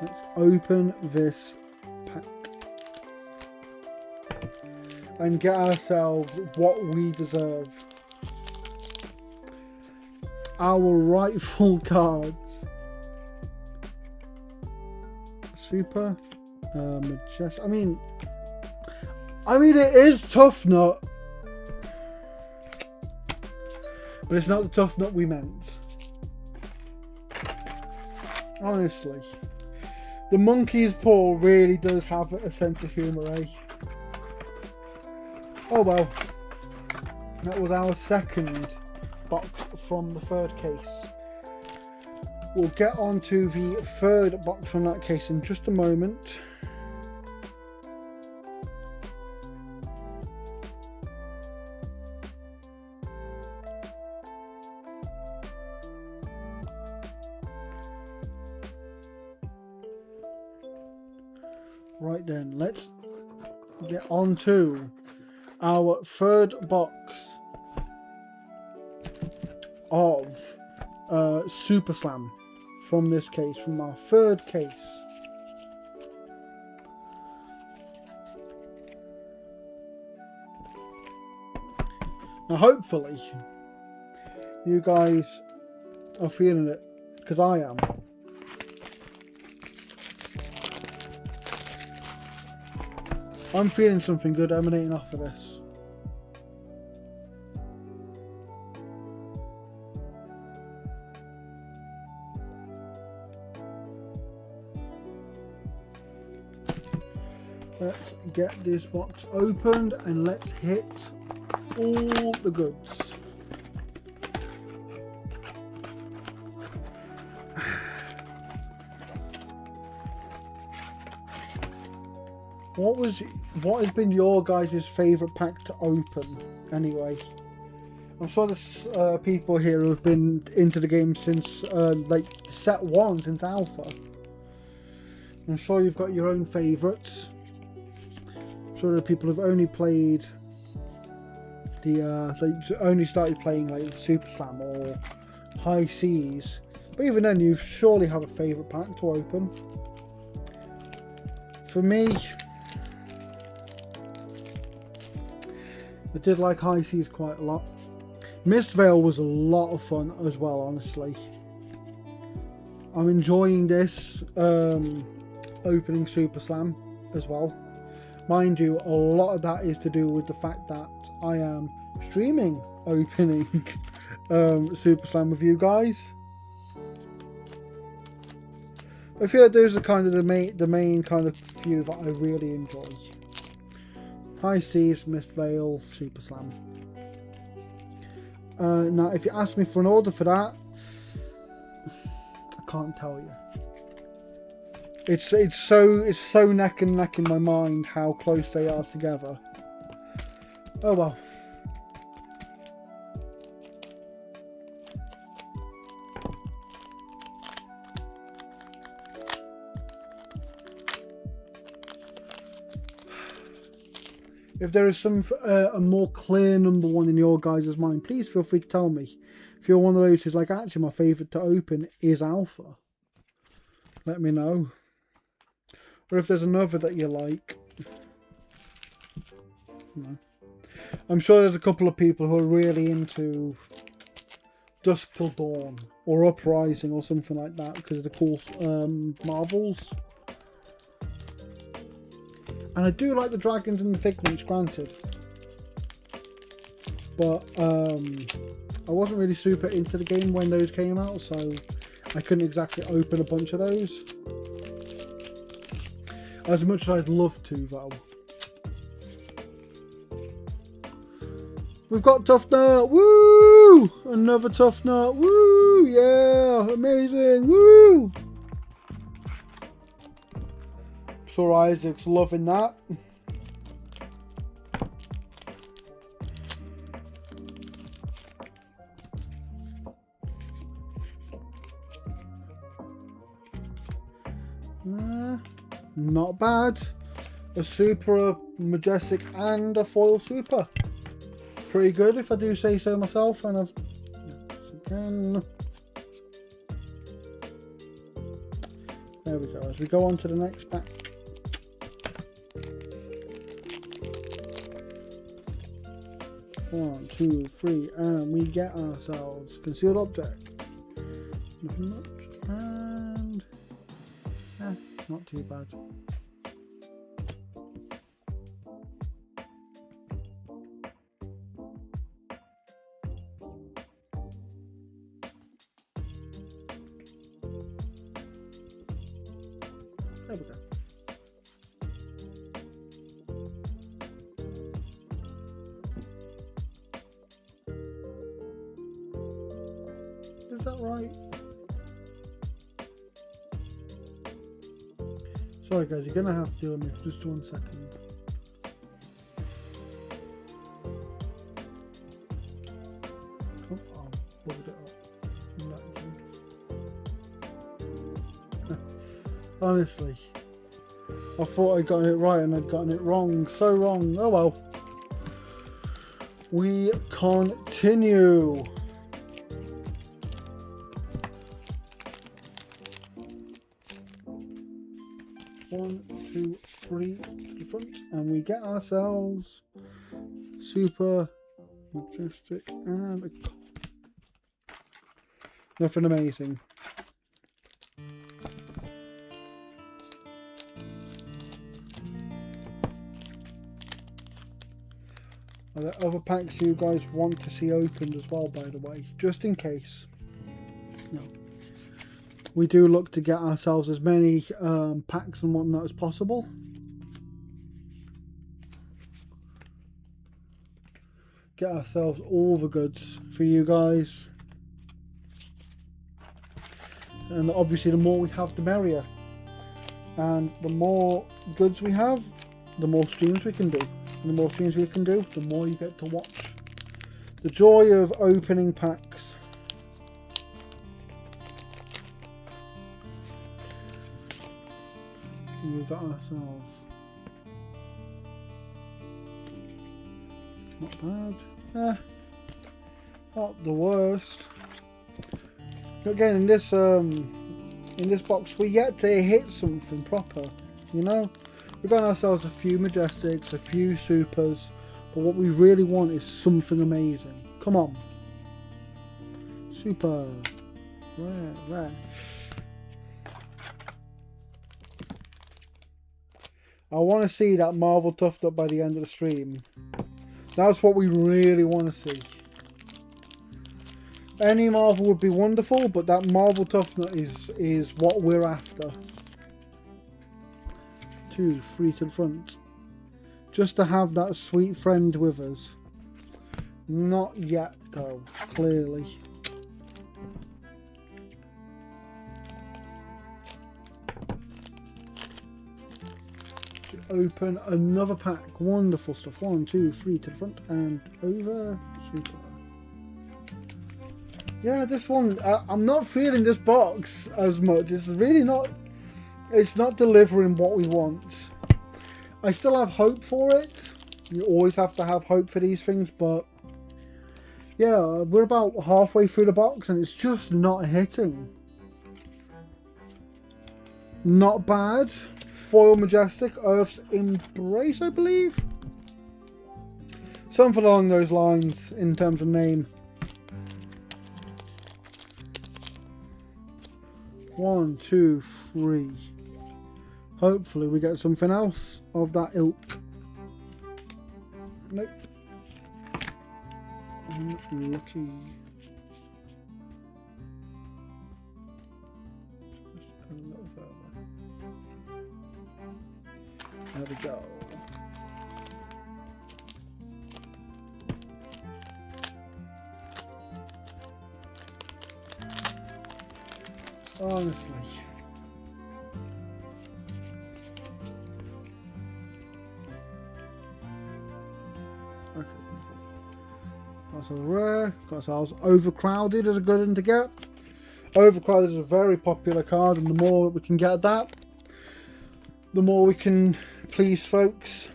Let's open this pack and get ourselves what we deserve. Our rightful cards. Super, Majestic. I mean it is Tough Nut. But it's not the Tough Nut we meant. Honestly. The monkey's paw really does have a sense of humour, eh? Oh well. That was our second box from the third case. We'll get on to the third box from that case in just a moment. Right then, let's get on to our third box of Super Slam from this case, from our third case. Now hopefully you guys are feeling it, because I am. I'm feeling something good emanating off of this. Let's get this box opened and let's hit all the goods. What has been your guys' favourite pack to open anyway? I'm sure there's people here who have been into the game since like set 1, since alpha. I'm sure you've got your own favourites. I'm sure there are people who've only played the only started playing like Super Slam or High Seas. But even then, you surely have a favourite pack to open. For me, I did like High Seas quite a lot. Mist Veil was a lot of fun as well, honestly. I'm enjoying this opening Super Slam as well. Mind you, a lot of that is to do with the fact that I am streaming opening Super Slam with you guys. I feel like those are kind of the main kind of few that I really enjoy. High Seas, Mist Veil, Super Slam. Now, if you ask me for an order for that, I can't tell you. It's so neck and neck in my mind how close they are together. Oh well. If there is a more clear number one in your guys' mind, please feel free to tell me. If you're one of those who's like, actually my favourite to open is Alpha, let me know. Or if there's another that you like. No. I'm sure there's a couple of people who are really into Dusk Till Dawn or Uprising or something like that because of the cool marvels. And I do like the dragons and the figments, granted. But I wasn't really super into the game when those came out, so I couldn't exactly open a bunch of those. As much as I'd love to, though. We've got Tough Nut! Woo! Another Tough Nut! Woo! Yeah! Amazing! Woo! Sure, Isaac's loving that. Not bad. A super, a majestic, and a foil super. Pretty good, if I do say so myself. And I've again. There we go. As we go on to the next pack. One, two, three, and we get ourselves concealed object. Nothing much, and not too bad. There we go. Is that right? Sorry guys, you're gonna have to deal with me for just 1 second. Oh, I bubbled it up. Honestly, I thought I'd gotten it right and I'd gotten it wrong. So wrong. Oh well. We continue. One, two, three to the front, and we get ourselves super majestic and nothing amazing. Are there other packs you guys want to see opened as well, by the way, just in case? No. We do look to get ourselves as many packs and whatnot as possible. Get ourselves all the goods for you guys. And obviously the more we have, the merrier. And the more goods we have, the more streams we can do. And the more streams we can do, the more you get to watch. The joy of opening packs. We got ourselves not bad, not the worst. Again, in this box, we yet to hit something proper. You know, we got ourselves a few majestics, a few supers, But what we really want is something amazing. Come on. Super. Rare, rare. I want to see that Marvel Toughed Up by the end of the stream. That's what we really want to see. Any Marvel would be wonderful, but that Marvel Toughnut is what we're after. 2, 3 to the front. Just to have that sweet friend with us. Not yet though, clearly. Open another pack. Wonderful stuff. 1, 2, 3 to the front and over. Super. Yeah, this one, I'm not feeling this box as much. It's really not, it's not delivering what we want. I still have hope for it. You always have to have hope for these things, but yeah, we're about halfway through the box and it's just not hitting. Not bad. Foil Majestic, Earth's Embrace, I believe. Something along those lines in terms of name. 1, 2, 3. Hopefully we get something else of that ilk. Nope. Unlucky. Just a little further. There we go. Honestly. Okay. That's a rare. Got ourselves Overcrowded as a good one to get. Overcrowded is a very popular card, and the more we can get that, the more we can please folks.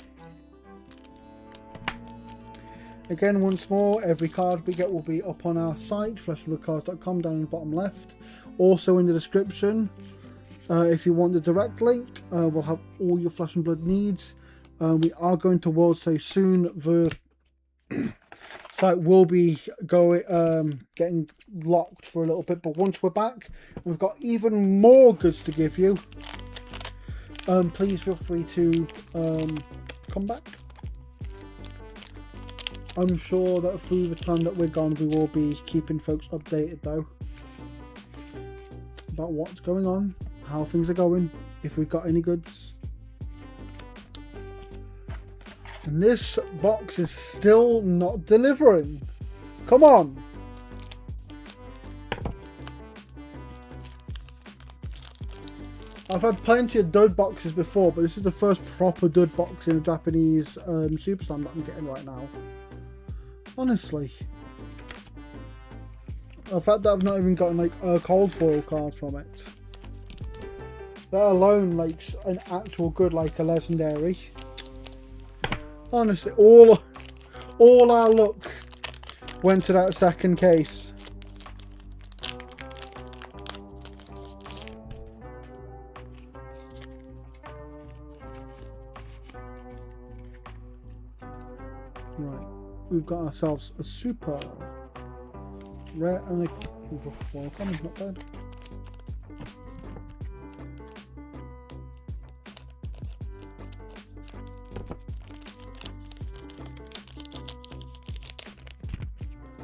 Again, once more, every card we get will be up on our site, fleshandbloodcards.com, down in the bottom left. Also in the description, if you want the direct link, we'll have all your Flesh and Blood needs. We are going to World Save soon. The site will be getting locked for a little bit, but once we're back, we've got even more goods to give you. Please feel free to come back. I'm sure that through the time that we're gone, we will be keeping folks updated though about what's going on, how things are going, if we've got any goods. And this box is still not delivering. Come on. I've had plenty of dud boxes before, but this is the first proper dud box in a Japanese Super Slam that I'm getting right now. Honestly. The fact that I've not even gotten like a cold foil card from it. Let alone like an actual good, like a legendary. Honestly, all our luck went to that second case. Right, we've got ourselves a super rare and a foil common, not bad.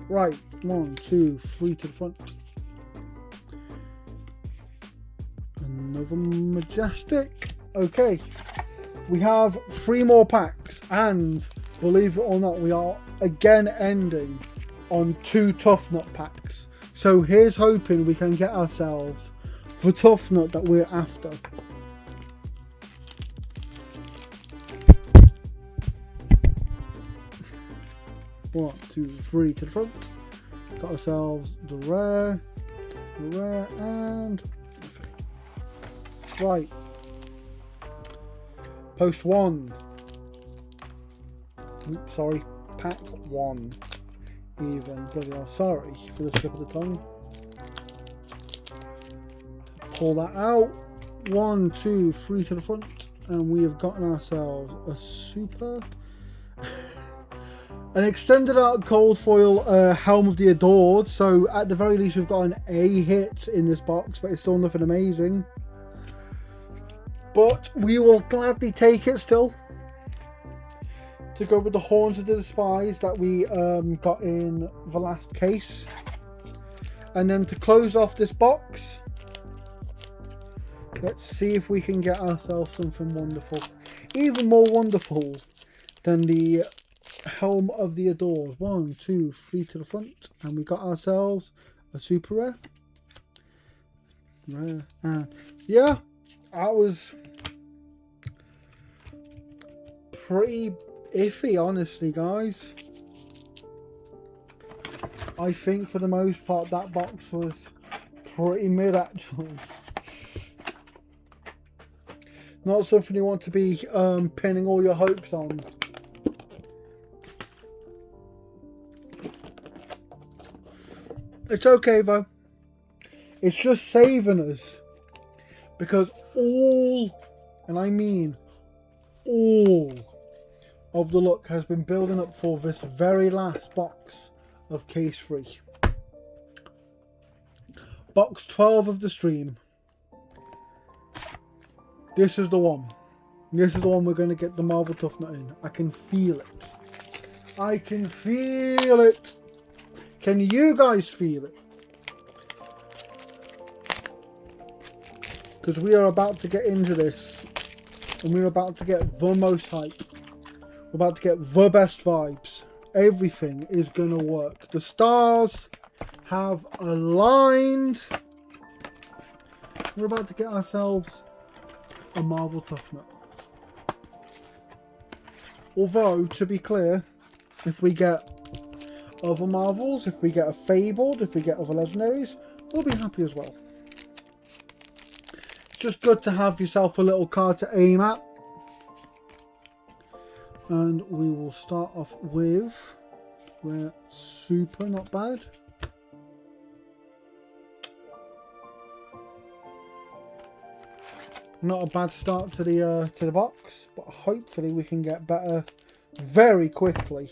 Right, 1, 2, 3 to the front. Another Majestic. Okay, we have 3 more packs, and believe it or not, we are again ending on 2 Tough Nut packs. So here's hoping we can get ourselves the Tough Nut that we're after. One, 2, 3 to the front. Got ourselves the rare, and right. Post 1. Oops, sorry, pack 1. Even bloody hell, sorry for the slip of the tongue. Pull that out. 1, 2, 3 to the front, and we have gotten ourselves a super. An extended art cold foil Helm of the Adored. So at the very least we've got an A hit in this box, but it's still nothing amazing. But we will gladly take it still. To go with the Horns of the Despise that we got in the last case. And then to close off this box, let's see if we can get ourselves something wonderful. Even more wonderful than the Helm of the Adored. 1, 2, 3 to the front. And we got ourselves a super rare. Rare. And yeah, that was pretty iffy, honestly, guys. I think for the most part that box was pretty mid, actually. Not something you want to be pinning all your hopes on. It's okay though. It's just saving us. Because all, and I mean all, of the luck has been building up for this very last box of case 3. Box 12 of the stream. This is the one. This is the one we're going to get the Marvel Tough Nut in. I can feel it. I can feel it. Can you guys feel it? Because we are about to get into this. And we're about to get the most hype. We're about to get the best vibes. Everything is going to work. The stars have aligned. We're about to get ourselves a Marvel Tough Nut. Although, to be clear, if we get other Marvels, if we get a Fabled, if we get other Legendaries, we'll be happy as well. It's just good to have yourself a little card to aim at. And we will start off with Rare Super, not bad. Not a bad start to the box, but hopefully we can get better very quickly.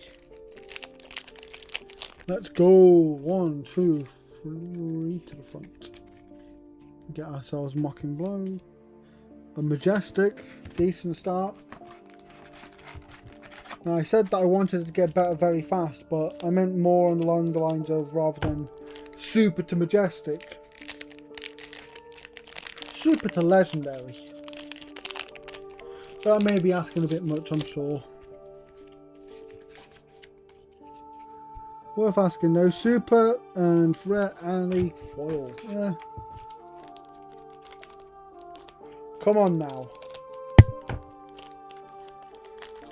Let's go. 1, 2, 3 to the front. Get ourselves Mocking Blow. A Majestic, decent start. Now I said that I wanted to get better very fast, but I meant more along the lines of rather than Super to Majestic. Super to Legendary. But I may be asking a bit much, I'm sure. Worth asking though. Super and Rare and a foil. Yeah. Come on now.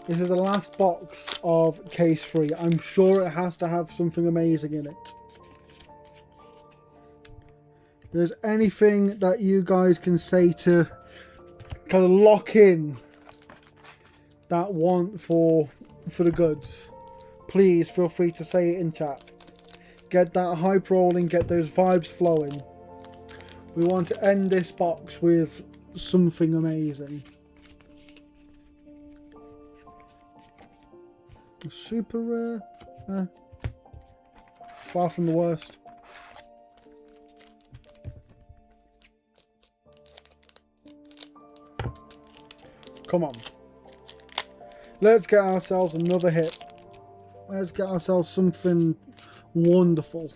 This is the last box of case 3. I'm sure it has to have something amazing in it. If there's anything that you guys can say to kind of lock in that want for the goods, please feel free to say it in chat. Get that hype rolling, get those vibes flowing. We want to end this box with something amazing. Super rare. Far from the worst. Come on. Let's get ourselves another hit. Let's get ourselves something wonderful.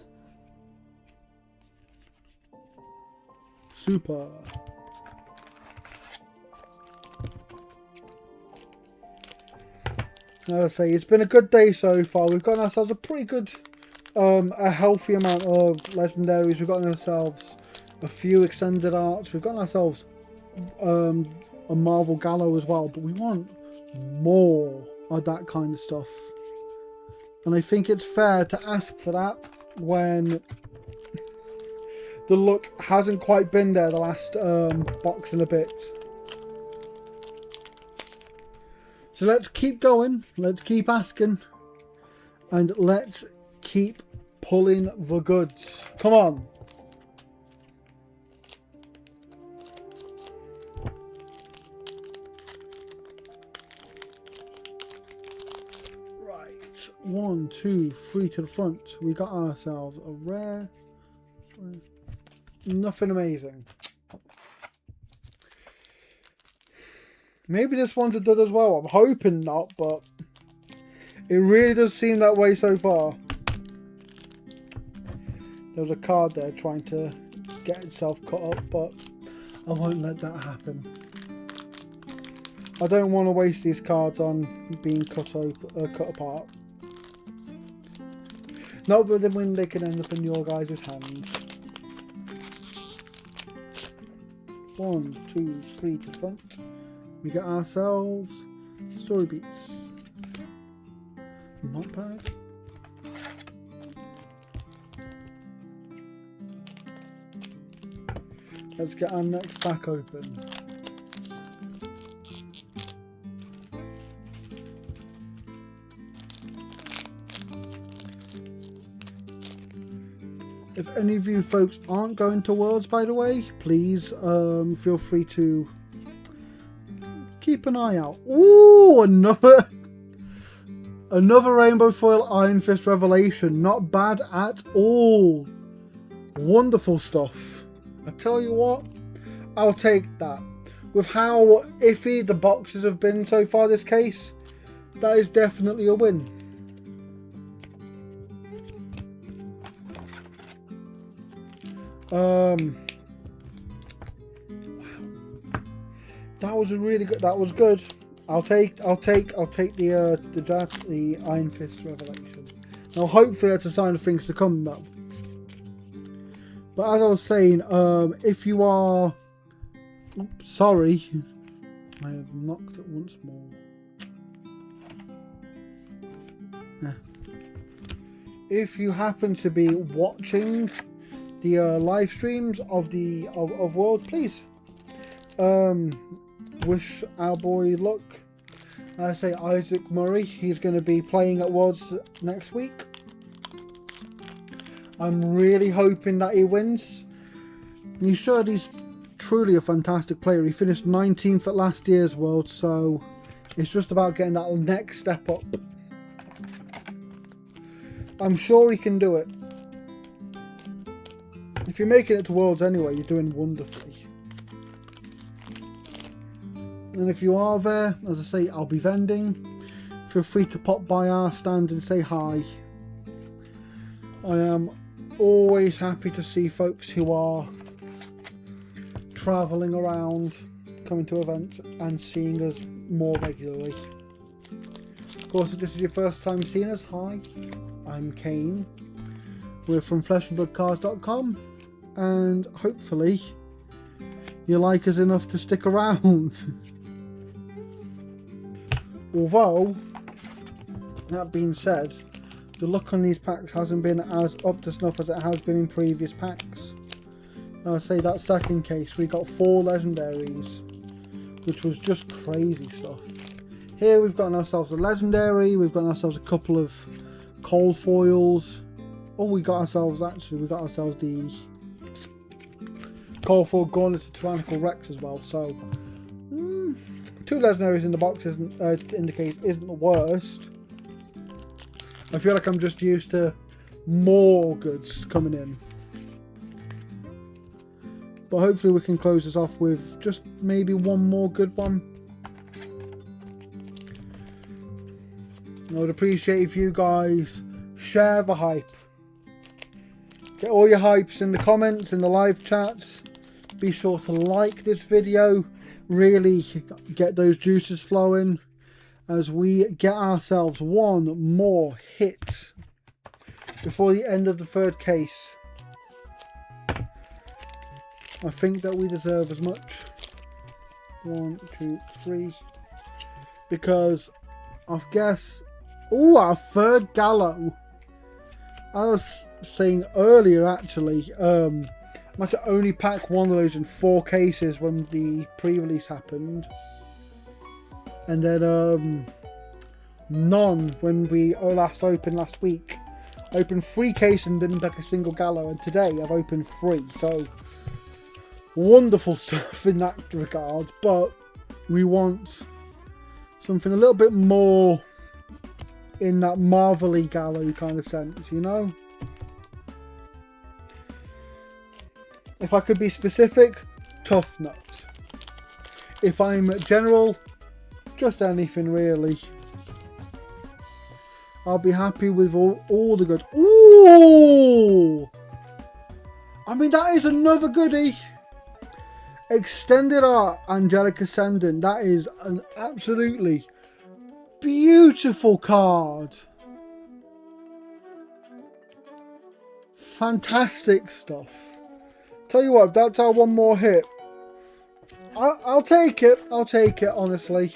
Super. As I say, it's been a good day so far. We've got ourselves a pretty good, a healthy amount of legendaries. We've got ourselves a few extended arts. We've got ourselves a Marvel Gallo as well. But we want more of that kind of stuff. And I think it's fair to ask for that when the luck hasn't quite been there the last box and a bit. So let's keep going, let's keep asking, and let's keep pulling the goods. Come on. Right, 1, 2, 3 to the front. We got ourselves a rare. Nothing amazing. Maybe this one's a dud as well. I'm hoping not, but it really does seem that way so far. There was a card there trying to get itself cut up, but I won't let that happen. I don't want to waste these cards on being cut apart. Not with them when they can end up in your guys' hands. 1, 2, 3 to the front. We get ourselves Story Beats. Not bad. Let's get our next pack open. If any of you folks aren't going to Worlds, by the way, please feel free to keep an eye out. Ooh, another Rainbow Foil Iron Fist Revelation. Not bad at all. Wonderful stuff. I tell you what, I'll take that. With how iffy the boxes have been so far this case, that is definitely a win. Wow. That was a really good. That was good. I'll take the Iron Fist Revelation. Now, hopefully, that's a sign of things to come, though. But as I was saying, if you are, sorry, I have knocked it once more. Yeah. If you happen to be watching the live streams of World, please wish our boy luck. I say Isaac Murray. He's going to be playing at Worlds next week. I'm really hoping that he wins. He's sure he's truly a fantastic player. He finished 19th at last year's World, so it's just about getting that next step up. I'm sure he can do it. If you're making it to Worlds anyway, you're doing wonderfully. And if you are there, as I say, I'll be vending. Feel free to pop by our stand and say hi. I am always happy to see folks who are travelling around, coming to events and seeing us more regularly. Of course, if this is your first time seeing us, hi, I'm Kane. We're from fleshandbloodcars.com, and hopefully you like us enough to stick around. Although, that being said, the luck on these packs hasn't been as up to snuff as it has been in previous packs. I'll say that second case, we got 4 legendaries, which was just crazy stuff. Here we've got ourselves a legendary, we've got ourselves a couple of cold foils. Oh, we got ourselves the cold foil Gauntlet to Tyrannical Rex as well. So, 2 legendaries in the box isn't in the case isn't the worst. I feel like I'm just used to more goods coming in. But hopefully we can close this off with just maybe one more good one. I would appreciate if you guys share the hype. Get all your hypes in the comments, in the live chats. Be sure to like this video. Really get those juices flowing as we get ourselves one more hit before the end of the third case. I think that we deserve as much. 1, 2, 3. Because I guess... Oh, our third Gallo. I was saying earlier, actually, I might only pack one of those in 4 cases when the pre-release happened. And then none when we last opened last week. I opened 3 cases and didn't pack a single Gallo. And today I've opened 3. So, wonderful stuff in that regard. But we want something a little bit more in that Marvel-y Gallo kind of sense, you know? If I could be specific, Tough Nut. If I'm general, just anything really. I'll be happy with all the good. Ooh! I mean, that is another goodie. Extended Art Angelic Ascendant. That is an absolutely beautiful card. Fantastic stuff. Tell you what, if that's our one more hit, I'll take it. I'll take it, honestly.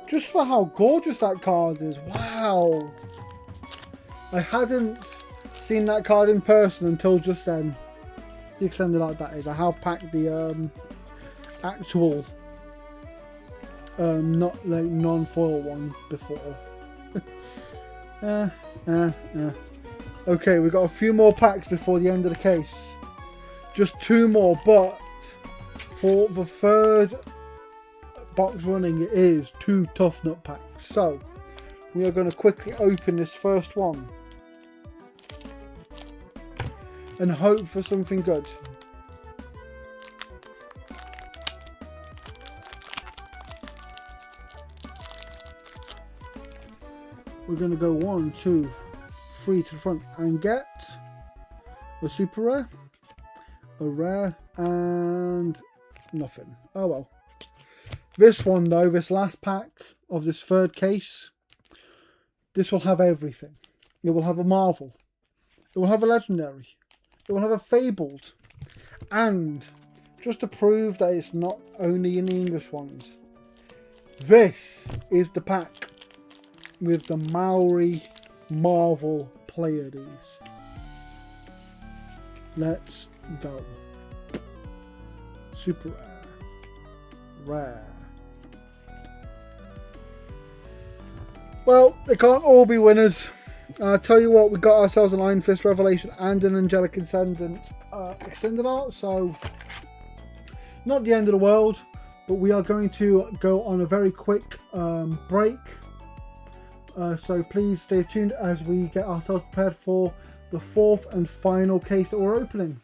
Just for how gorgeous that card is. Wow. I hadn't seen that card in person until just then. The Extended Art, that is. I have packed the actual not like non-foil one before. Okay, we've got a few more packs before the end of the case. Just 2 more, but for the 3rd box running, it is 2 Tough Nut packs. So we are going to quickly open this first one and hope for something good. We're going to go 1, 2, 3 to the front and get a super rare, a rare, and nothing. Oh well. This one though, this last pack of this 3rd case, this will have everything. It will have a Marvel, it will have a Legendary, it will have a Fabled, and just to prove that it's not only in the English ones, this is the pack with the Maori Marvel Pleiades. Let's go. Super rare. Rare. Well, they can't all be winners. I'll tell you what, we got ourselves an Iron Fist Revelation and an Angelic Ascendant Extended Art, so not the end of the world, but we are going to go on a very quick break. So please stay tuned as we get ourselves prepared for the 4th and final case that we're opening.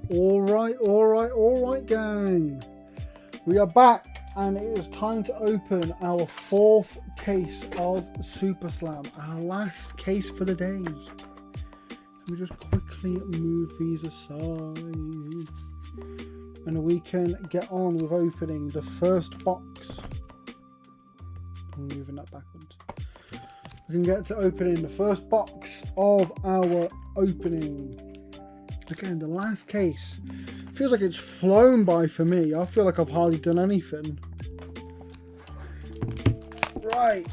Alright, gang. We are back, and it is time to open our 4th case of Super Slam. Our last case for the day. Let me just quickly move these aside. And we can get on with opening the first box. I'm moving that backwards. We can get to opening the first box of our opening. Again, the last case. Feels like it's flown by for me. I feel like I've hardly done anything. Right.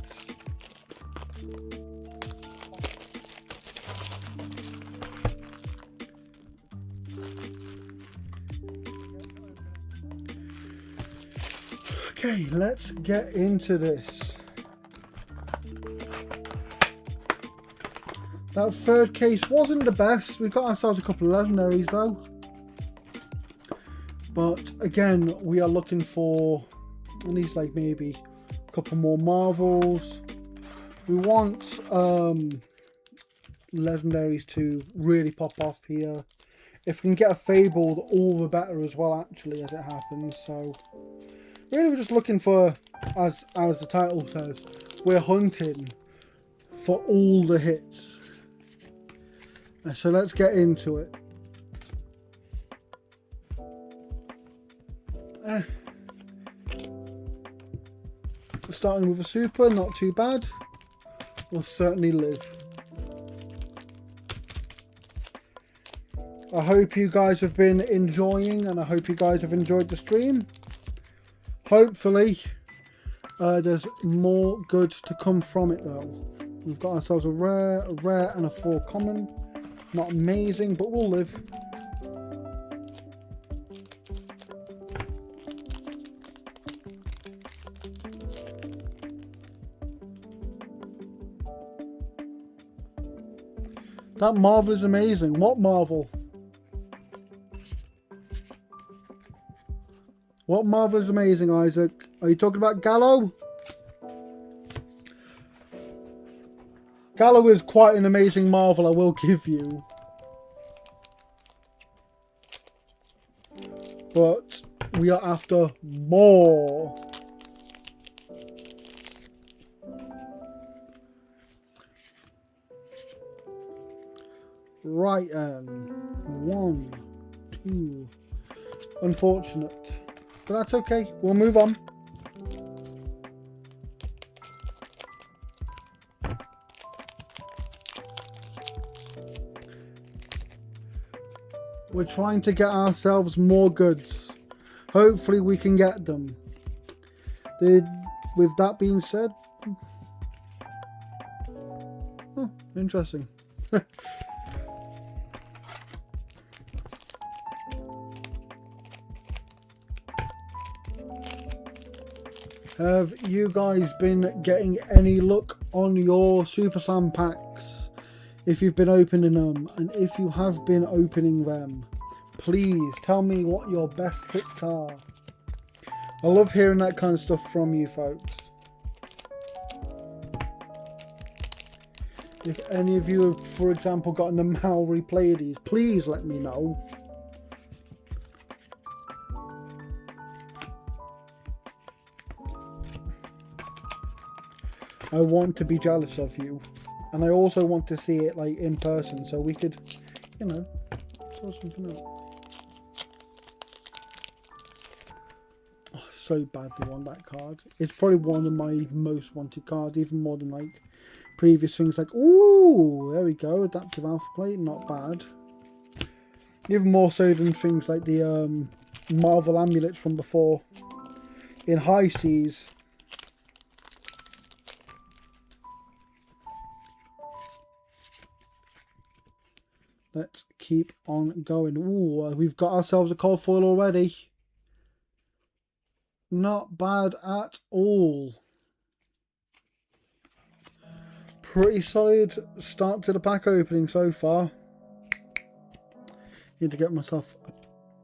Okay, let's get into this. That third case wasn't the best. We got ourselves a couple of legendaries though. But again, we are looking for at least like maybe a couple more Marvels. We want legendaries to really pop off here. If we can get a Fabled, all the better as well, actually, as it happens. So really we're just looking for, as the title says, we're hunting for all the hits. So let's get into it. Starting with a super, not too bad. We'll certainly live. I hope you guys have been enjoying, and I hope you guys have enjoyed the stream. Hopefully, there's more good to come from it though. We've got ourselves a rare, and a 4 common. Not amazing, but we'll live. That Marvel is amazing. What Marvel? What Marvel is amazing, Isaac? Are you talking about Gallo? Gallo is quite an amazing Marvel, I will give you. But we are after more. Right, 1, 2. Unfortunate. But that's okay. We'll move on. We're trying to get ourselves more goods. Hopefully we can get them. With that being said... Oh, interesting. Have you guys been getting any luck on your Super Slam packs? If you've been opening them, and if you have been opening them, please tell me what your best hits are. I love hearing that kind of stuff from you folks. If any of you have, for example, gotten the Maori Pleiades, please let me know. I want to be jealous of you. And I also want to see it like in person, so we could, you know, sort something out. Oh, so badly want that card. It's probably one of my most wanted cards, even more than like previous things like, ooh, there we go, adaptive alpha plate, not bad. Even more so than things like the Marvel amulets from before in high seas. Let's keep on going. Ooh, we've got ourselves a cold foil already. Not bad at all. Pretty solid start to the pack opening so far. Need to get myself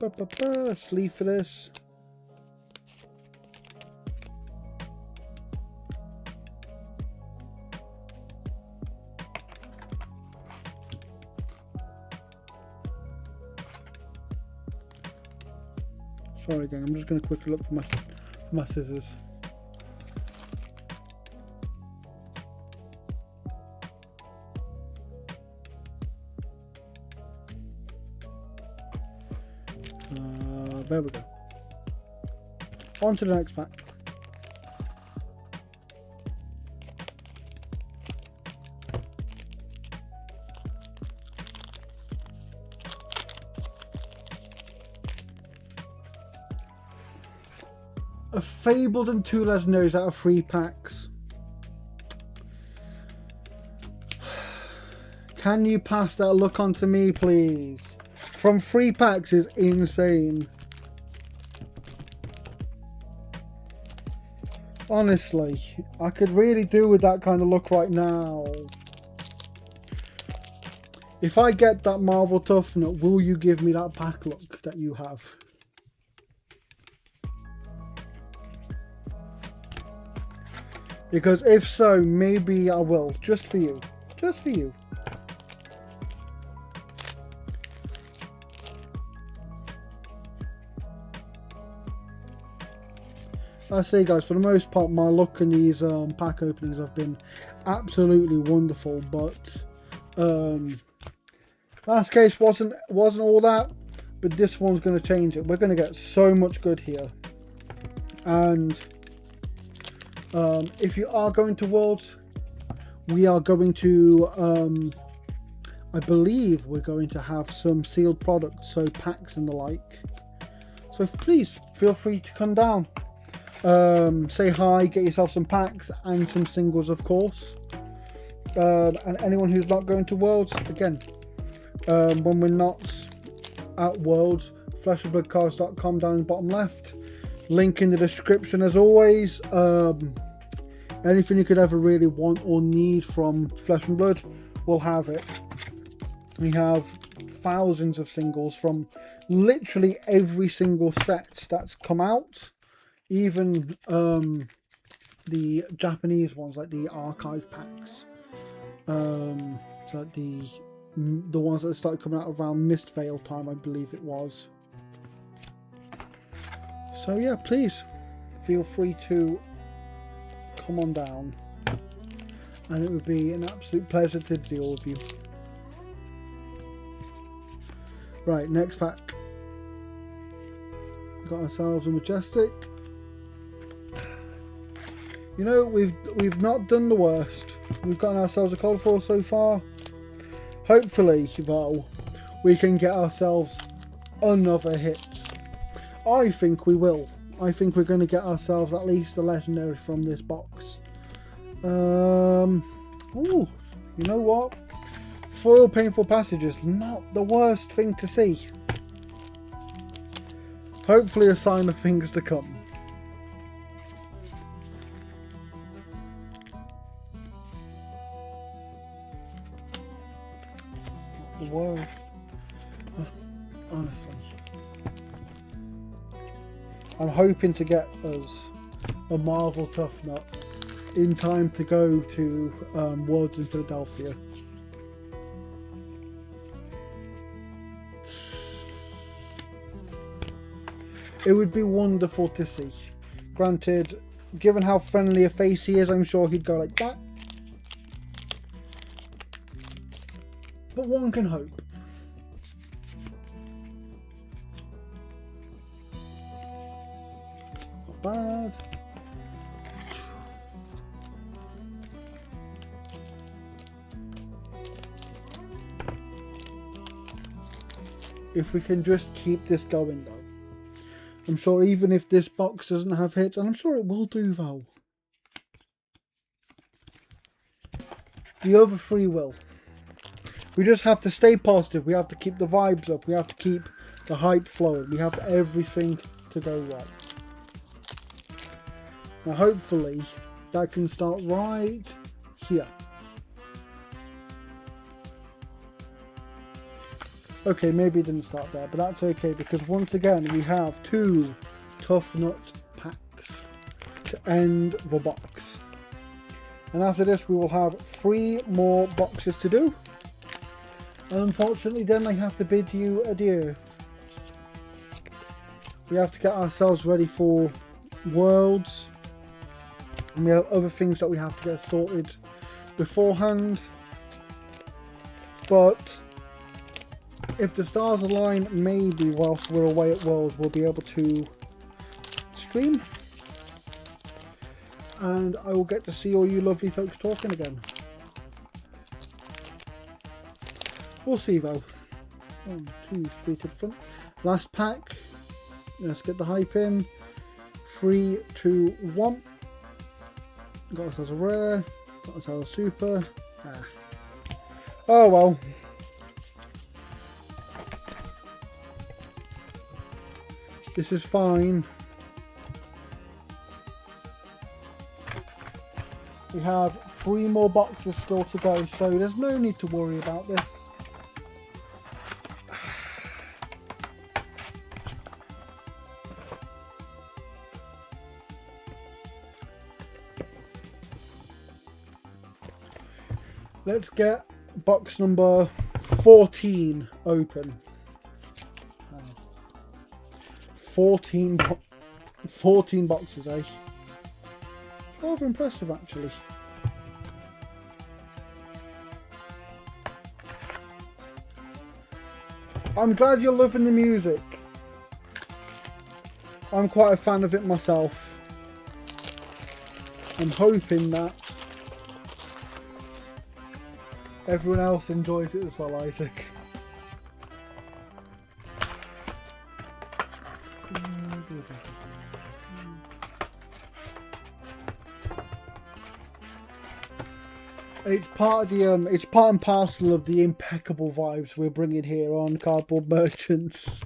a sleeve for this. Sorry again, I'm just going to quickly look for my scissors. There we go. On to the next pack. A Fabled and 2 legendaries out of 3 packs. Can you pass that look on to me, please? From 3 packs is insane. Honestly, I could really do with that kind of look right now. If I get that Marvel Tough Nut, will you give me that pack look that you have? Because if so, maybe I will. Just for you. Just for you. I say, guys, for the most part, my luck in these pack openings have been absolutely wonderful. But last case wasn't all that, but this one's going to change it. We're going to get so much good here. And if you are going to Worlds, we are going to, I believe we're going to have some sealed products, so packs and the like. So please feel free to come down. Say hi, get yourself some packs and some singles, of course. And anyone who's not going to Worlds, again, when we're not at Worlds, fleshandbloodcards.com down in the bottom left. Link in the description as always. Anything you could ever really want or need from Flesh and Blood, we'll have it. We have thousands of singles from literally every single set that's come out. Even the Japanese ones, like the archive packs, so the ones that started coming out around Mistveil time, I believe it was. So yeah, please feel free to come on down, and it would be an absolute pleasure to deal with you. Right, next pack. Got ourselves a Majestic. You know, we've not done the worst. We've gotten ourselves a Cold Foil so far. Hopefully, though, we can get ourselves another hit. I think we will. I think we're going to get ourselves at least a legendary from this box. Ooh, you know what? Foil Painful Passage is not the worst thing to see. Hopefully a sign of things to come. The world, honestly, I'm hoping to get us a Marvel Tough Nut in time to go to Worlds in Philadelphia. It would be wonderful to see. Granted, given how friendly a face he is, I'm sure he'd go like that. But one can hope. Not bad. If we can just keep this going though. I'm sure even if this box doesn't have hits, and I'm sure it will do though. The other three will. We just have to stay positive. We have to keep the vibes up. We have to keep the hype flowing. We have everything to go right. Now hopefully that can start right here. Okay, maybe it didn't start there, but that's okay because once again we have 2 Tough Nut packs to end the box. And after this we will have 3 more boxes to do. And unfortunately then I have to bid you adieu. We have to get ourselves ready for worlds. And we have other things that we have to get sorted beforehand. But if the stars align, maybe whilst we're away at worlds, we'll be able to stream. And I will get to see all you lovely folks talking again. We'll see though. 1, 2, 3 to the front. Last pack. Let's get the hype in. 3, 2, 1. Got ourselves a rare. Got ourselves a super. Oh well. This is fine. We have 3 more boxes still to go, so there's no need to worry about this. Let's get box number 14 open. 14 boxes, eh? Rather impressive, actually. I'm glad you're loving the music. I'm quite a fan of it myself. I'm hoping that everyone else enjoys it as well, Isaac. It's part of the it's part and parcel of the impeccable vibes we're bringing here on Cardboard Merchants.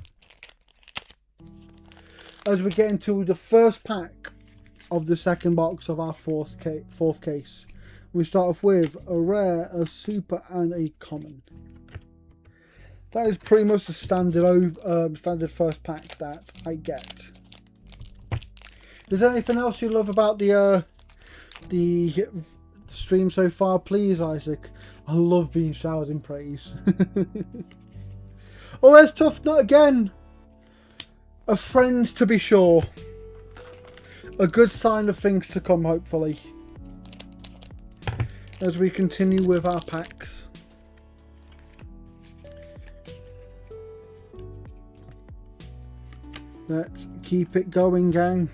As we get into the first pack of the second box of our fourth case, we start off with a rare, a super, and a common. That is pretty much the standard first pack that I get. Is there anything else you love about the stream so far? Please, Isaac. I love being showered in praise. Oh, there's Tough Nut again. A friend, to be sure. A good sign of things to come, hopefully. As we continue with our packs. Let's keep it going, gang.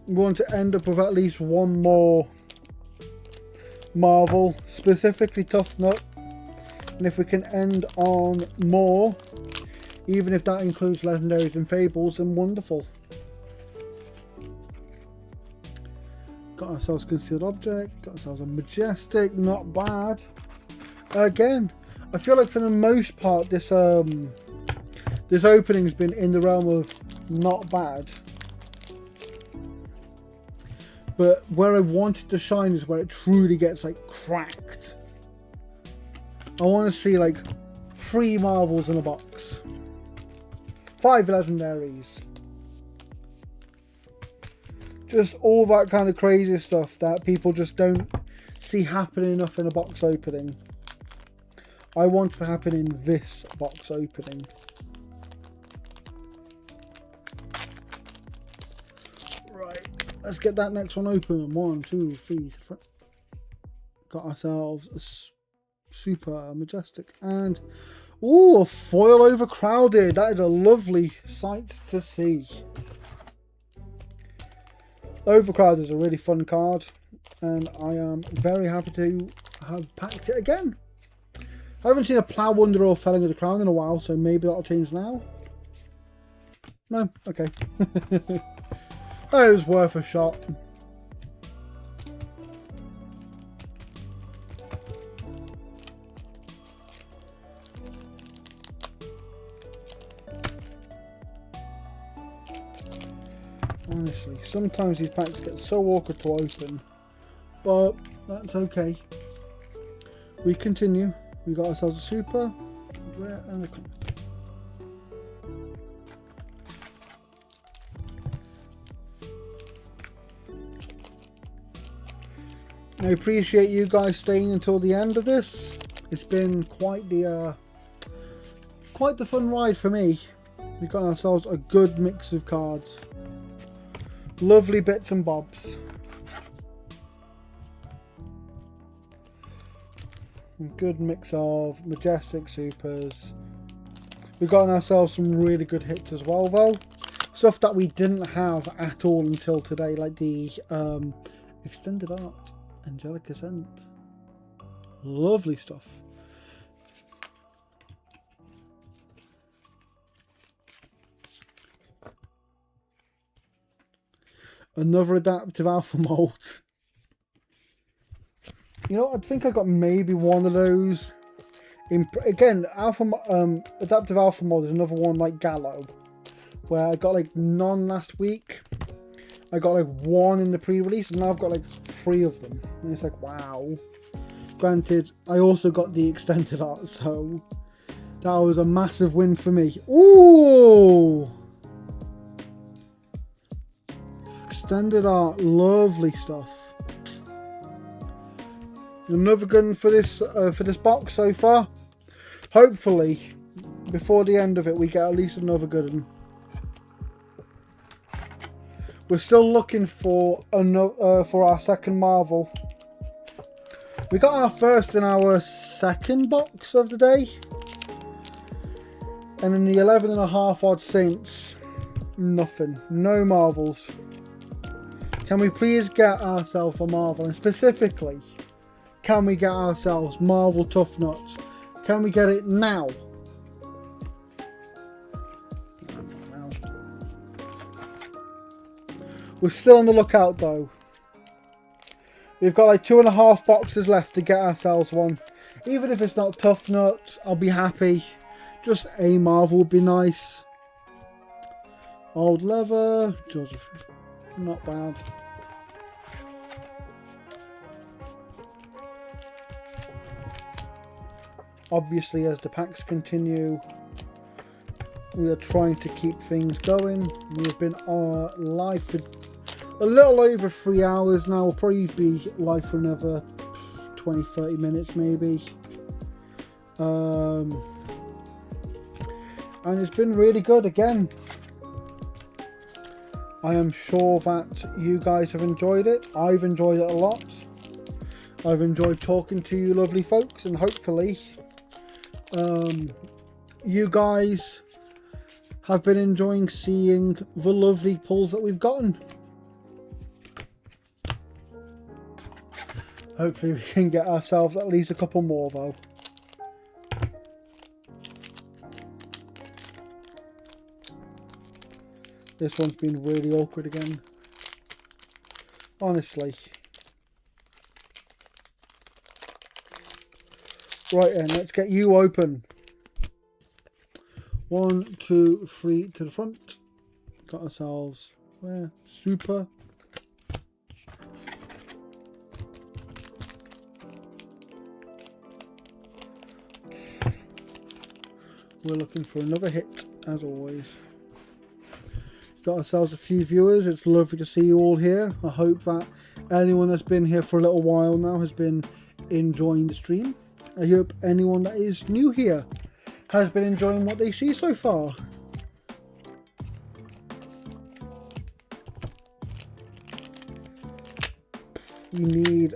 We want to end up with at least one more Marvel, specifically Tough Nut. And if we can end on more, even if that includes Legendaries and Fables, then wonderful. Got ourselves Concealed Object, got ourselves a Majestic, not bad. Again, I feel like for the most part this this opening's been in the realm of not bad. But where I want it to shine is where it truly gets like cracked. I want to see like 3 Marvels in a box. 5 Legendaries. Just all that kind of crazy stuff that people just don't see happening enough in a box opening. I want it to happen in this box opening. Right, let's get that next one open. 1, 2, 3. Got ourselves a super Majestic and ooh, a foil Overcrowded. That is a lovely sight to see. Overcrowded is a really fun card, and I am very happy to have packed it again. I haven't seen a Plough Wonder or Felling of the Crown in a while, so maybe that'll change now. No? Okay. It was worth a shot. Honestly, sometimes these packs get so awkward to open, but that's okay. We continue. We got ourselves a super, rare, and a common. I appreciate you guys staying until the end of this. It's been quite the fun ride for me. We've got ourselves a good mix of cards. Lovely bits and bobs. A good mix of majestic supers. We've got ourselves some really good hits as well, though. Stuff that we didn't have at all until today, like the extended art, Angelic Ascent. Lovely stuff. Another adaptive alpha mold. You know, I think I got maybe one of those. Again, adaptive alpha mold is another one like Gallo, where I got like none last week. I got like one in the pre-release, and now I've got like 3 of them. And it's like, wow. Granted, I also got the extended art, so that was a massive win for me. Ooh! Extended art, lovely stuff. Another good one for this box so far. Hopefully, before the end of it, we get at least another good one. We're still looking for our second Marvel. We got our first in our second box of the day, and in the 11.5 odd Saints, nothing. No Marvels. Can we please get ourselves a Marvel? And specifically, can we get ourselves Marvel Tough Nuts? Can we get it now? We're still on the lookout though. We've got like 2.5 boxes left to get ourselves one. Even if it's not Tough Nuts, I'll be happy. Just a Marvel would be nice. Old Leather, Joseph, not bad. Obviously, as the packs continue, we are trying to keep things going. We've been live for a little over 3 hours now. We'll probably be live for another 20-30 minutes maybe. And it's been really good again. I am sure that you guys have enjoyed it. I've enjoyed it a lot. I've enjoyed talking to you lovely folks, and hopefully you guys have been enjoying seeing the lovely pulls that we've gotten. Hopefully we can get ourselves at least a couple more though. This one's been really awkward again. Honestly. Right then, let's get you open. 1, 2, 3 to the front. Got ourselves where? Super. We're looking for another hit as always. Got ourselves a few viewers. It's lovely to see you all here. I hope that anyone that's been here for a little while now has been enjoying the stream. I hope anyone that is new here has been enjoying what they see so far. We need,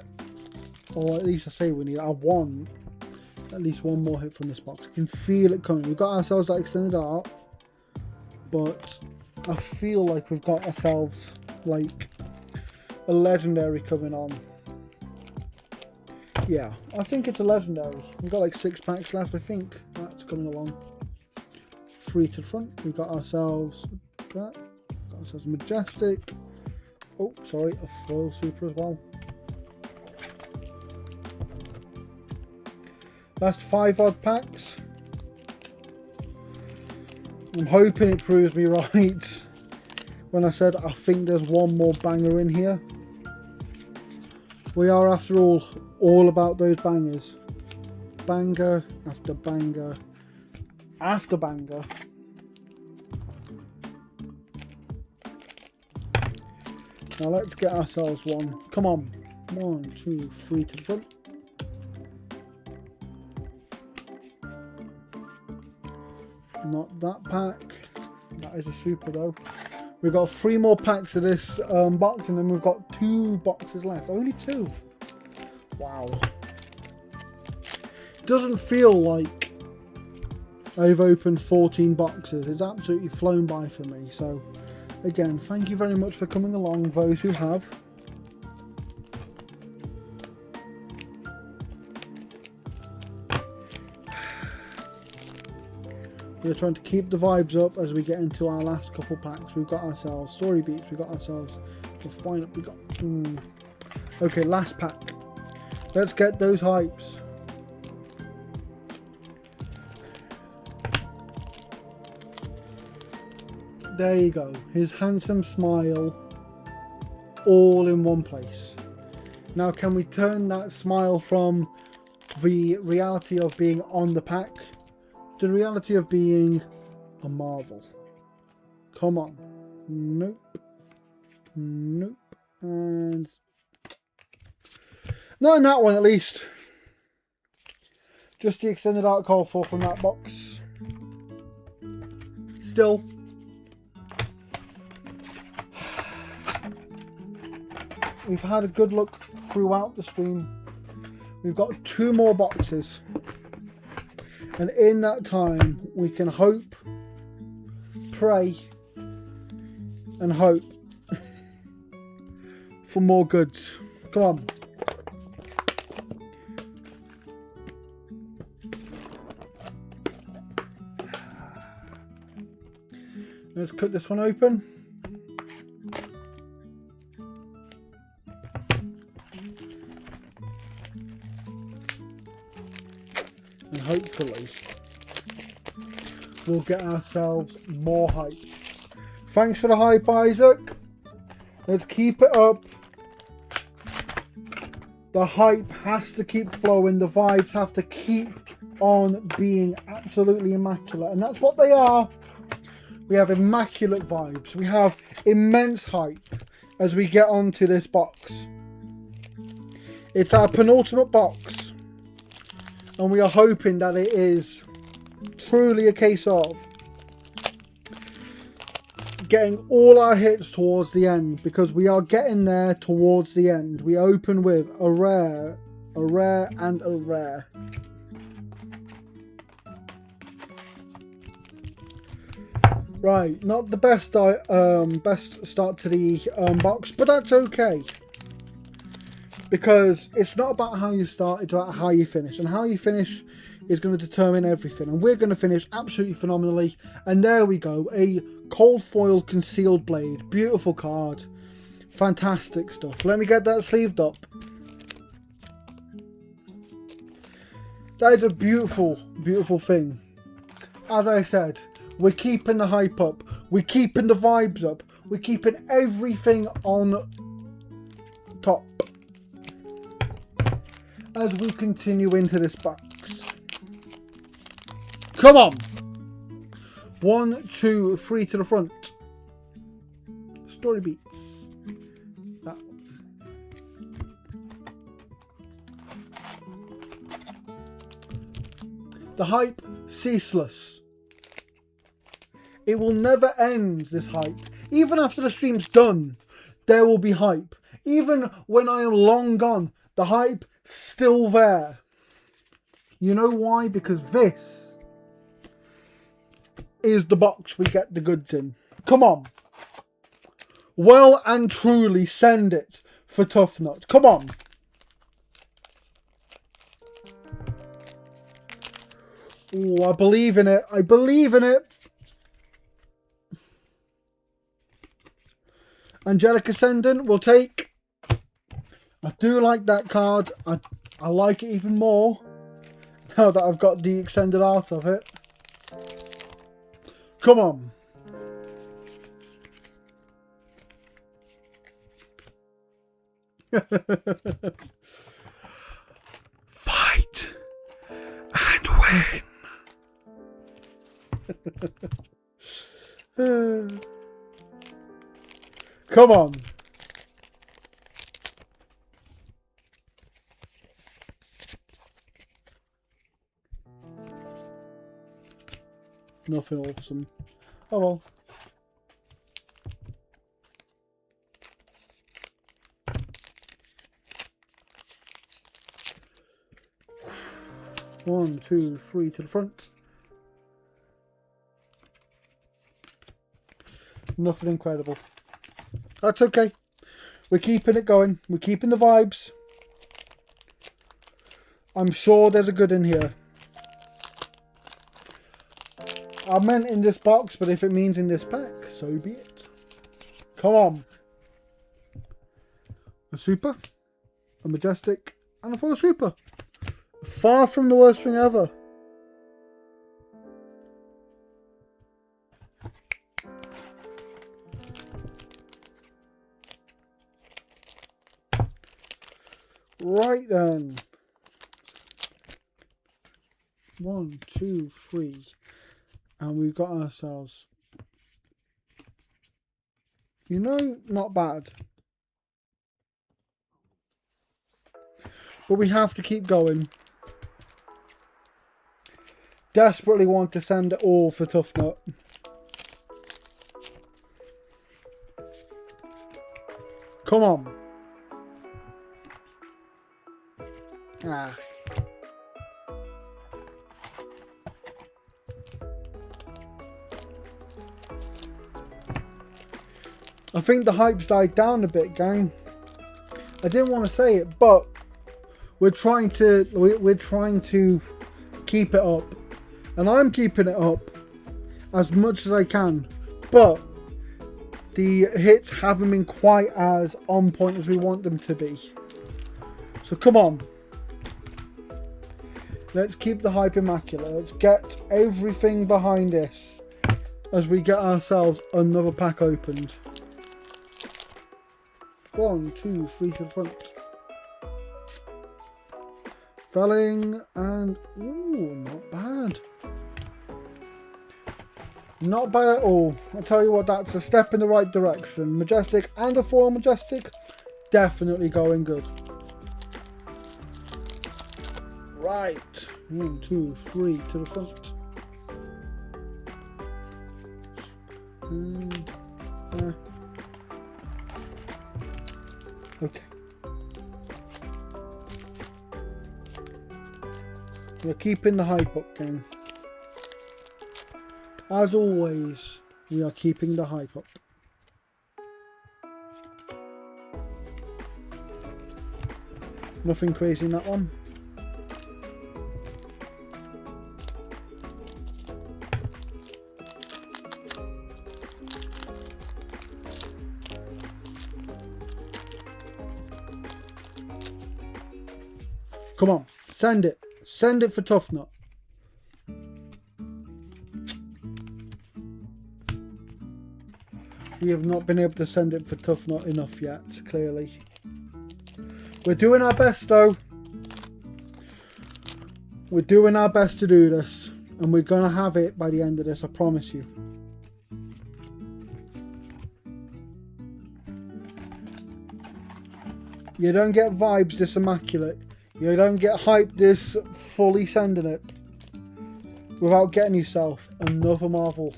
or at least I say we need, I want at least one more hit from this box. I can feel it coming. We've got ourselves that extended art, but I feel like we've got ourselves like a legendary coming on. Yeah, I think it's a legendary. We've got like 6 packs left, I think. That's coming along. 3 to the front. We've got ourselves that. Got ourselves a majestic. Oh, sorry, a foil super as well. Last 5 odd packs. I'm hoping it proves me right when I said I think there's one more banger in here. We are, after all about those bangers. Banger after banger after banger. Now let's get ourselves one. Come on. 1, 2, 3 to the front. Not that pack. That is a super though. We've got 3 more packs of this box, and then we've got 2 boxes left. Only 2. Wow. Doesn't feel like I've opened 14 boxes. It's absolutely flown by for me. So, again, thank you very much for coming along, those who have. We're trying to keep the vibes up as we get into our last couple packs. We've got ourselves Story Beats, we've got ourselves the Wind Up, we got... Okay, last pack. Let's get those hypes. There you go. His handsome smile all in one place. Now can we turn that smile from the reality of being on the pack to the reality of being a marvel? Come on. Nope. Nope. And not in that one at least. Just the extended art call for from that box. Still. We've had a good look throughout the stream. We've got 2 more boxes. And in that time, we can hope, pray, and hope for more goods. Come on. Let's cut this one open. And hopefully we'll get ourselves more hype. Thanks for the hype, Isaac. Let's keep it up. The hype has to keep flowing. The vibes have to keep on being absolutely immaculate. And that's what they are. We have immaculate vibes. We have immense hype as we get onto this box. It's our penultimate box. And we are hoping that it is truly a case of getting all our hits towards the end, because we are getting there towards the end. We open with a rare, and a rare. Right, not the best best start to the box, but that's okay. Because it's not about how you start, it's about how you finish. And how you finish is going to determine everything. And we're going to finish absolutely phenomenally. And there we go. A cold foil concealed blade. Beautiful card. Fantastic stuff. Let me get that sleeved up. That is a beautiful, beautiful thing. As I said, we're keeping the hype up. We're keeping the vibes up. We're keeping everything on top as we continue into this box. Come on! 1, 2, 3 to the front. Story Beats. That one. The hype, ceaseless. It will never end, this hype. Even after the stream's done, there will be hype. Even when I am long gone, the hype still there. You know why? Because this is the box we get the goods in. Come on. Well and truly send it for Tough Nut. Come on. Oh, I believe in it. I believe in it. Angelic Ascendant will take. I do like that card. I like it even more now that I've got the extended art of it. Come on. Fight and win. Come on. Nothing awesome. Oh well. 1, 2, 3 to the front. Nothing incredible. That's okay. We're keeping it going. We're keeping the vibes. I'm sure there's a good in here. I meant in this box, but if it means in this pack, so be it. Come on. A super, a majestic, and a full super. Far from the worst thing ever. Right then. 1, 2, 3. And we've got ourselves, you know, not bad. But we have to keep going. Desperately want to send it all for Tough Nut. Come on. Ah. I think the hype's died down a bit, gang. I didn't want to say it, but we're trying to keep it up, and I'm keeping it up as much as I can. But the hits haven't been quite as on point as we want them to be. So come on, let's keep the hype immaculate. Let's get everything behind this as we get ourselves another pack opened. 1, 2, 3 to the front. Felling and ooh, not bad. Not bad at all. I'll tell you what, that's a step in the right direction. Majestic and a foil majestic, definitely going good. Right. 1, 2, 3 to the front. And okay. We're keeping the hype up, gang. As always, we are keeping the hype up. Nothing crazy in that one. Come on, send it. Send it for Tough Nut. We have not been able to send it for Tough Nut enough yet, clearly. We're doing our best though. We're doing our best to do this. And we're going to have it by the end of this, I promise you. You don't get vibes this immaculate. You don't get hyped this fully sending it without getting yourself another Marvel.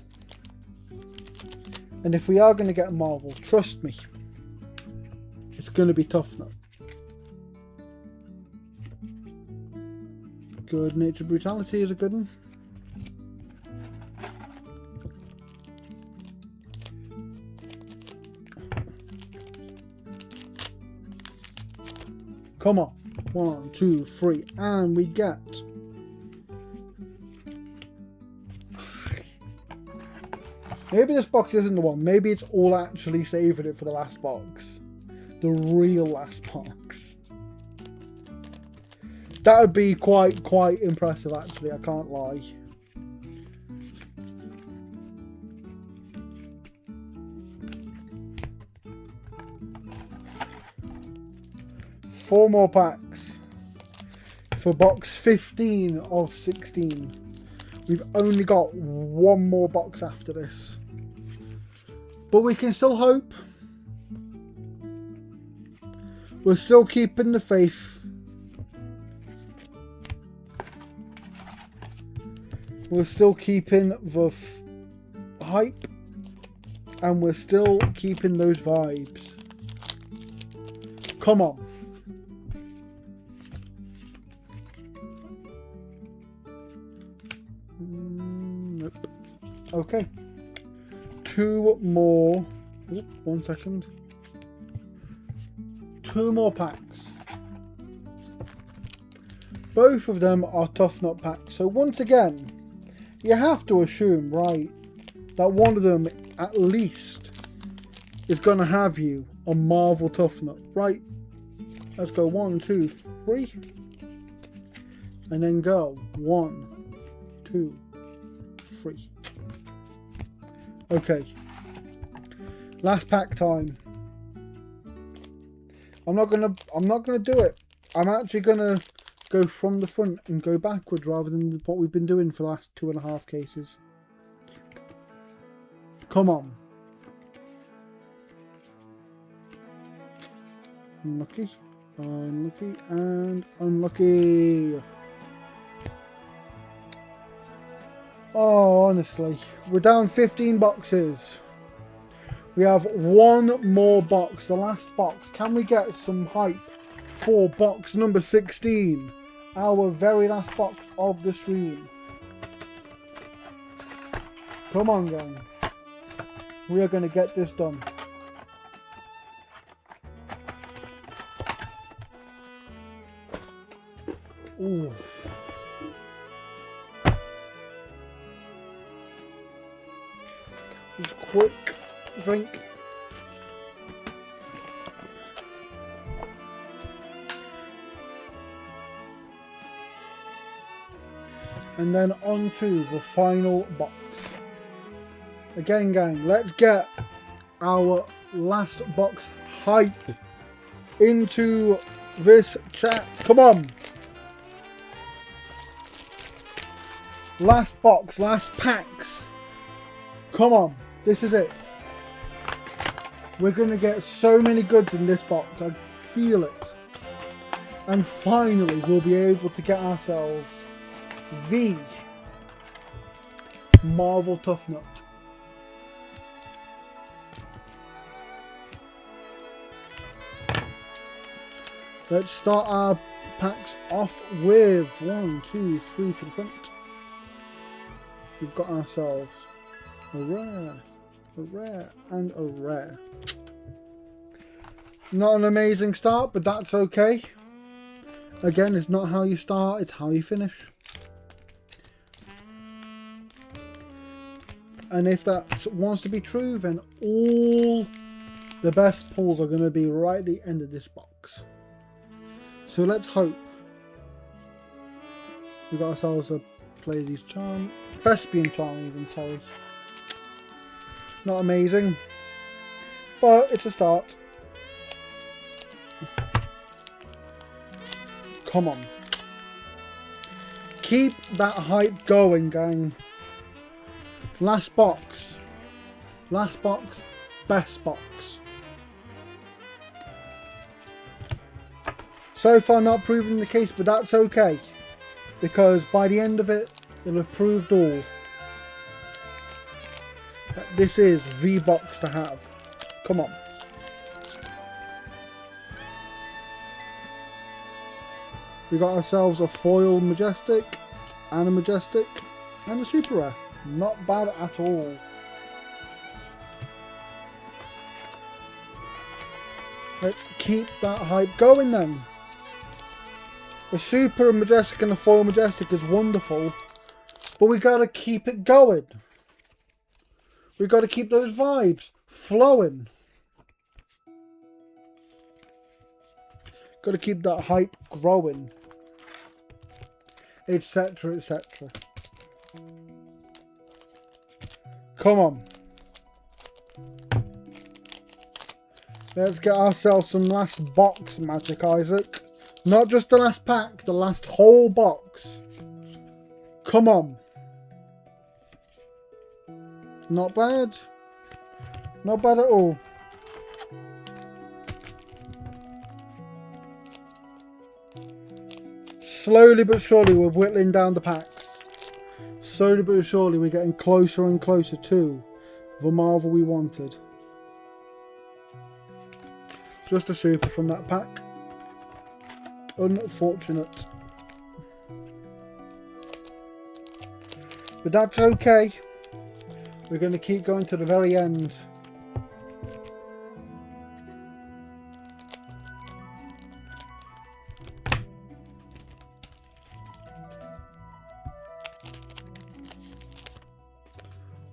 And if we are going to get a Marvel, trust me, it's going to be Tough Nut. Good Natured Brutality is a good one. Come on. 1, 2, 3, and we get maybe this box isn't the one. Maybe it's all actually saving it for the last box, the real last box. That would be quite impressive, actually. I can't lie. Four more packs for box 15 of 16. We've only got one more box after this, but we can still hope. We're still keeping the faith. We're still keeping the hype, and we're still keeping those vibes. Come on. Okay. 2 more. Oop, 1 second. 2 more packs. Both of them are Tough Nut packs. So once again, you have to assume, right, that one of them at least is going to have you a Marvel Tough Nut, right? Let's go 1, 2, 3. And then go 1, 2, 3. Okay. Last pack time. I'm not gonna do it. I'm actually gonna go from the front and go backwards rather than what we've been doing for the last 2.5 cases. Come on. Unlucky, unlucky, and unlucky. Oh, honestly, we're down 15 boxes. We have 1 more box, the last box. Can we get some hype for box number 16? Our very last box of the stream. Come on, gang. We are going to get this done. Ooh. Just quick drink. And then on to the final box. Again, gang, let's get our last box hype into this chat. Come on. Last box, last packs. Come on, this is it. We're going to get so many goods in this box. I feel it. And finally, we'll be able to get ourselves the Marvel Tough Nut. Let's start our packs off with 1, 2, 3 to the front. We've got ourselves a rare, and a rare. Not an amazing start, but that's okay. Again, it's not how you start, it's how you finish. And if that wants to be true, then all the best pulls are going to be right at the end of this box. So let's hope. We got ourselves a Pleiades Charm, Thespian Charm even, sorry. Not amazing, but it's a start. Come on. Keep that hype going, gang. Last box. Last box. Best box. So far not proving the case, but that's okay. Because by the end of it, it'll have proved all. That this is the box to have. Come on. We got ourselves a foil Majestic, and a Majestic, and a Super Rare. Not bad at all. Let's keep that hype going then. A Super, a Majestic, and a foil Majestic is wonderful, but we gotta keep it going. We gotta keep those vibes flowing. Gotta keep that hype growing, etc, etc. Come on. Let's get ourselves some last box magic, Isaac. Not just the last pack, the last whole box. Come on. Not bad. Not bad at all. Slowly but surely we're whittling down the packs. Slowly but surely we're getting closer and closer to the Marvel we wanted. Just a super from that pack. Unfortunate. But that's okay. We're going to keep going to the very end.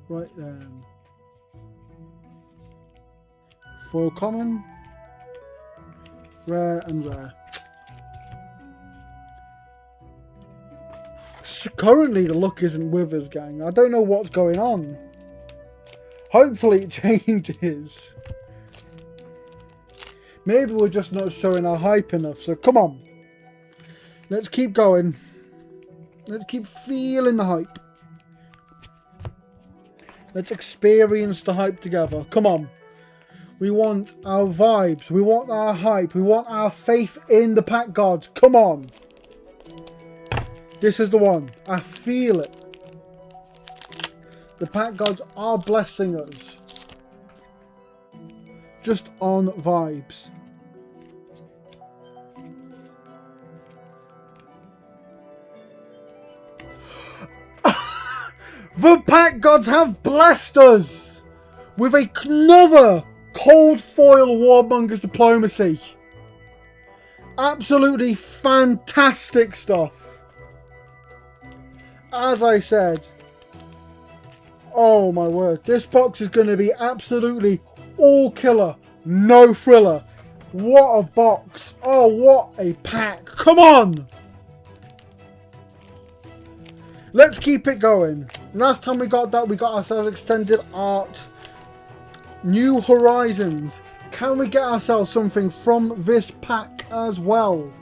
Right then. Foil common. Rare and rare. So currently the luck isn't with us, gang. I don't know what's going on. Hopefully it changes. Maybe we're just not showing our hype enough. So come on. Let's keep going. Let's keep feeling the hype. Let's experience the hype together. Come on. We want our vibes. We want our hype. We want our faith in the pack gods. Come on. This is the one. I feel it. The pack gods are blessing us. Just on vibes. The pack gods have blessed us with another cold foil Warmonger's Diplomacy. Absolutely fantastic stuff. As I said, oh my word, this box is going to be absolutely all killer, no thriller. What a box. Oh, what a pack. Come on. Let's keep it going. Last time we got that, we got ourselves extended art. New Horizons. Can we get ourselves something from this pack as well?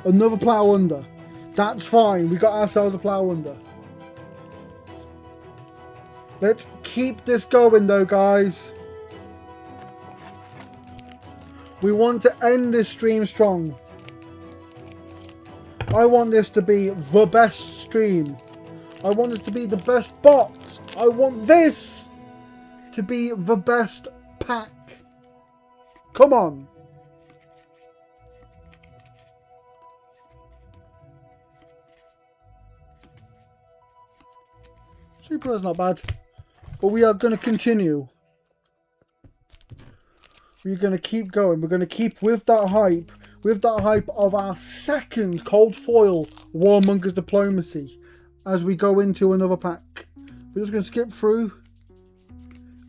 Another Plough Under. That's fine. We got ourselves a Plough Under. Let's keep this going though, guys. We want to end this stream strong. I want this to be the best stream. I want it to be the best box. I want this to be the best pack. Come on. Super is not bad. But we are going to continue. We're going to keep going. We're going to keep with that hype. With that hype of our second cold foil Warmonger's Diplomacy. As we go into another pack. We're just going to skip through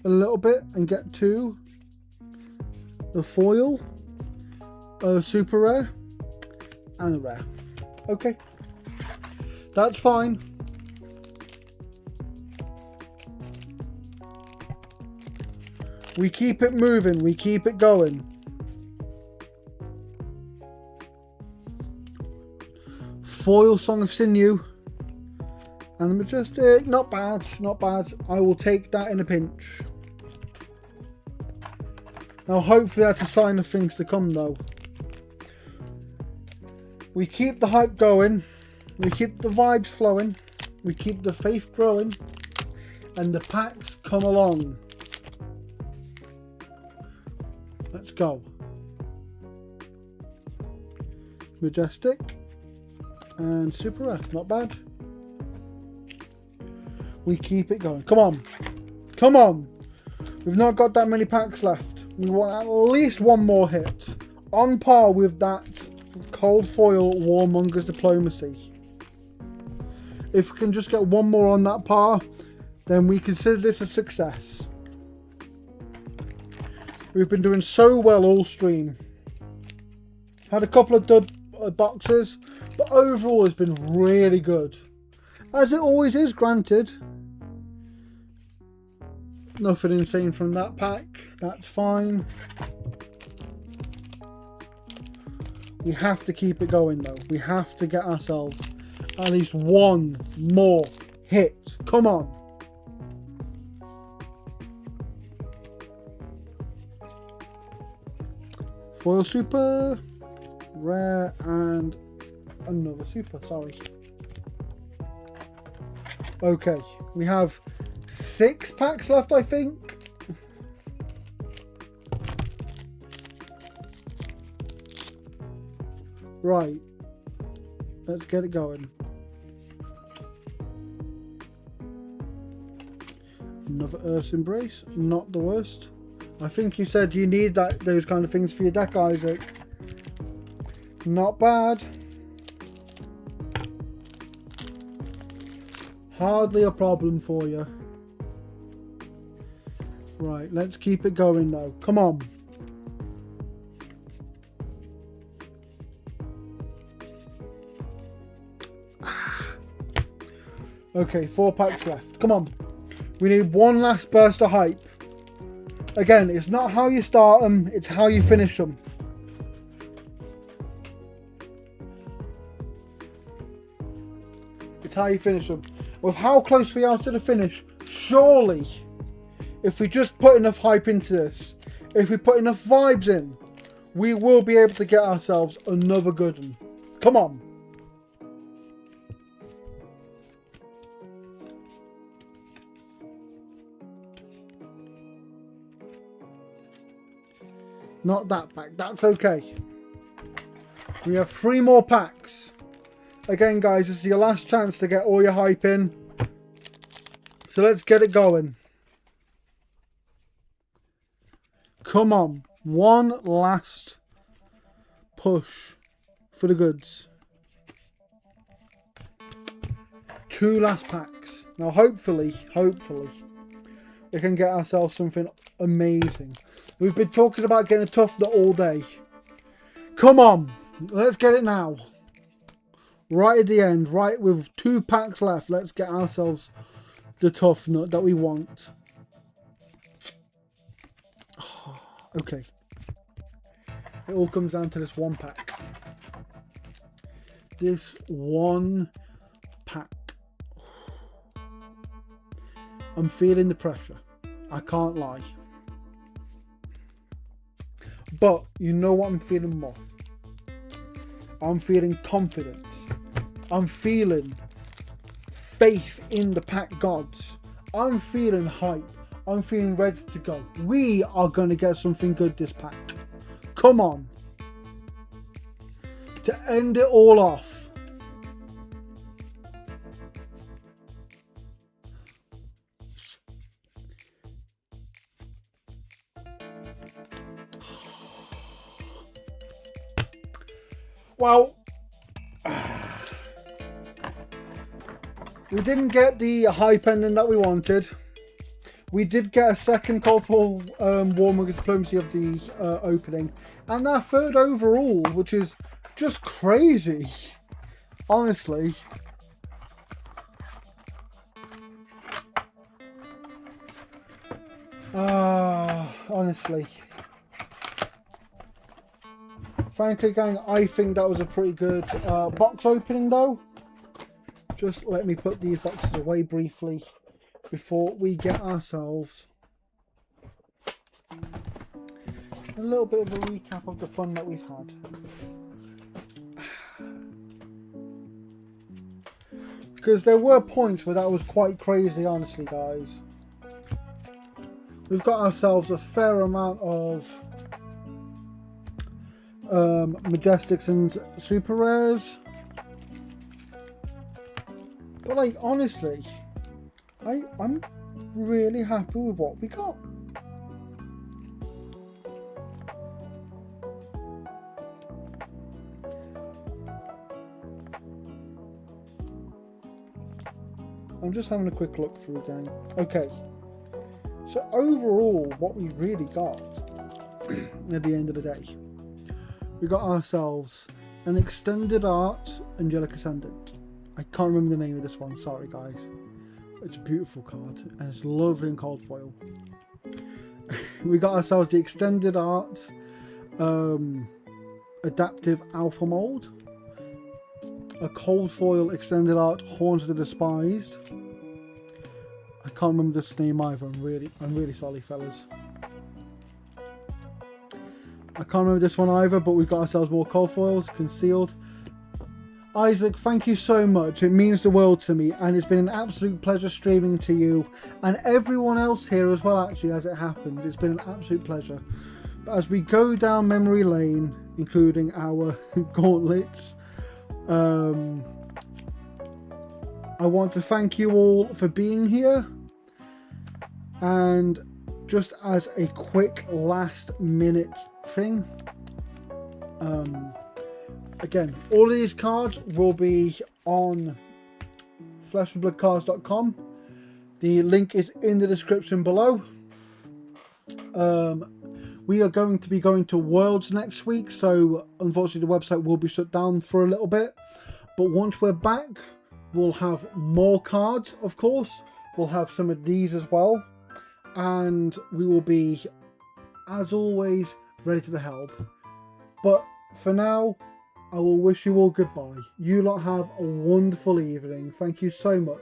a little bit and get to the foil, a super rare, and a rare. Okay. That's fine. We keep it moving. We keep it going. Foil Song of Sinew. And the Majestic. Not bad. Not bad. I will take that in a pinch. Now hopefully that's a sign of things to come though. We keep the hype going. We keep the vibes flowing. We keep the faith growing. And the packs come along. Let's go. Majestic. And super rare. Not bad. We keep it going. Come on. Come on. We've not got that many packs left. We want at least one more hit. On par with that cold foil Warmonger's Diplomacy. If we can just get one more on that par, then we consider this a success. We've been doing so well all stream. Had a couple of dud boxes, but overall it's been really good. As it always is, granted. Nothing insane from that pack. That's fine. We have to keep it going though. We have to get ourselves at least one more hit. Come on. Foil super, rare, and another super. Sorry. Okay, we have 6 packs left, I think. Right. Let's get it going. Another Earth's Embrace. Not the worst. I think you said you need those kind of things for your deck, Isaac. Not bad. Hardly a problem for you. Right, let's keep it going though. Come on. Okay, 4 packs left. Come on. We need one last burst of hype. Again, it's not how you start them, it's how you finish them. It's how you finish them. With how close we are to the finish, surely, if we just put enough hype into this, if we put enough vibes in, we will be able to get ourselves another good one. Come on. Not that pack, that's okay. We have 3 more packs. Again, guys, this is your last chance to get all your hype in. So let's get it going. Come on. One last push for the goods. 2 last packs. Now, hopefully, we can get ourselves something amazing. We've been talking about getting a tough nut all day. Come on. Let's get it now. Right at the end, right with 2 packs left, let's get ourselves the tough nut that we want. Okay. It all comes down to this 1 pack. This 1 pack. I'm feeling the pressure. I can't lie. But you know what I'm feeling more? I'm feeling confidence. I'm feeling faith in the pack gods. I'm feeling hype. I'm feeling ready to go. We are going to get something good this pack. Come on. To end it all off. Well, we didn't get the hype ending that we wanted. We did get a second call for Warmongers Diplomacy of the opening. And our 3rd overall, which is just crazy. Honestly. Honestly. Frankly, gang, I think that was a pretty good box opening, though. Just let me put these boxes away briefly before we get ourselves a little bit of a recap of the fun that we've had. Because there were points where that was quite crazy, honestly, guys. We've got ourselves a fair amount of Majestics and Super Rares. But like, honestly, I'm really happy with what we got. I'm just having a quick look through again. Okay. So overall, what we really got at the end of the day, we got ourselves an Extended Art Angelic Ascendant. I can't remember the name of this one, sorry guys. It's a beautiful card and it's lovely in cold foil. We got ourselves the Extended Art Adaptive Alpha Mold, a cold foil Extended Art Horns of the Despised. I can't remember this name either. I'm really sorry, fellas. I can't remember this one either, but we've got ourselves more cold foils, concealed. Isaac, thank you so much. It means the world to me, and it's been an absolute pleasure streaming to you and everyone else here as well, actually, as it happens. It's been an absolute pleasure. But as we go down memory lane, including our gauntlets, I want to thank you all for being here. And just as a quick last minute thing, again, all of these cards will be on fleshandbloodcards.com. The link is in the description below. We are going to be going to Worlds next week, so unfortunately the website will be shut down for a little bit. But once we're back, we'll have more cards, of course. We'll have some of these as well. And we will be, as always, ready to help. But for now, I will wish you all goodbye. You lot have a wonderful evening. Thank you so much.